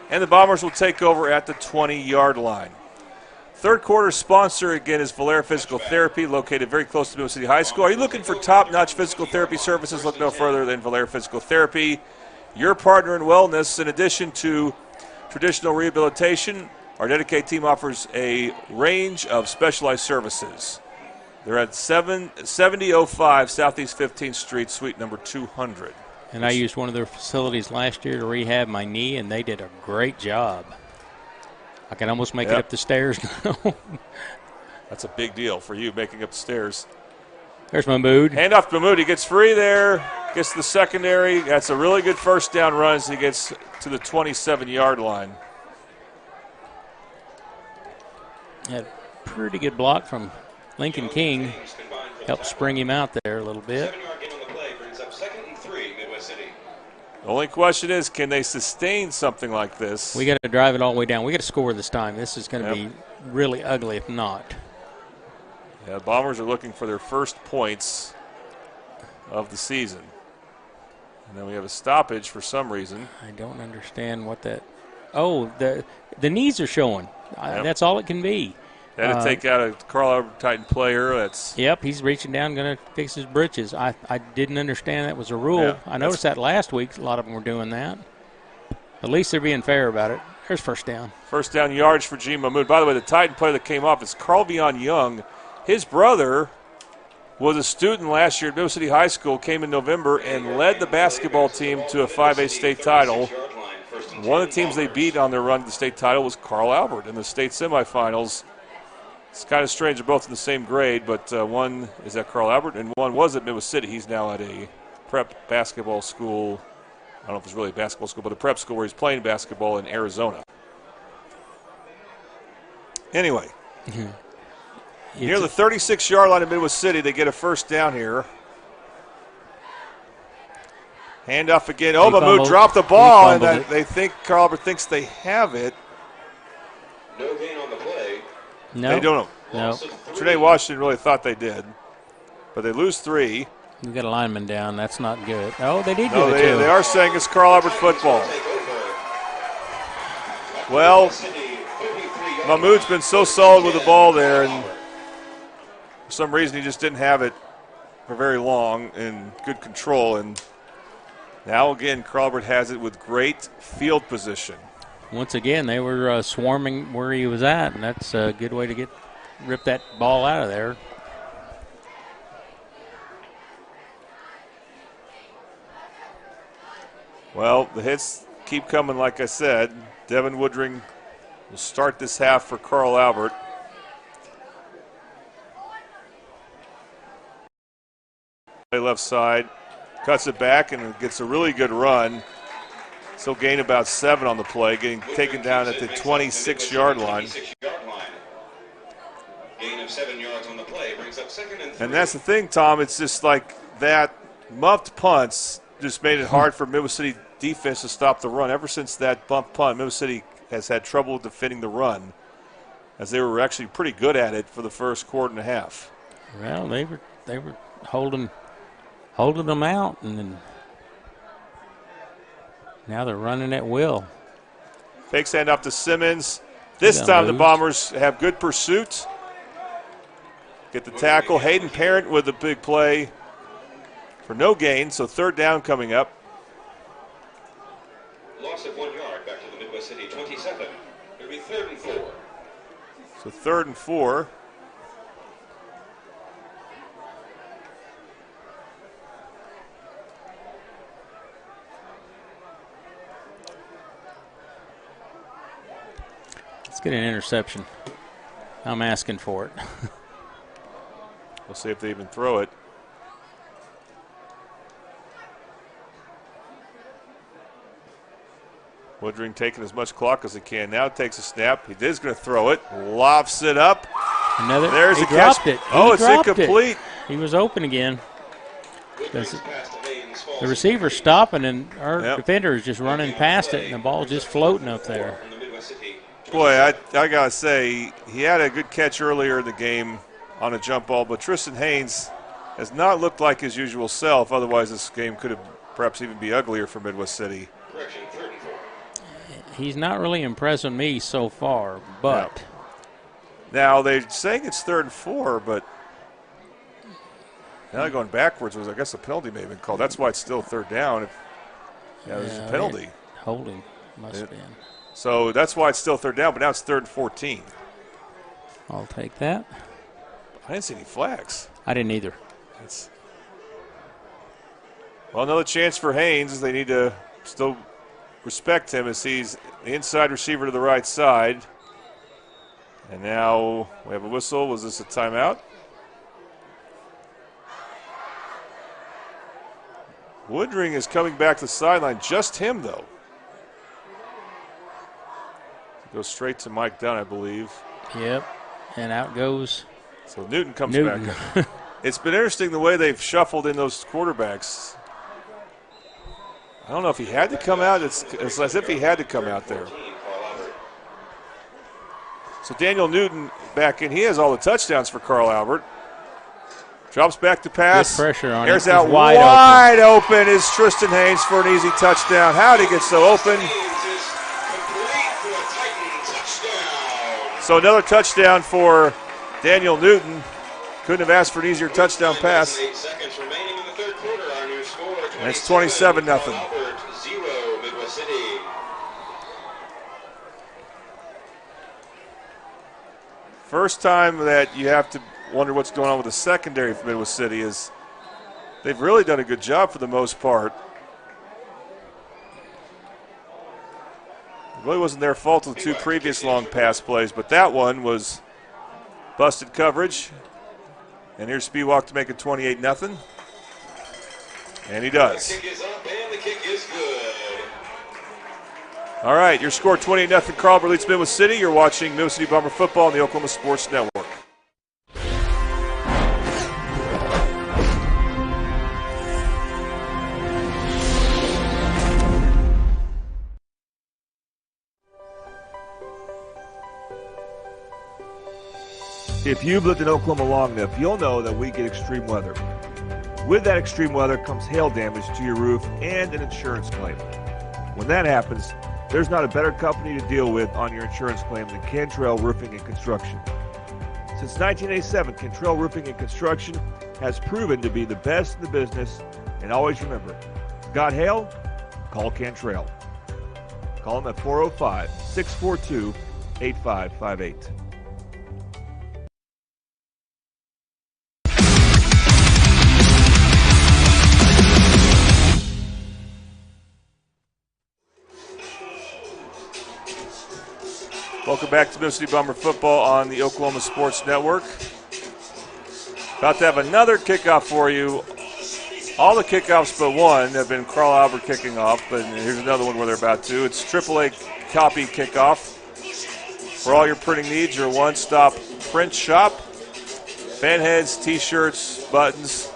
And the Bombers will take over at the 20-yard line. Third quarter sponsor, again, is Valera Physical Therapy, located very close to Midwest City High School. Are you looking for top-notch physical therapy services? Look no further than Valera Physical Therapy. Your partner in wellness, in addition to traditional rehabilitation, Our dedicated team offers a range of specialized services. They're at 7005 Southeast 15th Street, suite number 200. And I used one of their facilities last year to rehab my knee, and they did a great job. I can almost make it up the stairs now. That's a big deal for you, making up the stairs. There's Mahmoud. Hand off to Mahmoud. He gets free there, gets to the secondary. That's a really good first down run as he gets to the 27-yard line. Had a pretty good block from Lincoln King. Helped spring him out there a little bit. The only question is, can they sustain something like this? We got to drive it all the way down. We got to score this time. This is going to be really ugly if not. Yeah, the Bombers are looking for their first points of the season. And then we have a stoppage for some reason. I don't understand what that. Oh, the knees are showing. That's all it can be. They had to take out a Carl Albert Titan player. Yep, he's reaching down, going to fix his britches. I didn't understand that was a rule. Yeah, I noticed that last week. A lot of them were doing that. At least they're being fair about it. There's first down. First down yards for G. Mahmoud. By the way, the Titan player that came off is Carl Vion Young. His brother was a student last year at Middle City High School, came in November, and led the basketball team to a 5A state title. One of the teams they beat on their run to the state title was Carl Albert in the state semifinals. It's kind of strange. They're both in the same grade, but one is at Carl Albert and one was at Midwest City. He's now at a prep basketball school. I don't know if it's really a basketball school, but a prep school where he's playing basketball in Arizona. Anyway, near the 36-yard line of Midwest City, they get a first down here. Handoff again. Oh, Mahmoud dropped the ball, and they think Carl Albert thinks they have it. No gain on the play. No. They don't. No. Trey Washington really thought they did, but they lose 3. You got a lineman down. That's not good. Oh, they did No, do it too. they are saying it's Carl Albert football. Well, Mahmoud's been so solid with the ball there, and for some reason he just didn't have it for very long in good control. And now again, Carl Albert has it with great field position. Once again, they were swarming where he was at, and that's a good way to rip that ball out of there. Well, the hits keep coming, like I said. Devin Woodring will start this half for Carl Albert. Left side, cuts it back and gets a really good run. He'll gain about 7 on the play, getting taken down at the 26-yard line. Gain of 7 yards on the play brings up 2nd and 3. And that's the thing, Tom. It's just like that muffed punts just made it hard for Midwest City defense to stop the run. Ever since that bump punt, Midwest City has had trouble defending the run, as they were actually pretty good at it for the first quarter and a half. Well, they were holding them out, and then now they're running at will. Fakes hand off to Simmons. This time the Bombers have good pursuit. Get the tackle. Hayden Parent with a big play for no gain, so third down coming up. Loss of 1 yard back to the Midwest City 27. It'll be 3rd and 4. So 3rd and 4. Let's get an interception. I'm asking for it. We'll see if they even throw it. Woodring taking as much clock as he can. Now takes a snap. He is going to throw it. Lofts it up. There's he a dropped catch. it. Oh, He it's dropped incomplete. He was open again. The receiver's stopping, and our defender is just running past it, and the ball's just floating up there. Boy, I got to say, he had a good catch earlier in the game on a jump ball, but Tristan Haynes has not looked like his usual self. Otherwise, this game could have perhaps even be uglier for Midwest City. He's not really impressing me so far, but. Now, they're saying it's 3rd and 4, but now they're going backwards. I guess a penalty may have been called. That's why it's still 3rd down. There's a penalty. Holding must have been. So that's why it's still third down, but now it's 3rd and 14. I'll take that. I didn't see any flags. I didn't either. Well, another chance for Haynes as they need to still respect him as he's the inside receiver to the right side. And now we have a whistle. Was this a timeout? Woodring is coming back to the sideline. Just him, though. Goes straight to Mike Dunn, I believe. Yep. And out goes. So Newton comes back. It's been interesting the way they've shuffled in those quarterbacks. I don't know if he had to come out. It's as if he had to come out there. So Daniel Newton back in. He has all the touchdowns for Carl Albert. Drops back to pass. Good pressure on Airs it. out wide open is Tristan Haynes for an easy touchdown. How'd he get so open? So another touchdown for Daniel Newton. Couldn't have asked for an easier touchdown pass. 8 seconds remaining in the third quarter. Our new score, And it's 27-0. Albert, 0, Midwest City. First time that you have to wonder what's going on with the secondary for Midwest City is they've really done a good job for the most part. It really wasn't their fault with the 2 previous long pass plays, but that one was busted coverage. And here's Spiewak to make it 28-0. And he does. The kick is up and the kick is good. All right, your score 28-0. Carl Albert leads Midwest City. You're watching Midwest City Bomber football on the Oklahoma Sports Network. If you've lived in Oklahoma long enough, you'll know that we get extreme weather. With that extreme weather comes hail damage to your roof and an insurance claim. When that happens, there's not a better company to deal with on your insurance claim than Cantrell Roofing and Construction. Since 1987, Cantrell Roofing and Construction has proven to be the best in the business, and always remember, got hail? Call Cantrell. Call them at 405-642-8558. Welcome back to Midwest City Bomber football on the Oklahoma Sports Network. About to have another kickoff for you. All the kickoffs but one have been Carl Albert kicking off, but here's another one where they're about to. It's AAA copy kickoff. For all your printing needs, your one-stop print shop. Fan heads, T-shirts, buttons.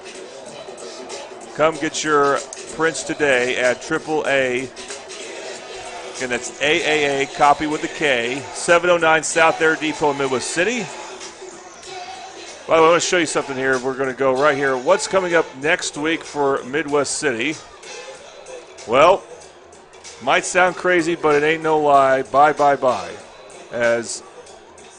Come get your prints today at AAA. And that's AAA, copy with a K, 709 South Air Depot in Midwest City. By the way, I want to show you something here. We're going to go right here. What's coming up next week for Midwest City? Well, might sound crazy, but it ain't no lie. Bye. As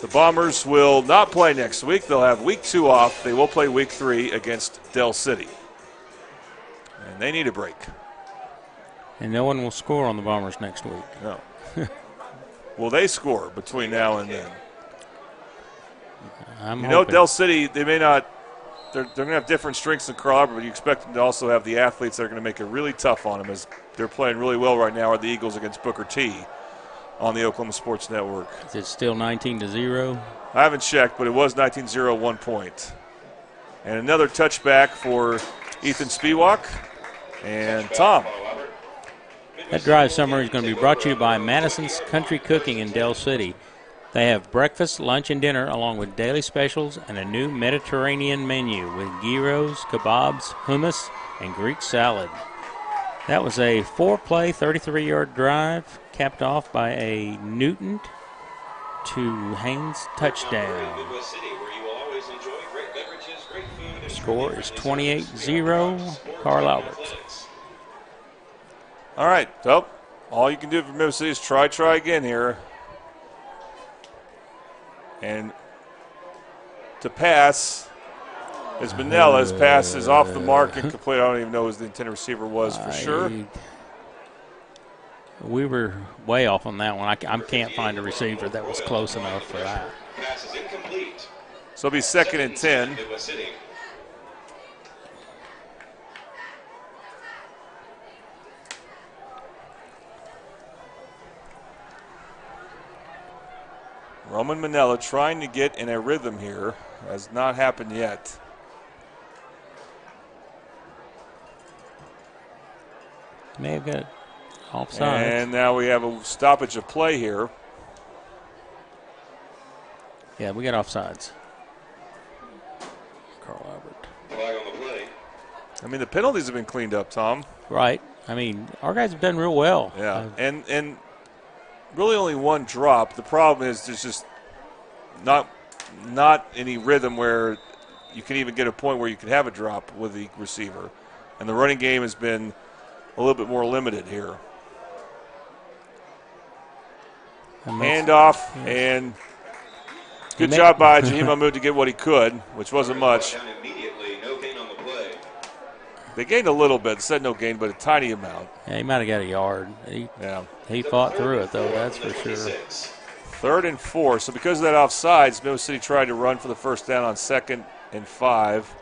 the Bombers will not play next week. They'll have week 2 off. They will play week 3 against Del City. And they need a break. And no one will score on the Bombers next week. No. Will they score between now and then? I'm you hoping. know, Del City, they may not, they're going to have different strengths than Carl Albert, but you expect them to also have the athletes that are going to make it really tough on them, as they're playing really well right now are the Eagles against Booker T on the Oklahoma Sports Network. Is it still 19-0? I haven't checked, but it was 19-0 at one point. And another touchback for Ethan Spiewak and Tom. That drive summary is going to be brought to you by Madison's Country Cooking in Del City. They have breakfast, lunch, and dinner along with daily specials and a new Mediterranean menu with gyros, kebabs, hummus, and Greek salad. That was a 4-play, 33-yard drive, capped off by a Newton to Haynes touchdown. Score is 28-0, Carl Albert. All right, so all you can do for Midwest City is try again here. And to pass, as Manela's pass is off the mark and complete. I don't even know who the intended receiver was for sure. we were way off on that one. I can't find a receiver that was close enough for that. Pass is incomplete. So it'll be 2nd and 10. Midwest City. Roman Manella trying to get in a rhythm here. Has not happened yet. May have got offside. And now we have a stoppage of play here. Yeah, we got offsides. Carl Albert. Flag on the play. I mean, the penalties have been cleaned up, Tom. Right. I mean, our guys have done real well. Yeah, and really only one drop. The problem is there's just not any rhythm where you can even get a point where you can have a drop with the receiver. And the running game has been a little bit more limited here. Handoff, and good job by Jaheim Mahmood to get what he could, which wasn't much. Immediately, no gain on the play. They gained a little bit. Said no gain, but a tiny amount. Yeah, he might have got a yard. He fought through it, though, that's for sure. 3rd and 4. So because of that offsides, Middle City tried to run for the first down on 2nd and 5.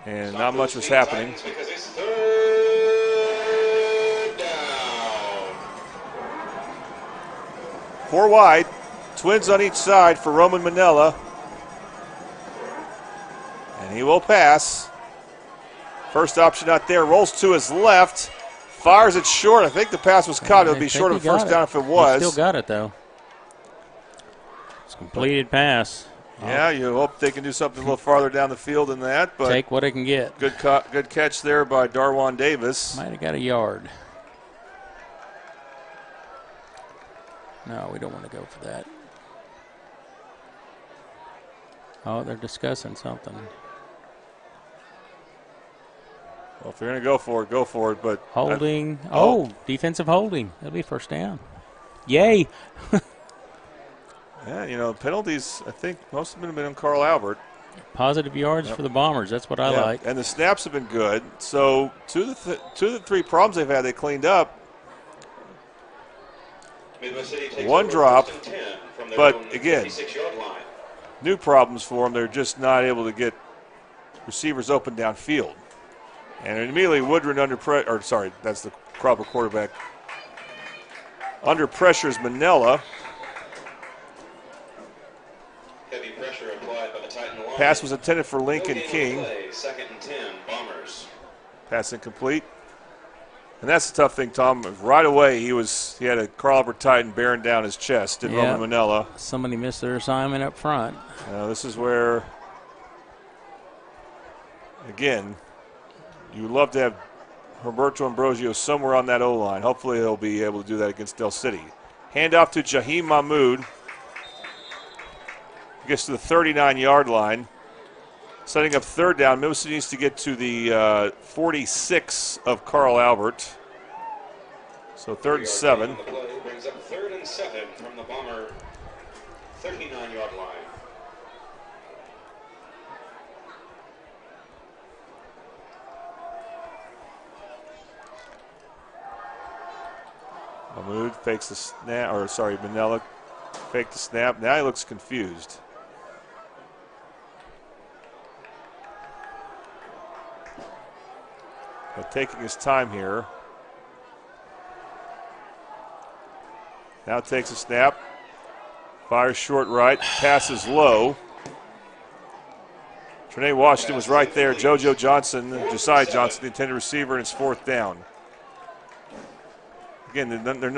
And not much was happening. Because it's 3rd down. 4 wide. Twins on each side for Roman Manella. And he will pass. First option out there. Rolls to his left. Fires it short. I think the pass was caught. It would be short of a first down if it was. He still got it, though. It's a completed pass. Yeah, you hope they can do something a little farther down the field than that. But take what it can get. Good catch there by Darwan Davis. Might have got a yard. No, we don't want to go for that. Oh, they're discussing something. Well, if you're going to go for it, go for it. But holding. Defensive holding. That'll be first down. Yay. Yeah, penalties, I think most of them have been on Carl Albert. Positive yards for the Bombers. That's what I like. And the snaps have been good. So two of the 3 problems they've had, they cleaned up. One drop, but again, new problems for them. They're just not able to get receivers open downfield. And immediately Woodron that's the proper quarterback. Under pressure is Manella. Heavy pressure applied by the Titan line. Pass was intended for Lincoln King. 2nd and 10, Bombers. Pass incomplete. And that's the tough thing, Tom. Right away, he had a Carl Albert Titan bearing down his chest, did Roman Manella. Somebody missed their assignment up front. This is where, again, you would love to have Roberto Ambrosio somewhere on that O-line. Hopefully he'll be able to do that against Del City. Handoff to Jaheim Mahmood. Gets to the 39-yard line. Setting up 3rd down. Middle City needs to get to the 46 of Carl Albert. So 3rd and 7. The play brings up 3rd and 7 from the Bomber 39-yard line. Mahmood fakes the snap, Manella faked the snap. Now he looks confused. But taking his time here. Now takes a snap. Fires short right. Passes low. Trinae Washington was right there. JoJo Johnson, Josiah Johnson, the intended receiver, and it's 4th down. Again, they're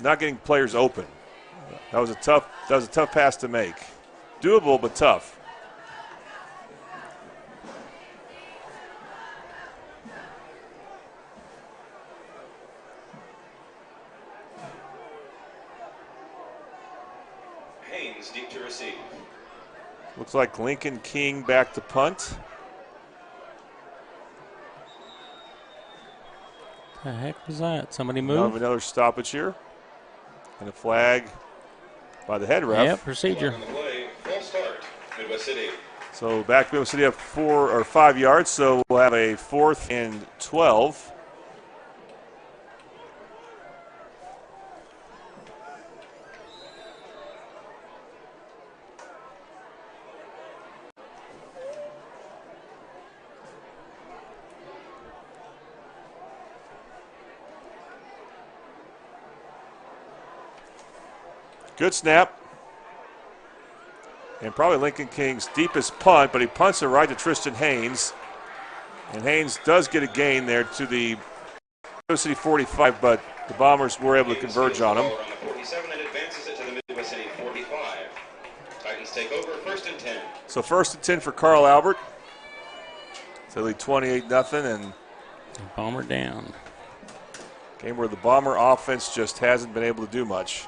not getting players open. That was a tough pass to make. Doable, but tough. Haynes deep to receive. Looks like Lincoln King back to punt. The heck was that? Somebody moved? Another stoppage here. And a flag by the head ref. Yep, procedure. False start, Midwest City. So back Midwest City up 4 or 5 yards. So we'll have a 4th and 12. Good snap. And probably Lincoln King's deepest punt, but he punts it right to Tristan Haynes. And Haynes does get a gain there to the Midwest City 45, but the Bombers were able to converge on him. Around the 47 and advances it to the Midwest City 45. Titans take over 1st and 10. So 1st and 10 for Carl Albert. So lead 28-0, and Bomber down. Game where the Bomber offense just hasn't been able to do much.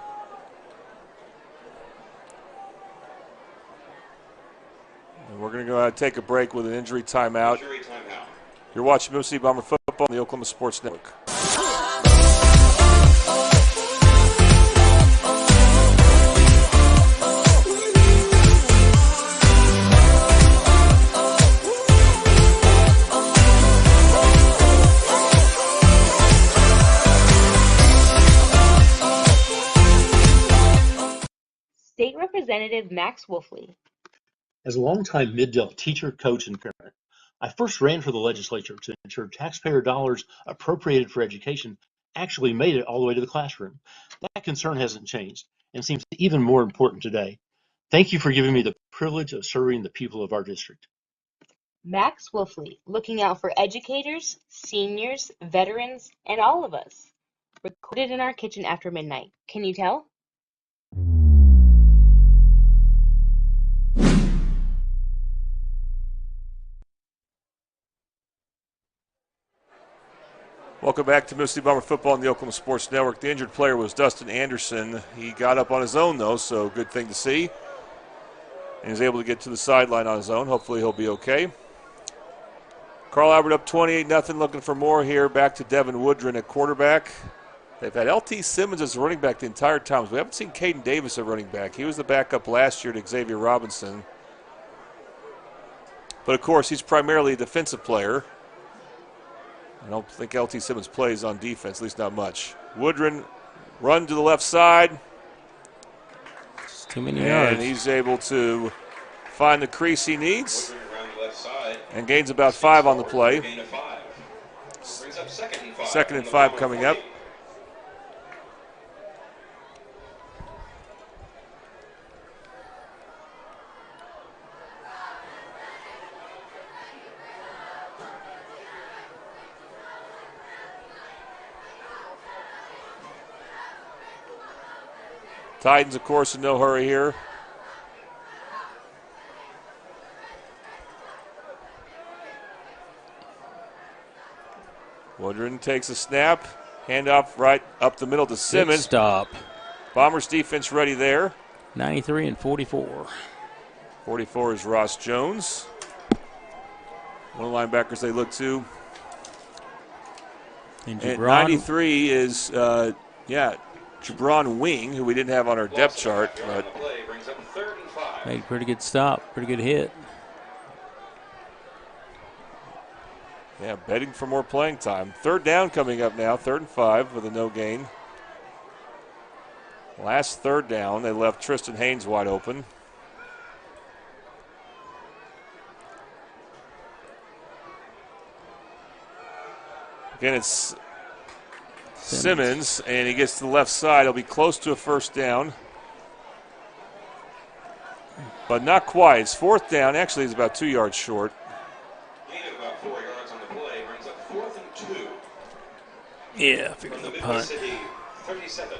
And we're going to go ahead and take a break with an injury timeout. Injury timeout. You're watching Midwest City Bomber football on the Oklahoma Sports Network. State Representative Max Wolfley. As a longtime Mid-Delt teacher, coach, and parent, I first ran for the legislature to ensure taxpayer dollars appropriated for education actually made it all the way to the classroom. That concern hasn't changed and seems even more important today. Thank you for giving me the privilege of serving the people of our district. Max Wolfley, looking out for educators, seniors, veterans, and all of us. Recorded in our kitchen after midnight. Can you tell? Welcome back to Midwest City Bomber football on the Oklahoma Sports Network. The injured player was Dustin Anderson. He got up on his own, though, so good thing to see. And he's able to get to the sideline on his own. Hopefully he'll be okay. Carl Albert up 28-0, looking for more here. Back to Devin Woodron at quarterback. They've had LT Simmons as a running back the entire time. We haven't seen Caden Davis at running back. He was the backup last year to Xavier Robinson. But, of course, he's primarily a defensive player. I don't think LT Simmons plays on defense, at least not much. Woodron run to the left side. It's too many yards. And he's able to find the crease he needs. Around the left side. And gains about 5 on the play. Gain of 5. Brings up 2nd and 5. 2nd and 5 coming up. Titans, of course, in no hurry here. Woodron takes a snap. Handoff right up the middle to Simmons. Good stop. Bombers defense ready there. 93 and 44. 44 is Ross Jones. One of the linebackers they look to. And And 93 is, Jabron Wing, who we didn't have on our depth chart. But made a pretty good stop, pretty good hit. yeah, betting for more playing time. 3rd down coming up now, 3rd and 5 with a no gain. Last 3rd down, they left Tristan Haynes wide open. Again, it's Simmons, and he gets to the left side. He'll be close to a 1st down. But not quite. It's 4th down. Actually, he's about 2 yards short. Gain of about 4 yards on the play. Brings up 4th and 2. Yeah, I figured From the the Midwest punt. City 37.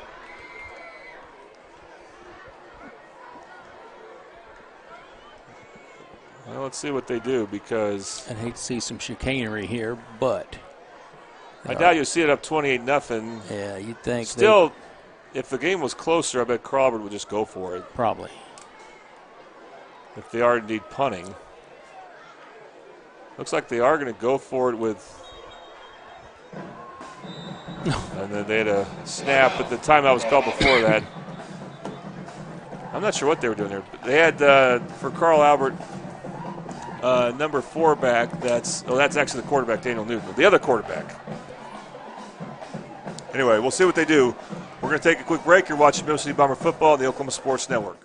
Well, let's see what they do because I'd hate to see some chicanery here, but I doubt you'll see it up 28-0. yeah, you'd think. Still, if the game was closer, I bet Crawford would just go for it. Probably. If they are indeed punting. Looks like they are going to go for it with. And then they had a snap, but the timeout was called before that. I'm not sure what they were doing there. But they had, for Carl Albert, number 4 back. That's actually the quarterback, Daniel Newton. The other quarterback. Anyway, we'll see what they do. We're going to take a quick break. You're watching Midwest City Bomber football on the Oklahoma Sports Network.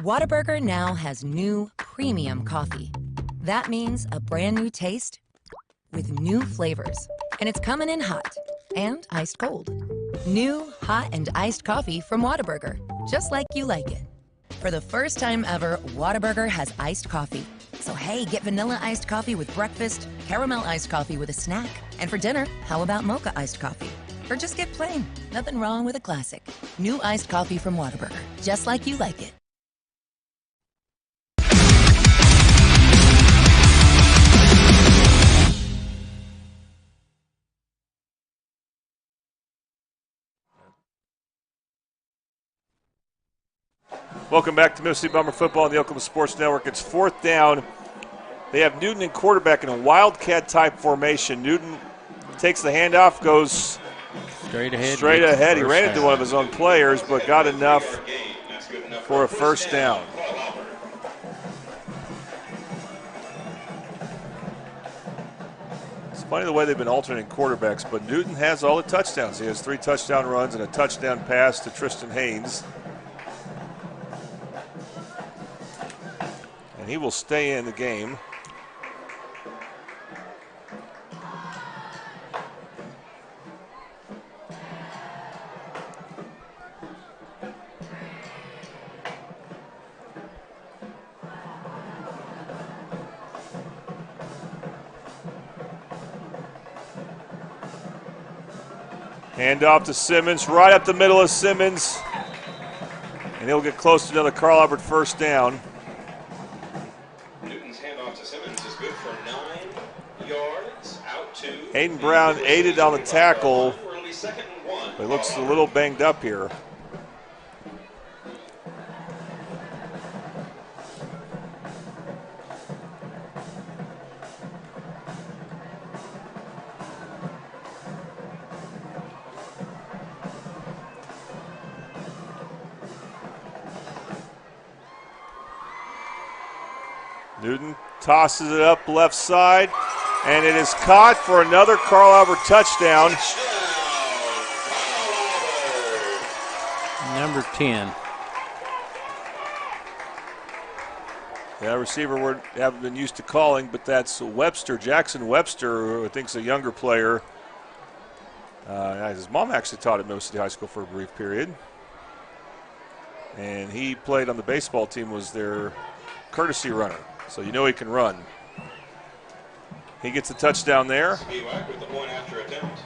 Whataburger now has new premium coffee. That means a brand new taste with new flavors. And it's coming in hot and iced cold. New hot and iced coffee from Whataburger, just like you like it. For the first time ever, Whataburger has iced coffee. So hey, get vanilla iced coffee with breakfast, caramel iced coffee with a snack. And for dinner, how about mocha iced coffee? Or just get plain. Nothing wrong with a classic. New iced coffee from Whataburger, just like you like it. Welcome back to Mississippi Bomber football on the Oklahoma Sports Network. It's 4th down. They have Newton in quarterback in a wildcat-type formation. Newton takes the handoff, goes straight ahead. He ran into one of his own players, but got enough for a first down. It's funny the way they've been alternating quarterbacks, but Newton has all the touchdowns. He has 3 touchdown runs and a touchdown pass to Tristan Haynes. And he will stay in the game. Hand off to Simmons, right up the middle of Simmons. And he'll get close to another Carl Albert first down. Hayden Brown aided on the tackle, but he looks a little banged up here. Newton tosses it up left side. And it is caught for another Carl Albert touchdown. Number 10. Yeah, receiver we haven't been used to calling, but that's Webster, Jackson Webster, who I think is a younger player. His mom actually taught at Middle City High School for a brief period. And he played on the baseball team, was their courtesy runner. So you know he can run. He gets a touchdown there. Spiewak with the point after attempt.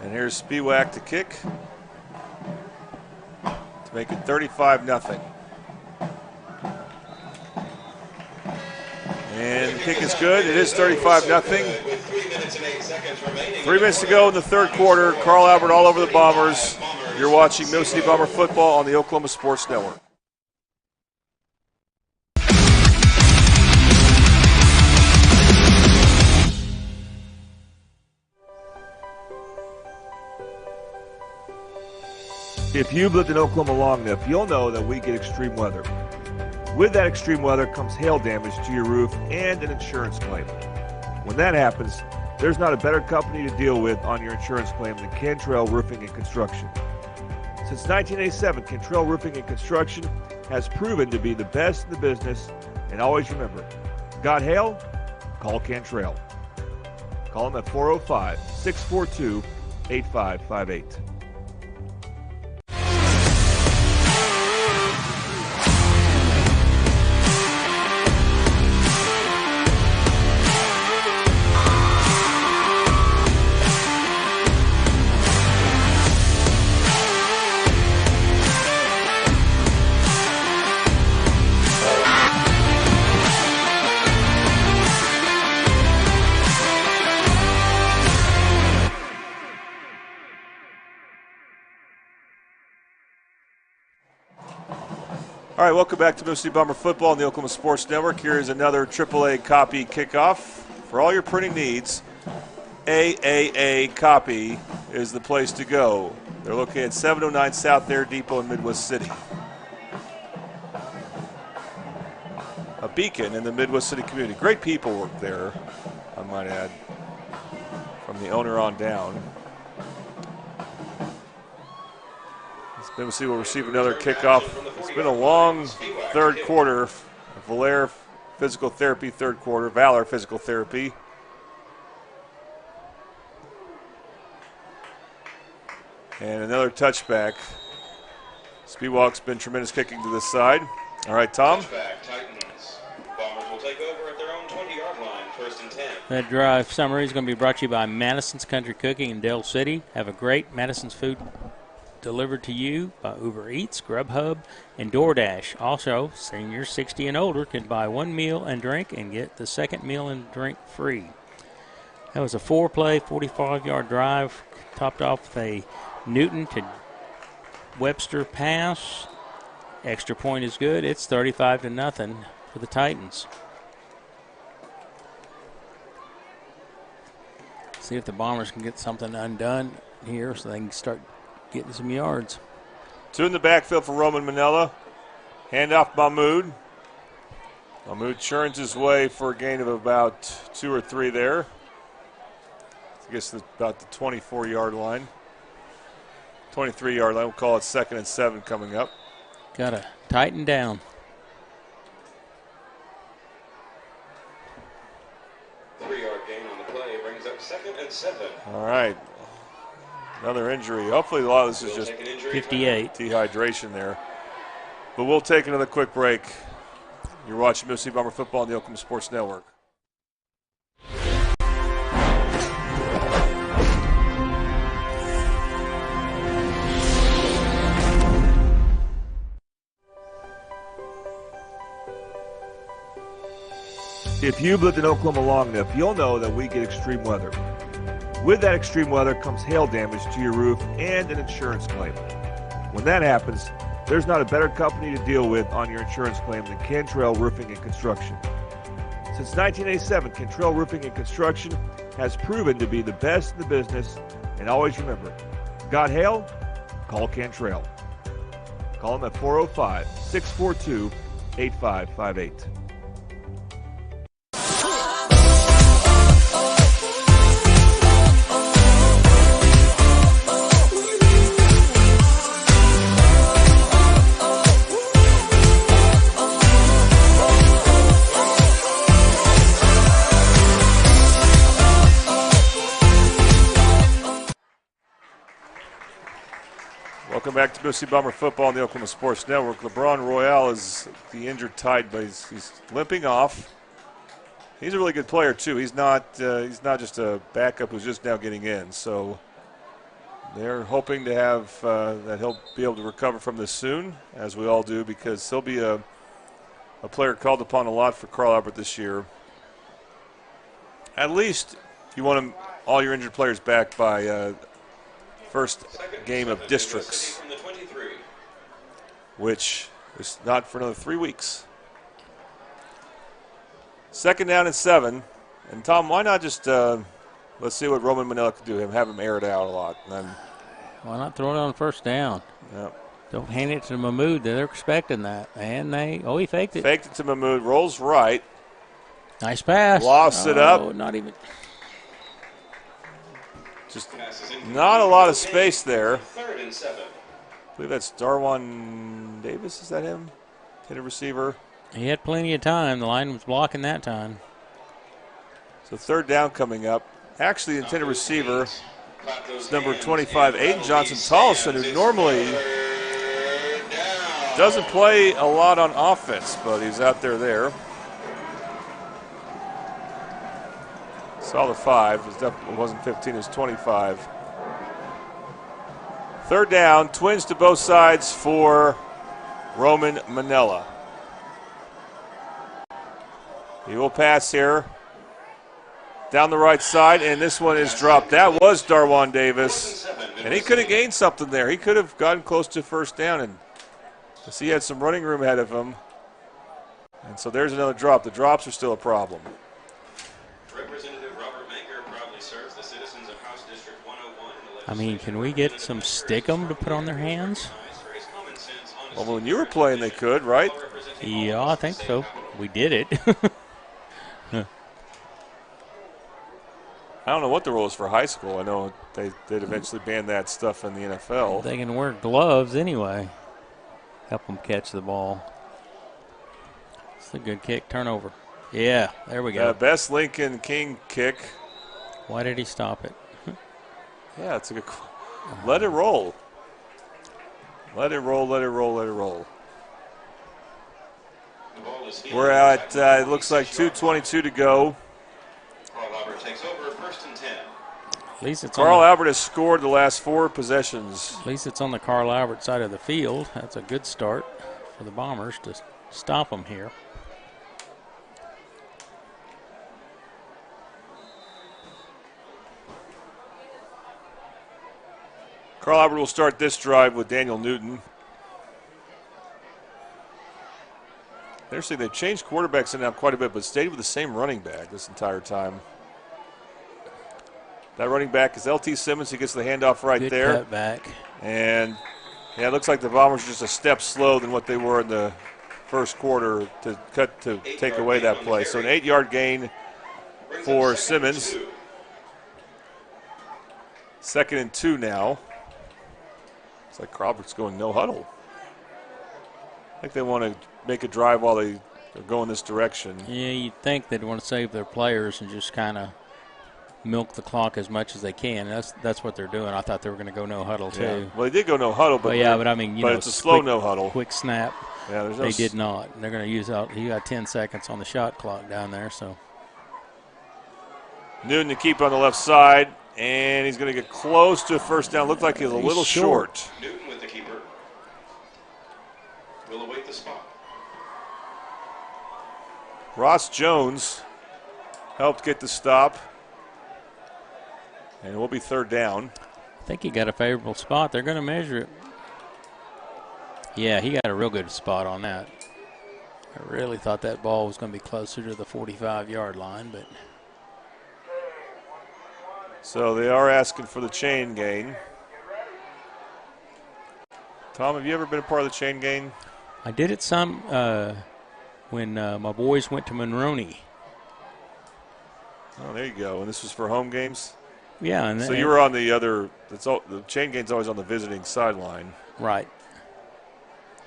And here's Spiewak to kick to make it 35-0. And the kick is good. It is 35-0. 3 minutes to go in the third quarter. Carl Albert all over the Bombers. You're watching Middle City Bomber football on the Oklahoma Sports Network. If you've lived in Oklahoma long enough, you'll know that we get extreme weather. With that extreme weather comes hail damage to your roof and an insurance claim. When that happens, there's not a better company to deal with on your insurance claim than Cantrell Roofing and Construction. Since 1987, Cantrell Roofing and Construction has proven to be the best in the business. And always remember, got hail? Call Cantrell. Call them at 405-642-8558. All right, welcome back to Middle City Bomber football on the Oklahoma Sports Network. Here is another AAA copy kickoff. For all your printing needs, AAA Copy is the place to go. They're located at 709 South Air Depot in Midwest City. A beacon in the Midwest City community. Great people work there, I might add, from the owner on down. Midwest will receive another kickoff. It's been a long third quarter. Valor physical therapy third quarter. Valor physical therapy. And another touchback. Speedwalk's been tremendous kicking to this side. All right, Tom. Touchback, Titans. Bombers will take over at their own 20-yard line, 1st and 10. That drive summary is going to be brought to you by Madison's Country Cooking in Dale City. Have a great Madison's food delivered to you by Uber Eats, Grubhub, and DoorDash. Also, seniors 60 and older can buy one meal and drink and get the second meal and drink free. That was a 4-play, 45-yard drive, topped off with a Newton to Webster pass. Extra point is good. It's 35-0 for the Titans. See if the Bombers can get something undone here so they can start getting some yards. 2 in the backfield for Roman Manella. Handoff Mahmoud. Mahmoud churns his way for a gain of about 2 or 3 there. I guess about the 24-yard line. 23-yard line. We'll call it 2nd and 7 coming up. Got to tighten down. Three-yard gain on the play brings up 2nd and 7. All right. Another injury. Hopefully a lot of this is just 58 dehydration there. But we'll take another quick break. You're watching Mississippi Bomber football on the Oklahoma Sports Network. If you've lived in Oklahoma long enough, you'll know that we get extreme weather. With that extreme weather comes hail damage to your roof and an insurance claim. When that happens, there's not a better company to deal with on your insurance claim than Cantrell Roofing and Construction. Since 1987, Cantrell Roofing and Construction has proven to be the best in the business, and always remember, got hail? Call Cantrell. Call them at 405-642-8558. Welcome back to Mississippi Bomber football on the Oklahoma Sports Network. LeBron Royale is the injured tight, but he's limping off. He's a really good player too. He's not just a backup who's just now getting in. So they're hoping to have that he'll be able to recover from this soon, as we all do, because he'll be a player called upon a lot for Carl Albert this year. At least you want all your injured players back by first game of districts, which is not for another 3 weeks. 2nd down and 7. And Tom, why not just let's see what Roman Manella can do, have him air it out a lot. And then, why not throw it on 1st down? Yep. Don't hand it to Mahmoud. They're expecting that. And he faked it. Faked it to Mahmoud, rolls right. Nice pass. Lofts it up. Not even. Just not a lot of space there. 3rd and 7. I believe that's Darwan Davis. Is that him? Hit a receiver. He had plenty of time. The line was blocking that time. So 3rd down coming up. Actually, the intended receiver is number 25, Aiden Johnson-Tollison, who normally doesn't play a lot on offense, but he's out there. Saw the 5. It wasn't 15, it was 25. 3rd down, twins to both sides for Roman Manella. He will pass here down the right side, and this one is dropped. That was Darwan Davis, and he could have gained something there. He could have gotten close to 1st down, and he had some running room ahead of him. And so there's another drop. The drops are still a problem. Representative Robert Maker proudly serves the citizens of House District 101 in the I mean, can we get some stickum to put on their hands? Well, when you were playing, they could, right? Yeah, I think so. We did it. I don't know what the rule is for high school. I know they'd eventually ban that stuff in the NFL. They can wear gloves anyway. Help them catch the ball. It's a good kick. Turnover. Yeah, there we go. Best Lincoln King kick. Why did he stop it? Yeah, it's a good. Let it roll. Let it roll. Let it roll. Let it roll. We're at. It looks like 2:22 to go. Carl Albert takes over, 1st and 10. At least it's Carl Albert has scored the last 4 possessions. At least it's on the Carl Albert side of the field. That's a good start for the Bombers to stop them here. Carl Albert will start this drive with Daniel Newton. Interesting, they've changed quarterbacks in now quite a bit, but stayed with the same running back this entire time. That running back is LT Simmons. He gets the handoff right Good there. cut back. And, yeah, it looks like the Bombers are just a step slow than what they were in the first quarter to take away that play. So an 8-yard gain for Simmons. 2nd and 2 now. It's like Crawford's going no huddle. I think they want to make a drive while they are going this direction. Yeah, you'd think they'd want to save their players and just kind of milk the clock as much as they can. That's what they're doing. I thought they were going to go no huddle too. Yeah. Well, they did go no huddle, but I mean, it's a slow no huddle. Quick snap. Yeah, there's no they did not. They're going to use out. He got 10 seconds on the shot clock down there. So Newton to keep on the left side, and he's going to get close to a first down. Looked like he was a little short. Newton with the keeper. Will await the spot. Ross Jones helped get the stop. And it will be 3rd down. I think he got a favorable spot. They're going to measure it. Yeah, he got a real good spot on that. I really thought that ball was going to be closer to the 45-yard line, but. So they are asking for the chain gain. Tom, have you ever been a part of the chain gain? I did it some when my boys went to Monroney. Oh, there you go. And this was for home games? Yeah. And so you were on the other, the chain gain's always on the visiting sideline. Right.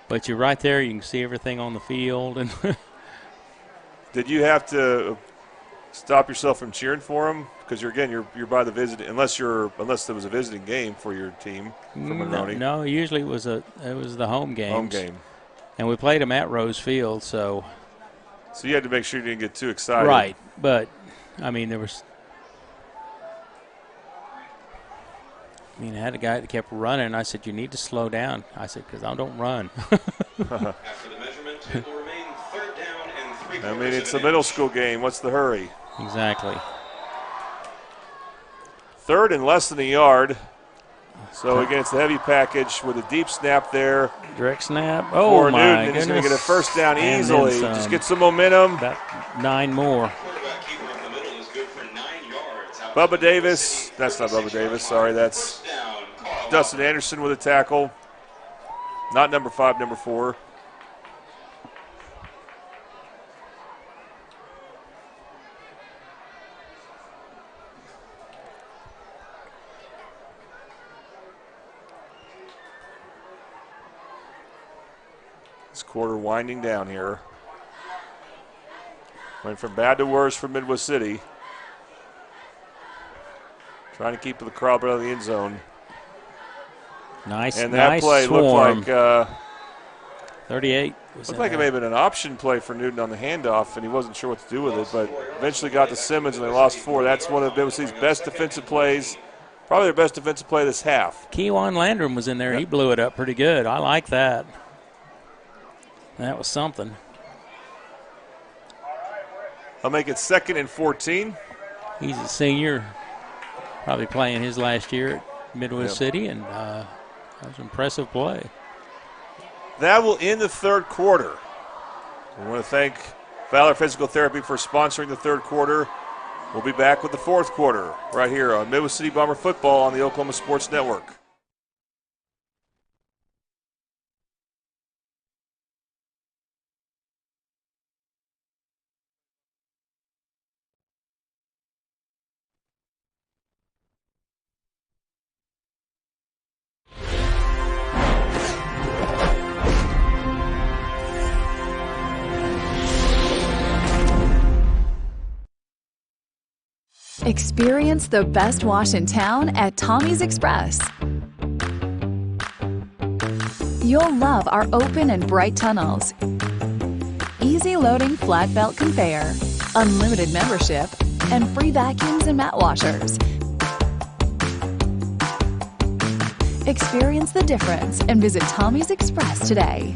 But you're right there. You can see everything on the field. And did you have to stop yourself from cheering for them? Because you're by the visiting, unless there was a visiting game for your team from Monroney. No, usually it was the home games. Home game. And we played them at Rose Field, so. So you had to make sure you didn't get too excited. Right, but I mean I had a guy that kept running. I said, "You need to slow down." I said, "Because I don't run." After the measurement, it will remain 3rd down and 3/4. I mean, it's a middle school game. What's the hurry? Exactly. 3rd and less than a yard. So again, it's the heavy package with a deep snap there. Direct snap. Oh for my Newton. goodness! He's going to get a first down And easily. then some. Just get some momentum. About 9 more. Bubba Davis. That's not Bubba Davis. Sorry, that's Dustin Anderson with a tackle. Not number 5, number 4. This quarter winding down here. Went from bad to worse for Midwest City. Trying to keep the crowd out of the end zone. Nice, and that nice play swarm. looked like 38. Looked like it may have been an option play for Newton on the handoff, and he wasn't sure what to do with it, but eventually got to Simmons, and they lost 4. That's one of Midwest City's best defensive plays, probably their best defensive play this half. Kewan Landrum was in there. He blew it up pretty good. I like that. That was something. I'll make it 2nd and 14. He's a senior, probably playing his last year at Midwest City, and that was an impressive play. That will end the 3rd quarter. We want to thank Valor Physical Therapy for sponsoring the 3rd quarter. We'll be back with the 4th quarter right here on Midwest City Bomber Football on the Oklahoma Sports Network. Experience the best wash in town at Tommy's Express. You'll love our open and bright tunnels, easy loading flat belt conveyor, unlimited membership, and free vacuums and mat washers. Experience the difference and visit Tommy's Express today.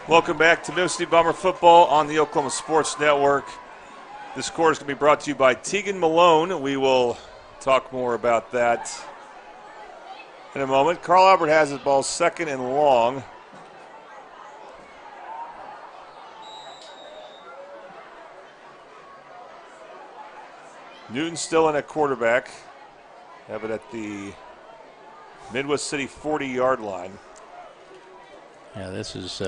Welcome back to Midwest City Bomber football on the Oklahoma Sports Network. This quarter is going to be brought to you by Teagan Malone. We will talk more about that in a moment. Carl Albert has his ball second and long. Newton still in at quarterback. Have it at the Midwest City 40-yard line. Yeah, this is...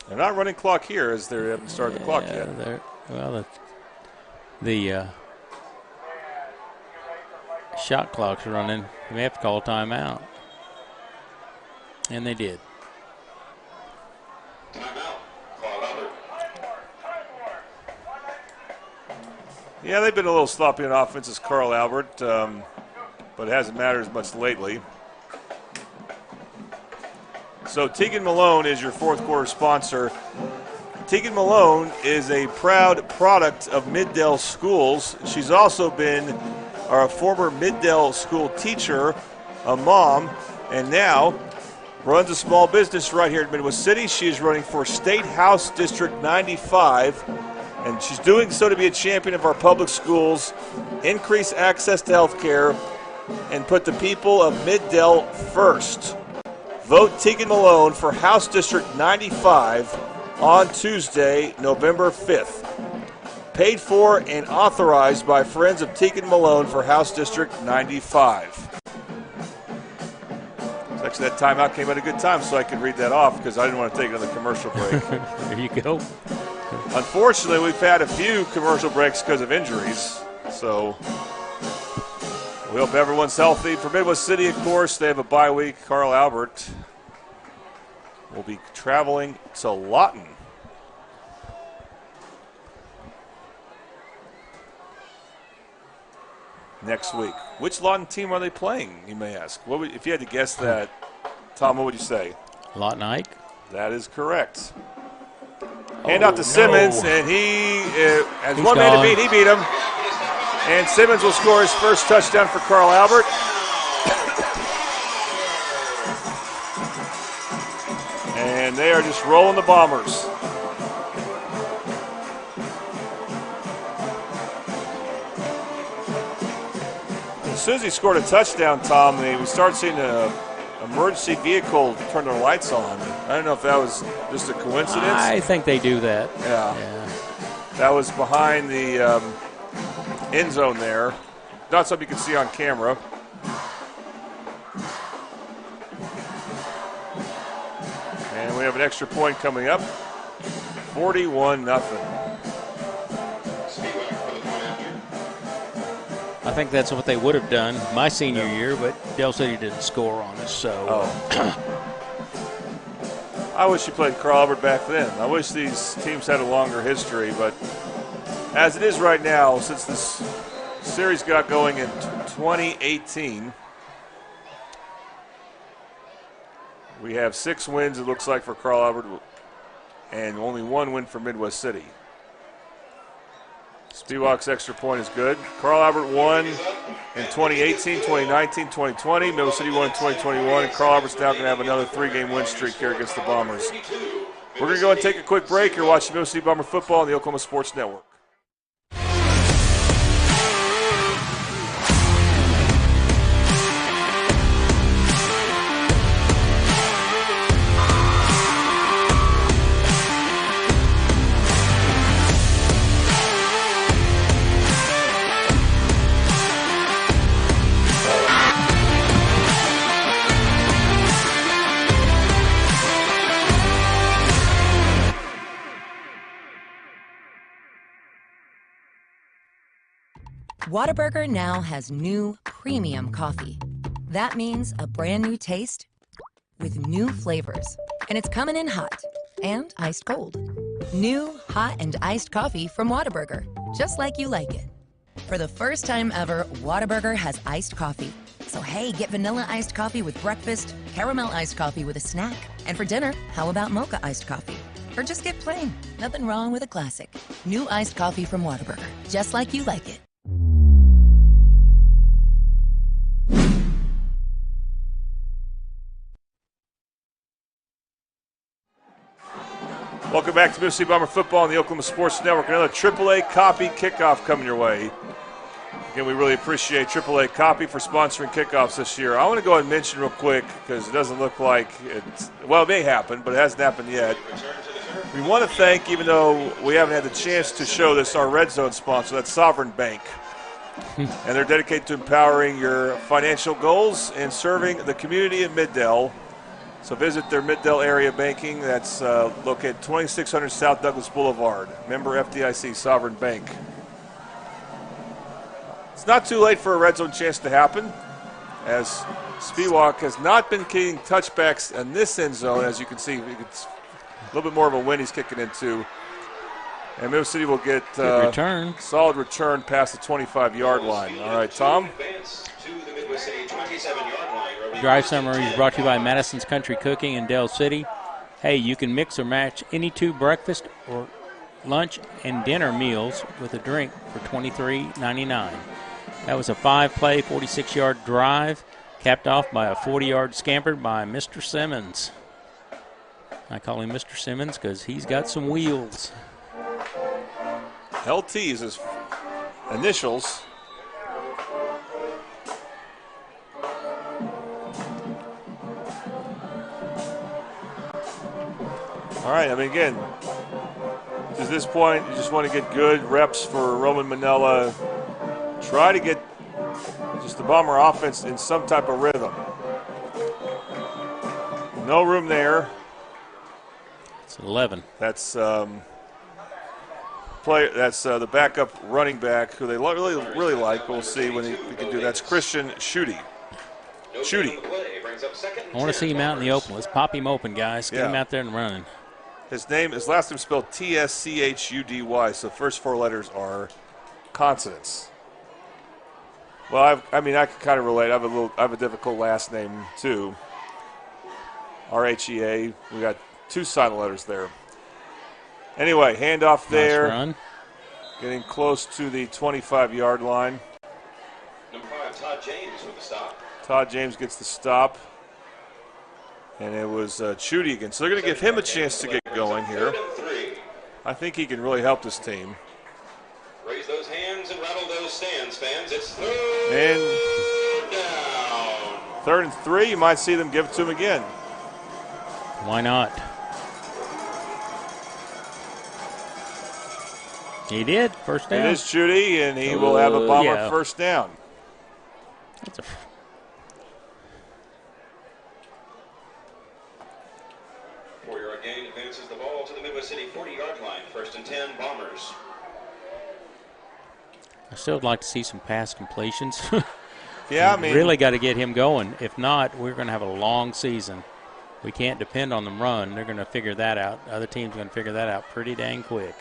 They're not running clock here as they haven't started the clock yet. Well, the shot clock's running. They may have to call a timeout. And they did. Yeah, they've been a little sloppy on offense as Carl Albert, but it hasn't mattered as much lately. So Teagan Malone is your fourth quarter sponsor. Teagan Malone is a proud product of Middale Schools. She's also been a former Middale School teacher, a mom, and now runs a small business right here in Midwest City. She is running for State House District 95, and she's doing so to be a champion of our public schools, increase access to health care, and put the people of Middale first. Vote Teagan Malone for House District 95 on Tuesday, November 5th. Paid for and authorized by Friends of Teagan Malone for House District 95. Actually, that timeout came at a good time, so I could read that off because I didn't want to take another commercial break. There you go. Unfortunately, we've had a few commercial breaks because of injuries, so we hope everyone's healthy. For Midwest City, of course, they have a bye week. Carl Albert will be traveling to Lawton. Next week. Which Lawton team are they playing, you may ask? If you had to guess that, Tom, what would you say? Lawton Ike? That is correct. Hand out to Simmons, and he has one man to beat. He beat him. And Simmons will score his first touchdown for Carl Albert. And they are just rolling the Bombers. As soon as he scored a touchdown, Tom, we started seeing an emergency vehicle turn their lights on. I don't know if that was just a coincidence. I think they do that. Yeah. That was behind the end zone there. Not something you can see on camera. And we have an extra point coming up. 41-0. I think that's what they would have done my senior year, but Del City didn't score on us, so. I wish you played Carl Albert back then. I wish these teams had a longer history, but as it is right now, since this series got going in 2018, we have 6 wins, it looks like, for Carl Albert, and only 1 win for Midwest City. Spivak's extra point is good. Carl Albert won in 2018, 2019, 2020. Midwest City won in 2021, and Carl Albert's now going to have another 3-game win streak here against the Bombers. We're going to go and take a quick break. You're watching Midwest City Bomber football on the Oklahoma Sports Network. Whataburger now has new premium coffee. That means a brand new taste with new flavors. And it's coming in hot and iced cold. New hot and iced coffee from Whataburger, just like you like it. For the first time ever, Whataburger has iced coffee. So hey, get vanilla iced coffee with breakfast, caramel iced coffee with a snack. And for dinner, how about mocha iced coffee? Or just get plain. Nothing wrong with a classic. New iced coffee from Whataburger, just like you like it. Welcome back to Mississippi Bomber Football on the Oklahoma Sports Network. Another AAA Copy kickoff coming your way. Again, we really appreciate AAA Copy for sponsoring kickoffs this year. I want to go ahead and mention real quick, because it doesn't look like it's, well, it may happen, but it hasn't happened yet. We want to thank, even though we haven't had the chance to show this, our Red Zone sponsor, that's Sovereign Bank. And they're dedicated to empowering your financial goals and serving the community of Middale. So visit their Middale area banking. That's located 2600 South Douglas Boulevard. Member FDIC, Sovereign Bank. It's not too late for a red zone chance to happen, as Spiewak has not been getting touchbacks in this end zone. As you can see, it's a little bit more of a win he's kicking into. And Middle City will get return. Solid return past the 25-yard line. All right, Tom. Drive Summary is brought to you by Madison's Country Cooking in Dell City. Hey, you can mix or match any two breakfast or lunch and dinner meals with a drink for $23.99. That was a 5-play, 46-yard drive, capped off by a 40-yard scamper by Mr. Simmons. I call him Mr. Simmons because he's got some wheels. LT is his initials. All right, I mean, again, at this point, you just want to get good reps for Roman Manella. Try to get just the Bomber offense in some type of rhythm. No room there. It's 11. That's the backup running back who they really like. We'll see when he can do. That's Christian Schutte. Schutte. I want to see him out in the open. Let's pop him open, guys. Get him out there and running. His last name spelled T-S-C-H-U-D-Y, so the first four letters are consonants. Well, I can kind of relate. I have a difficult last name too. R-H-E-A. We got two silent letters there. Anyway, handoff there. Nice run. Getting close to the 25-yard line. Number 5, Todd James with the stop. Todd James gets the stop. And it was Schutte again. So they're going to give him a chance to get going here. I think he can really help this team. Raise those hands and rattle those stands, fans. It's third and 3. You might see them give it to him again. Why not? He did. First down. It is Schutte, and he will have a Bomber first down. That's a gain advances the ball to the Midwest City 40-yard line. 1st and 10, Bombers. I still would like to see some pass completions. Yeah, I mean, really got to get him going. If not, we're going to have a long season. We can't depend on them run. They're going to figure that out. Other teams are going to figure that out pretty dang quick.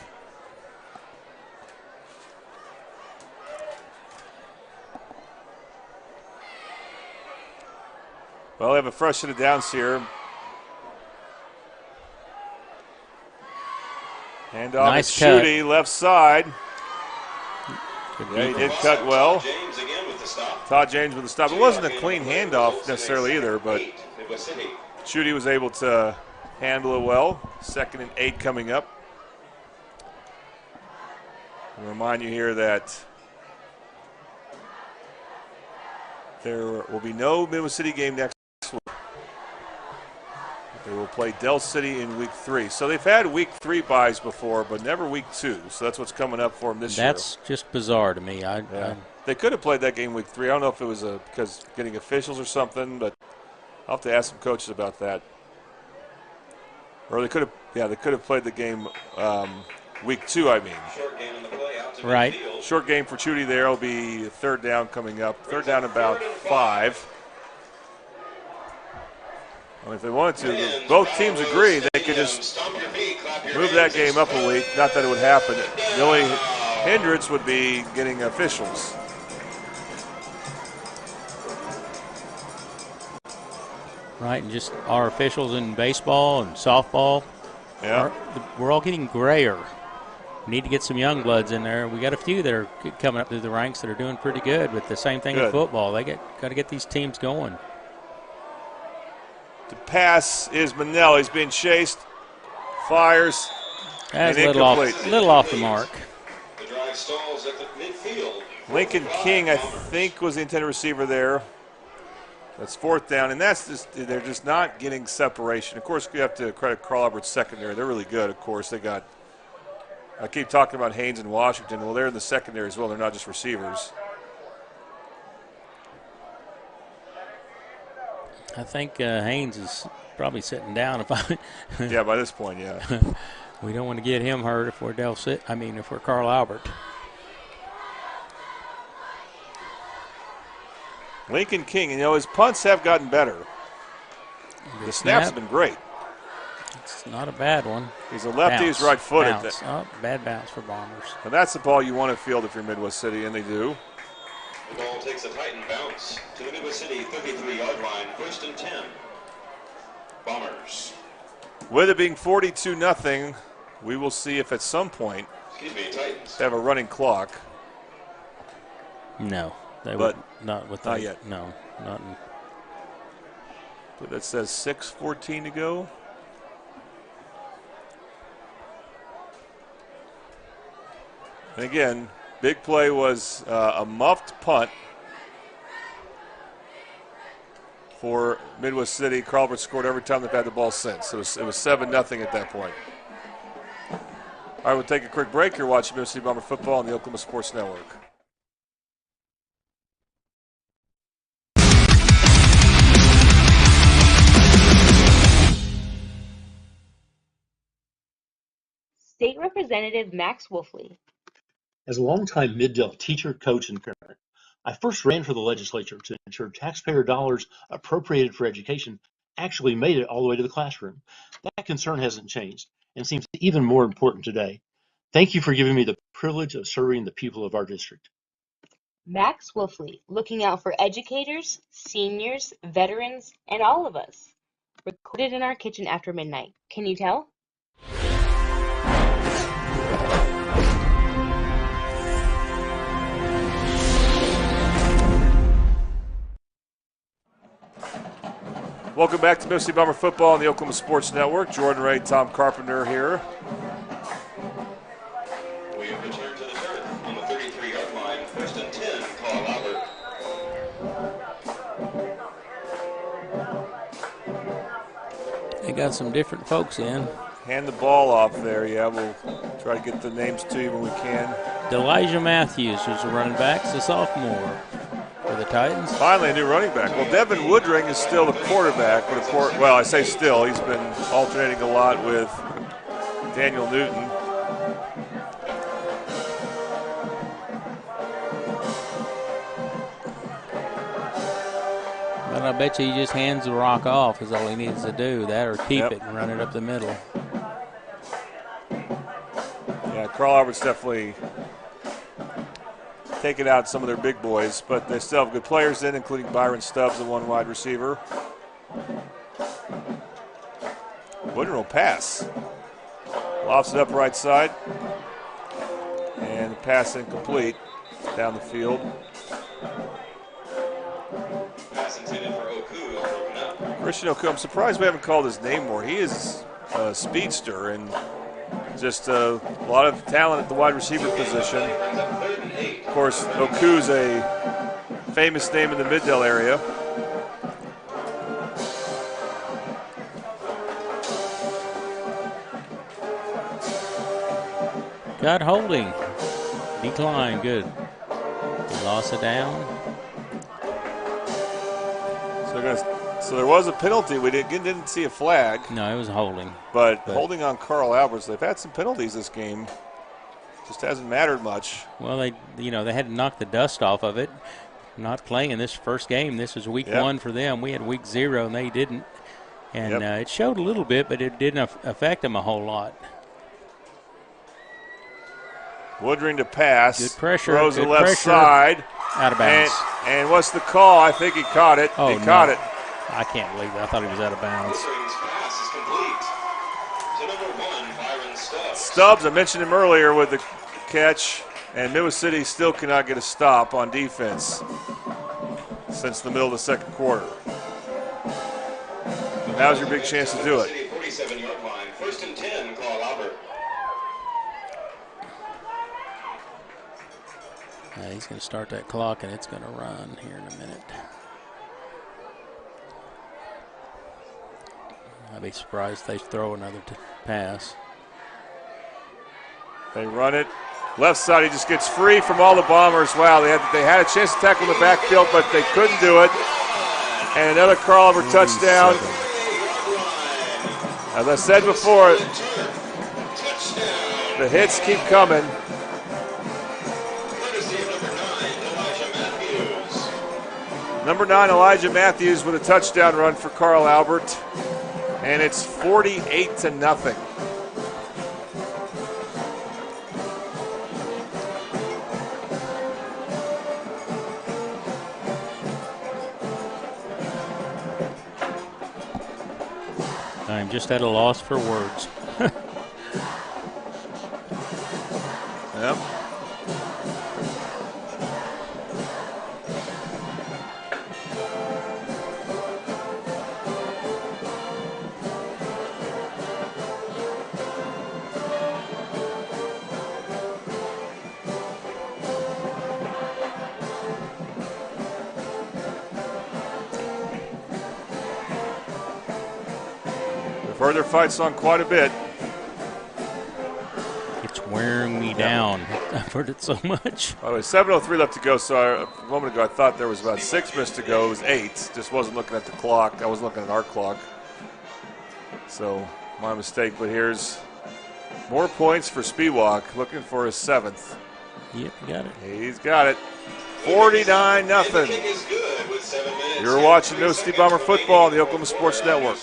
Well, they have a fresh set of downs here. Hand off nice to Schutte, left side. Yeah, he did cut well. Todd James with the stop. It wasn't a clean handoff necessarily either, but Schutte was able to handle it well. 2nd and 8 coming up. I'll remind you here that there will be no Midwest City game next week. They will play Dell City in week 3. So they've had week 3 buys before, but never week 2. So that's what's coming up for them this year. That's just bizarre to me. They could have played that game week 3. I don't know if it was because getting officials or something, but I'll have to ask some coaches about that. Or they could have played the game week 2, I mean. Short gain on the play out to Right. Short game for Chudy there. Will be third down coming up. Third down about 5. If they wanted to, both teams agree they could just move that game up a week. Not that it would happen. The only hindrance would be getting officials. Right, and just our officials in baseball and softball, we're all getting grayer. We need to get some young bloods in there. We got a few that are coming up through the ranks that are doing pretty good. But the same thing in football, they got to get these teams going. The pass is Manel. He's being chased, fires, That's and a little off the mark. The drive stalls at the midfield. Lincoln King, I think, was the intended receiver there. That's fourth down, and they're just not getting separation. Of course, you have to credit Carl Albert's secondary. They're really good, of course. I keep talking about Haynes and Washington. Well, they're in the secondary as well. They're not just receivers. I think Haynes is probably sitting down. Yeah, by this point, yeah. We don't want to get him hurt if we're if we're Carl Albert. Lincoln King, his punts have gotten better. The snaps have been great. It's not a bad one. He's a lefty, he's right-footed. Bad bounce for Bombers. And that's the ball you want to field if you're Midwest City, and they do. The ball takes a Titan bounce to the Midwest City 33-yard line, 1st and 10. Bombers. With it being 42-0, we will see if at some point Titans they have a running clock. No, not yet. No, not. But that says 6:14 to go. And again, big play was a muffed punt for Midwest City. Carl Albert scored every time they've had the ball since. It was 7-0 at that point. All right, we'll take a quick break. You're watching Midwest City Bomber football on the Oklahoma Sports Network. State Representative Max Wolfley. As a longtime Mid-Delta teacher, coach, and parent, I first ran for the legislature to ensure taxpayer dollars appropriated for education actually made it all the way to the classroom. That concern hasn't changed and seems even more important today. Thank you for giving me the privilege of serving the people of our district. Max Wolfley, looking out for educators, seniors, veterans, and all of us. Recorded in our kitchen after midnight. Can you tell? Welcome back to Midwest City Bomber football on the Oklahoma Sports Network. Jordan Ray, Tom Carpenter here. We have returned to the turf on the 33-yard line, 1st and 10, Carl Albert. They got some different folks in. Hand the ball off there. Yeah, we'll try to get the names to you when we can. Elijah Matthews, who's a running back, is a sophomore for the Titans. Finally, a new running back. Well, Devin Woodring is still the quarterback. But I say still. He's been alternating a lot with Daniel Newton. But I bet you he just hands the rock off is all he needs to do. That or keep it and run it up the middle. Yeah, Carl Albert's definitely taking out some of their big boys, but they still have good players in, including Byron Stubbs, the one wide receiver. Woodring will pass. Lofts it up right side. And the pass incomplete down the field. Pass intended for Oku, broken up. Christian Oku, I'm surprised we haven't called his name more. He is a speedster and just a lot of talent at the wide receiver position. Of course, Oku's a famous name in the Mid-Del area. Got holding. Decline, good. He lost it down. So there was a penalty. We didn't see a flag. No, it was holding. But holding on Carl Alberts. They've had some penalties this game. Just hasn't mattered much. Well, they had to knock the dust off of it. Not playing in this first game. This was week 1 for them. We had week 0, and they didn't. And it showed a little bit, but it didn't affect them a whole lot. Woodring to pass. Good pressure. Throws good the left pressure. side. Out of bounds. And what's the call? I think he caught it. Oh, he caught it. I can't believe that. I thought he was out of bounds. Stubbs, I mentioned him earlier with the catch, and Midwest City still cannot get a stop on defense since the middle of the second quarter. Now's your big chance to do it. 47-yard line, 1st and 10, Carl Albert. He's going to start that clock, and it's going to run here in a minute. I'd be surprised if they throw another pass. They run it. Left side, he just gets free from all the Bombers. Wow, they had a chance to tackle in the backfield, but they couldn't do it. And another Carl Albert touchdown. As I said before, the hits keep coming. Number 9, Elijah Matthews with a touchdown run for Carl Albert. And it's 48-0. I'm just at a loss for words. Yep. Further fights on quite a bit. It's wearing me down. I've heard it so much. By the way, 7:03 left to go. So a moment ago, I thought there was about 6 minutes to go. It was 8. Just wasn't looking at the clock. I wasn't looking at our clock. So my mistake. But here's more points for Spiewak, looking for his 7th. Yep, he got it. He's got it. 49-0. You're watching Midwest City Bomber football on the Oklahoma Sports Network.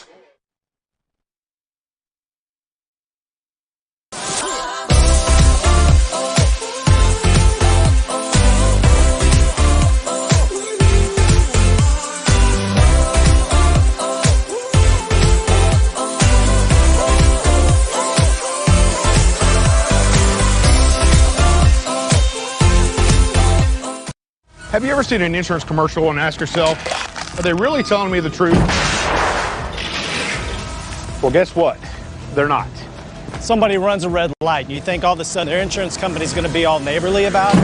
Have you ever seen an insurance commercial and ask yourself, are they really telling me the truth? Well, guess what? They're not. Somebody runs a red light, and you think all of a sudden their insurance company's going to be all neighborly about it?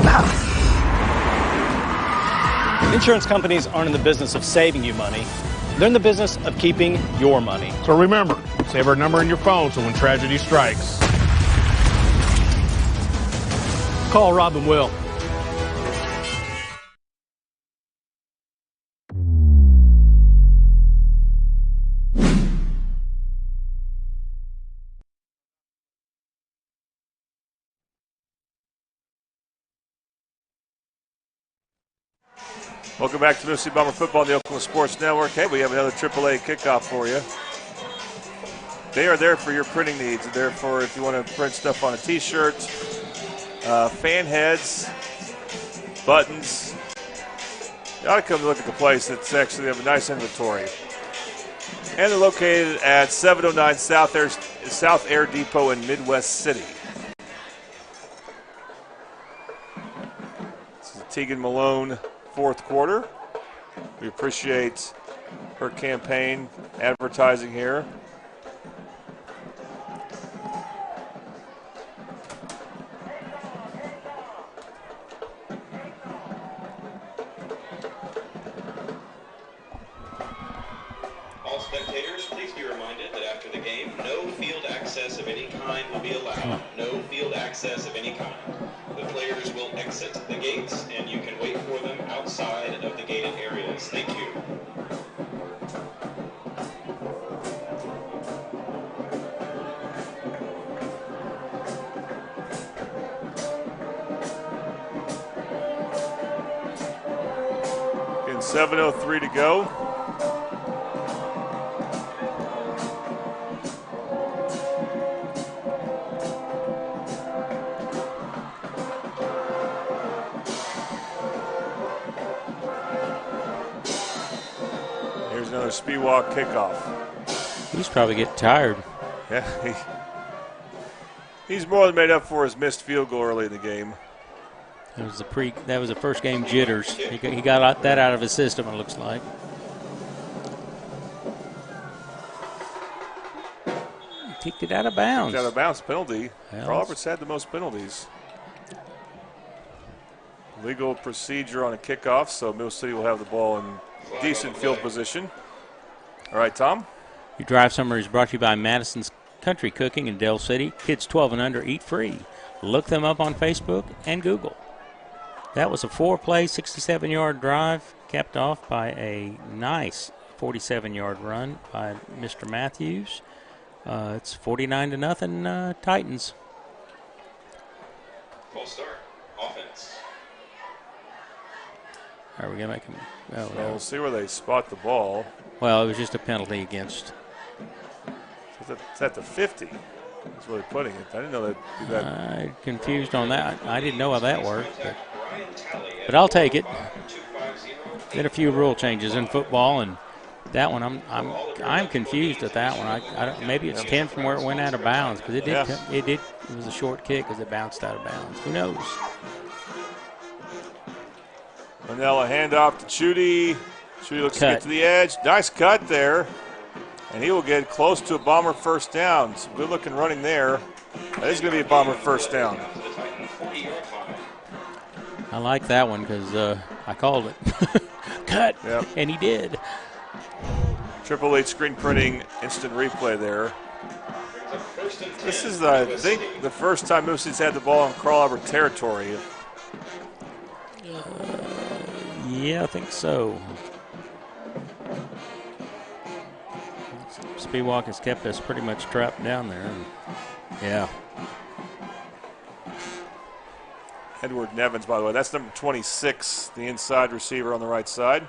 Insurance companies aren't in the business of saving you money. They're in the business of keeping your money. So remember, save our number in your phone so when tragedy strikes, call Rob and Will. Welcome back to Midwest City Bomber football on the Oklahoma Sports Network. Hey, we have another AAA kickoff for you. They are there for your printing needs. They're there for if you want to print stuff on a T-shirt, fan heads, buttons. You ought to come look at the place. It's actually, they have a nice inventory. And they're located at 709 South Air Depot in Midwest City. This is Tegan Malone. Fourth quarter. We appreciate her campaign advertising here. All spectators, please be reminded that after the game, no field access of any kind will be allowed. No field access of any kind. The players will exit the gates, and you can wait for them outside of the gated areas. Thank you. 7:03 to go. Here's another Spiewak kickoff. He's probably getting tired. Yeah, he's more than made up for his missed field goal early in the game. That was the first game jitters. He got that out of his system, it looks like. He kicked it out of bounds. Out of bounds penalty. Well, Carl Albert's had the most penalties. Legal procedure on a kickoff, so Mill City will have the ball in decent field position. All right, Tom. Your drive summary is brought to you by Madison's Country Cooking in Dell City. Kids 12 and under eat free. Look them up on Facebook and Google. That was a 4-play, 67-yard drive, capped off by a nice 47-yard run by Mr. Matthews. It's 49-0 Titans. Full start. Offense. Are we going to make them? Well, we'll see where they spot the ball. Well, it was just a penalty against. It's at the 50. That's where they're putting it. I didn't know that'd be that. I'm confused on that. I didn't know how that worked. But I'll take it. Did a few rule changes in football, and that one I'm confused at that one. I don't, maybe it's 10 from where it went out of bounds, because it was a short kick because it bounced out of bounds. Who knows? Manella handoff to Chudy. Chudy looks to get to the edge. Nice cut there. And he will get close to a Bomber first down. Some good looking running there. That is going to be a Bomber first down. I like that one because I called it. Cut. Yep. And he did. 888 screen printing instant replay there. This is, I think, the first time Moosey's had the ball in Carl Albert territory. Yeah, I think so. Spiewak has kept us pretty much trapped down there. Yeah. Edward Nevins, by the way. That's number 26, the inside receiver on the right side.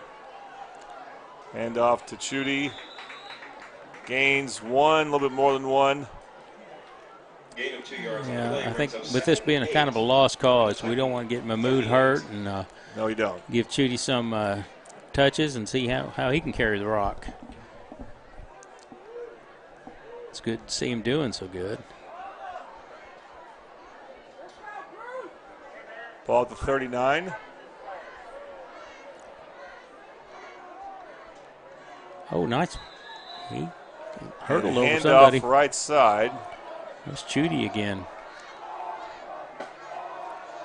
Hand off to Chudy. Gains one, a little bit more than one. Gain of 2 yards. Yeah, I think with this being a kind of a lost cause, we don't want to get Mahmoud hurt and no, you don't. Give Chudy some touches and see how he can carry the rock. It's good to see him doing so good. Ball at the 39. Oh, nice. He hurdled over hand somebody. Off right side. That's Chudy again.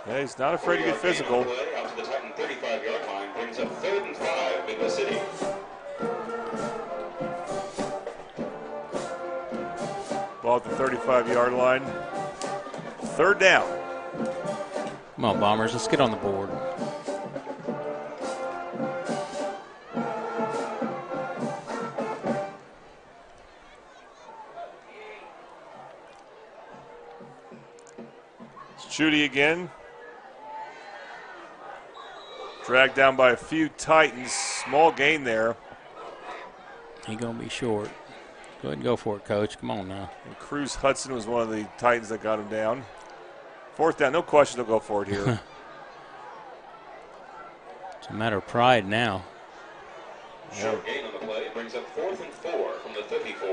Yeah, he's not afraid to get physical. Out to the Titan 35-yard line brings up 3rd and 5, Midwest City. Ball at the 35-yard line. 3rd down. Come on, Bombers. Let's get on the board. It's Chudy again. Dragged down by a few Titans. Small gain there. He's going to be short. Go ahead and go for it, Coach. Come on now. And Cruz Hudson was one of the Titans that got him down. 4th down. No question they'll go for it here. It's a matter of pride now. Short gain on the play brings up 4th and 4 from the 34.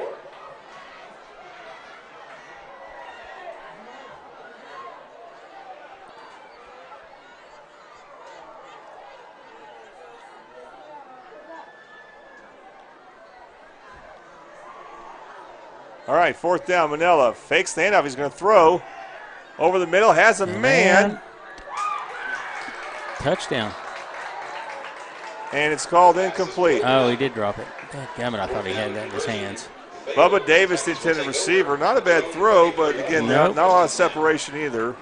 All right, 4th down. Manella fakes the handoff. He's going to throw over the middle. Has a man. Touchdown. And it's called incomplete. Oh, he did drop it. Damn it, I thought he had that in his hands. Bubba Davis, the intended receiver. Not a bad throw, but again, Nope. not a lot of separation either.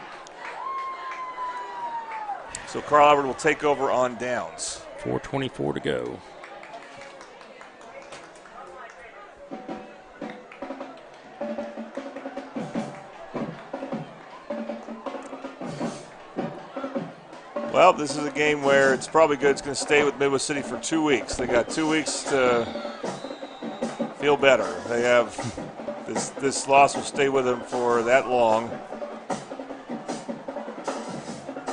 So Carl Albert will take over on downs. 4:24 to go. Well, this is a game where it's probably good. It's going to stay with Midwest City for 2 weeks. They got 2 weeks to feel better. They have this loss will stay with them for that long.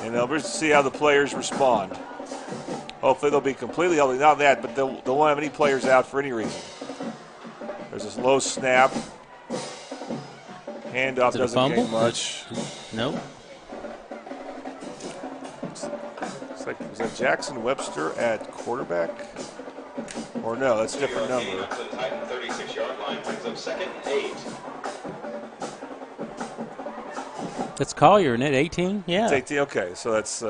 And they'll just see how the players respond. Hopefully they'll be completely healthy. Not that, but they won't have any players out for any reason. There's this low snap. Handoff doesn't gain much. Nope. It's like, is that Jackson Webster at quarterback? Or no, that's a different number. The Titan 36-yard line brings up 2nd and 8. That's Collier, isn't it? 18? Yeah. It's 18. Okay, so that's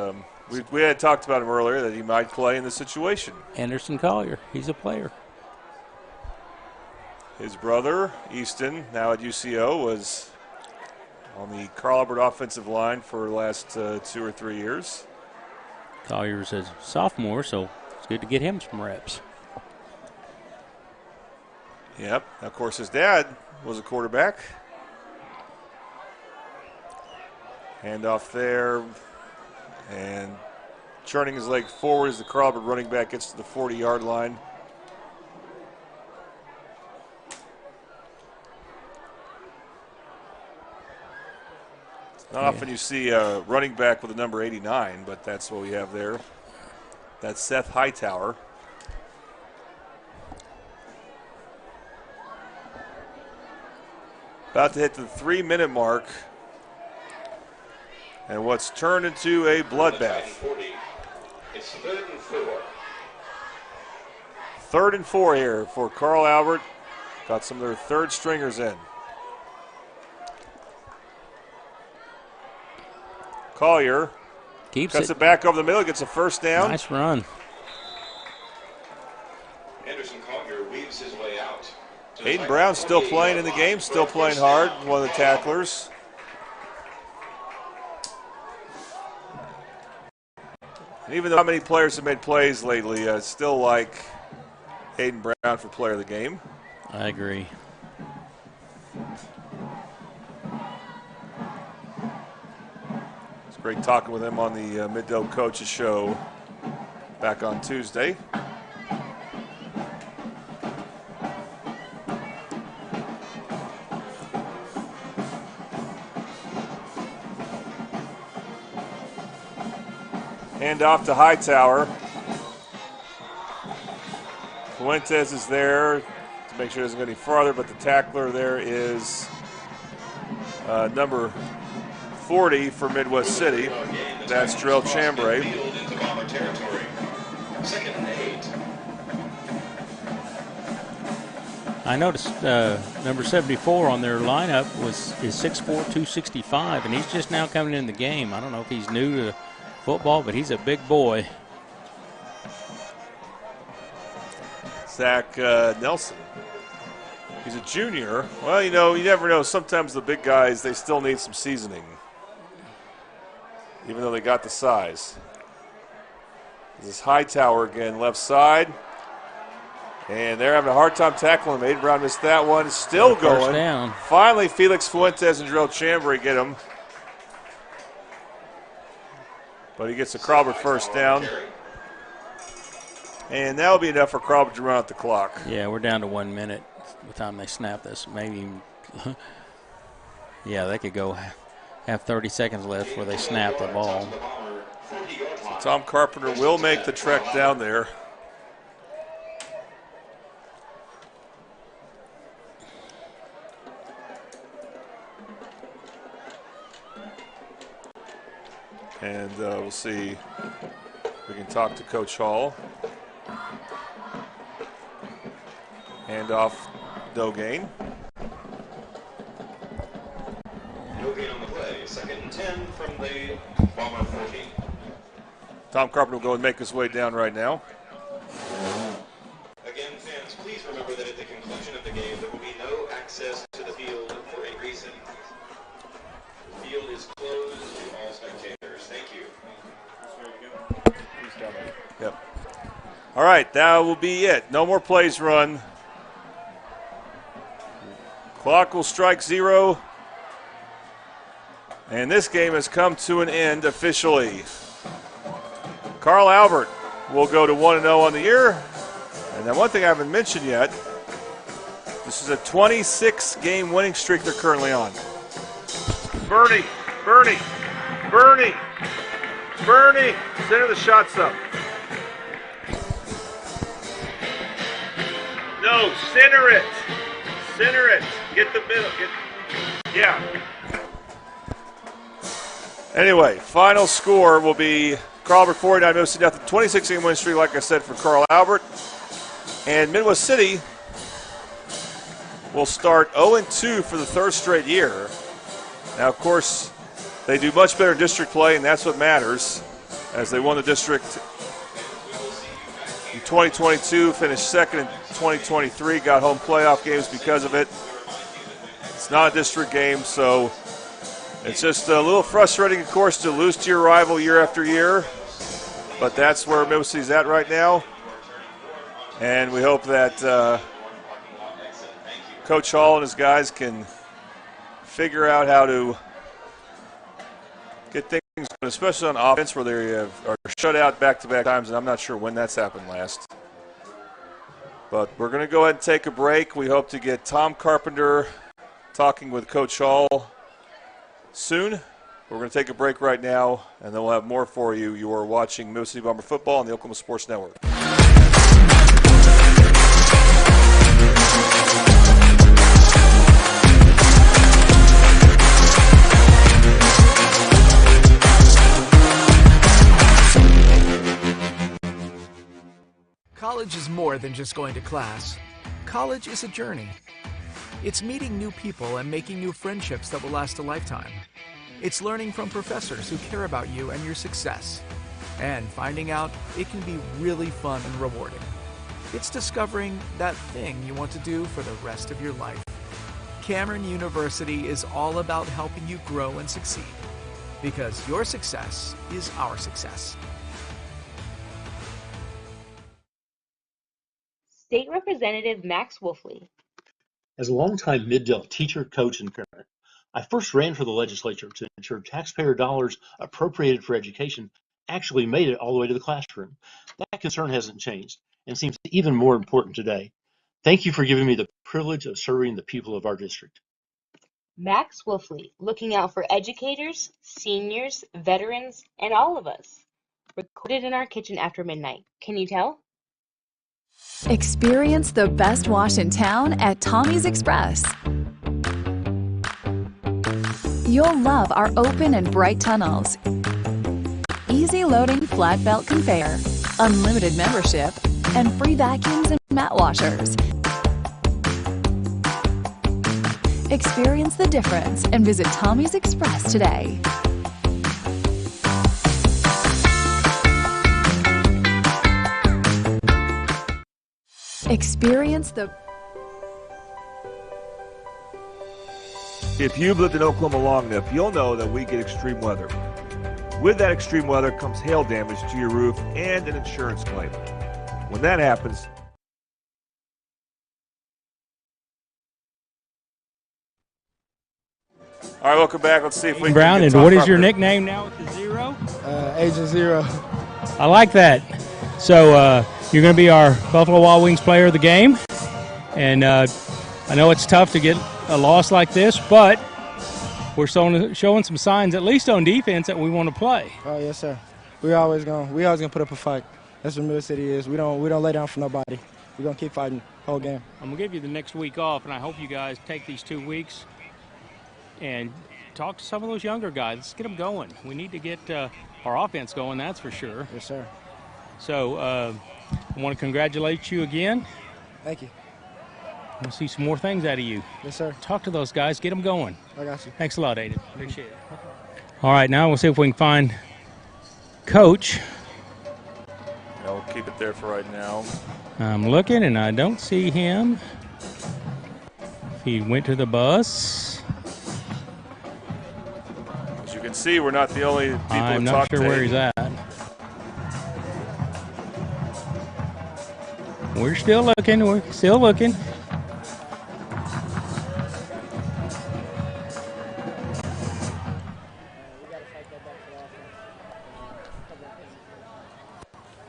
we had talked about him earlier that he might play in this situation. Anderson Collier. He's a player. His brother, Easton, now at UCO, was on the Carl Albert offensive line for the last 2 or 3 years. Collier's a sophomore, so it's good to get him some reps. Yep. Of course, his dad was a quarterback. Handoff there. And churning his leg forward as the Carl Albert running back gets to the 40-yard line. Not often you see a running back with the number 89, but that's what we have there. That's Seth Hightower. About to hit the 3-minute mark. And what's turned into a bloodbath. It's 3rd and 4. 3rd and 4 here for Carl Albert. Got some of their third stringers in. Collier cuts it back over the middle, gets a first down. Nice run. Anderson Collier weaves his way out. Hayden Brown still playing in the game, still playing hard, one of the tacklers. And even though not many players have made plays lately, still like Hayden Brown for player of the game. I agree. It's great talking with him on the Mid-Doe Coaches Show back on Tuesday. Hand off to Hightower. Fuentes is there to make sure it doesn't go any farther, but the tackler there is number 40 for Midwest City. That's Drell Chambray. 2nd and 8. I noticed number 74 on their lineup is 6'4", 265, and he's just now coming in the game. I don't know if he's new to football, but he's a big boy. Zach Nelson. He's a junior. Well, you know, you never know. Sometimes the big guys, they still need some seasoning, even though they got the size. This is Hightower again, left side. And they're having a hard time tackling him. Aiden Brown missed that one. Still going. First down. Finally, Felix Fuentes and Drell Chambray get him. But he gets a Crawford first down. And that'll be enough for Crawford to run out the clock. Yeah, we're down to 1 minute by the time they snap this. Maybe, yeah, they could go have 30 seconds left before they snap the ball. So Tom Carpenter will make the trek down there. And we'll see if we can talk to Coach Hall. Hand off Dogain. Dogain on the play. 2nd and 10 from the Bomber 40. Tom Carpenter will go and make his way down right now. Again, fans, please remember that at the conclusion of the game, there will be no access to the field for a reason. The field is closed to all spectators. Thank you. Yep. All right, that will be it. No more plays run. Clock will strike 0. And this game has come to an end officially. Carl Albert will go to 1-0 on the year. And then one thing I haven't mentioned yet, this is a 26-game winning streak they're currently on. Bernie, center the shots up. No, center it. Get the middle. Yeah. Anyway, final score will be Carl Albert 49, Midwest City nothing. 26-game win streak, like I said, for Carl Albert. And Midwest City will start 0-2 for the third straight year. Now, of course, they do much better in district play, and that's what matters, as they won the district in 2022, finished second in 2023, got home playoff games because of it. It's not a district game, so it's just a little frustrating, of course, to lose to your rival year after year, but that's where Midwest City's at right now. And we hope that Coach Hall and his guys can figure out how to get things going, especially on offense, where they are shut out back-to-back times, and I'm not sure when that's happened last. But we're going to go ahead and take a break. We hope to get Tom Carpenter talking with Coach Hall soon. We're going to take a break right now, and then we'll have more for you. You are watching Midwest City Bomber Football on the Oklahoma Sports Network. College is more than just going to class. College is a journey. It's meeting new people and making new friendships that will last a lifetime. It's learning from professors who care about you and your success. And finding out it can be really fun and rewarding. It's discovering that thing you want to do for the rest of your life. Cameron University is all about helping you grow and succeed. Because your success is our success. State Representative Max Wolfley. As a longtime Mid-Delt teacher, coach, and parent, I first ran for the legislature to ensure taxpayer dollars appropriated for education actually made it all the way to the classroom. That concern hasn't changed and seems even more important today. Thank you for giving me the privilege of serving the people of our district. Max Wolfley, looking out for educators, seniors, veterans, and all of us. Recorded in our kitchen after midnight. Can you tell? Experience the best wash in town at Tommy's Express. You'll love our open and bright tunnels, easy loading flat belt conveyor, unlimited membership, and free vacuums and mat washers. Experience the difference and visit Tommy's Express today. Experience the... If you've lived in Oklahoma long enough, you'll know that we get extreme weather. With that extreme weather comes hail damage to your roof and an insurance claim. When that happens, All right, welcome back. Let's see if we Brown, can and get what Tom is your Carpenter. nickname now with the zero? Agent Zero. I like that. So you're going to be our Buffalo Wild Wings player of the game. And I know it's tough to get a loss like this, but we're showing some signs, at least on defense, that we want to play. Oh yes, sir. We always gonna put up a fight. That's what Midwest City is. We don't lay down for nobody. We're gonna keep fighting the whole game. I'm going to give you the next week off, and I hope you guys take these 2 weeks and talk to some of those younger guys. Let's get them going. We need to get our offense going, that's for sure. Yes, sir. So I want to congratulate you again. Thank you. We'll see some more things out of you. Yes, sir. Talk to those guys. Get them going. I got you. Thanks a lot, Aiden. Appreciate it. All right, now we'll see if we can find Coach. Yeah, we'll keep it there for right now. I'm looking, and I don't see him. He went to the bus. As you can see, we're not the only people I'm to not talk sure to. where he's at. We're still looking. We're still looking.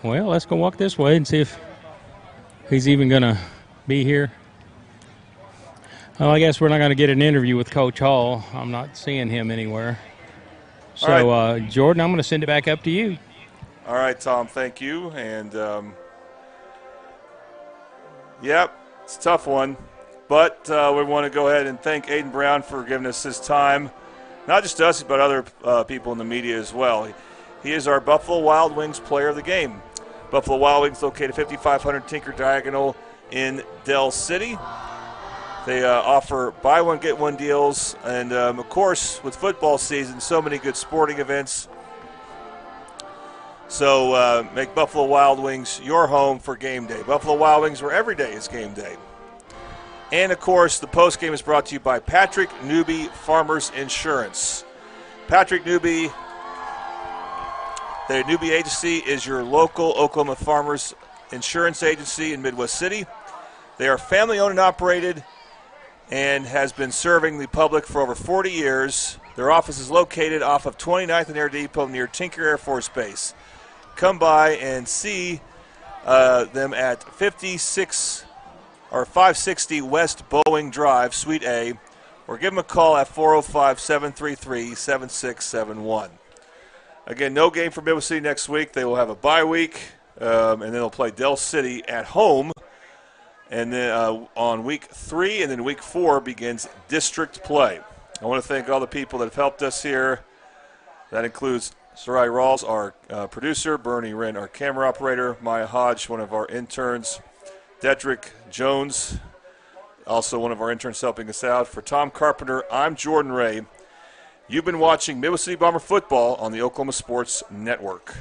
Well, let's go walk this way and see if he's even going to be here. Well, I guess we're not going to get an interview with Coach Hall. I'm not seeing him anywhere. So, Jordan, I'm going to send it back up to you. All right, Tom, thank you. And, yep, it's a tough one. But we want to go ahead and thank Aiden Brown for giving us his time. Not just us, but other people in the media as well. He is our Buffalo Wild Wings player of the game. Buffalo Wild Wings located 5500 Tinker Diagonal in Del City. They offer buy one, get one deals. And, of course, with football season, so many good sporting events. So make Buffalo Wild Wings your home for game day. Buffalo Wild Wings, where every day is game day. And, of course, the postgame is brought to you by Patrick Newby Farmers Insurance. Patrick Newby, the Newby Agency is your local Oklahoma Farmers Insurance Agency in Midwest City. They are family-owned and operated and has been serving the public for over 40 years. Their office is located off of 29th and Air Depot near Tinker Air Force Base. Come by and see them at 560 West Boeing Drive, Suite A, or give them a call at 405-733-7671. Again, no game for Midwest City next week. They will have a bye week, and then they'll play Del City at home. And then on week 3 and then week 4 begins district play. I want to thank all the people that have helped us here. That includes Sarai Rawls, our producer, Bernie Wren, our camera operator, Maya Hodge, one of our interns, Dedrick Jones, also one of our interns helping us out. For Tom Carpenter, I'm Jordan Ray. You've been watching Midwest City Bomber football on the Oklahoma Sports Network.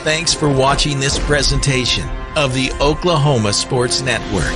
Thanks for watching this presentation of the Oklahoma Sports Network.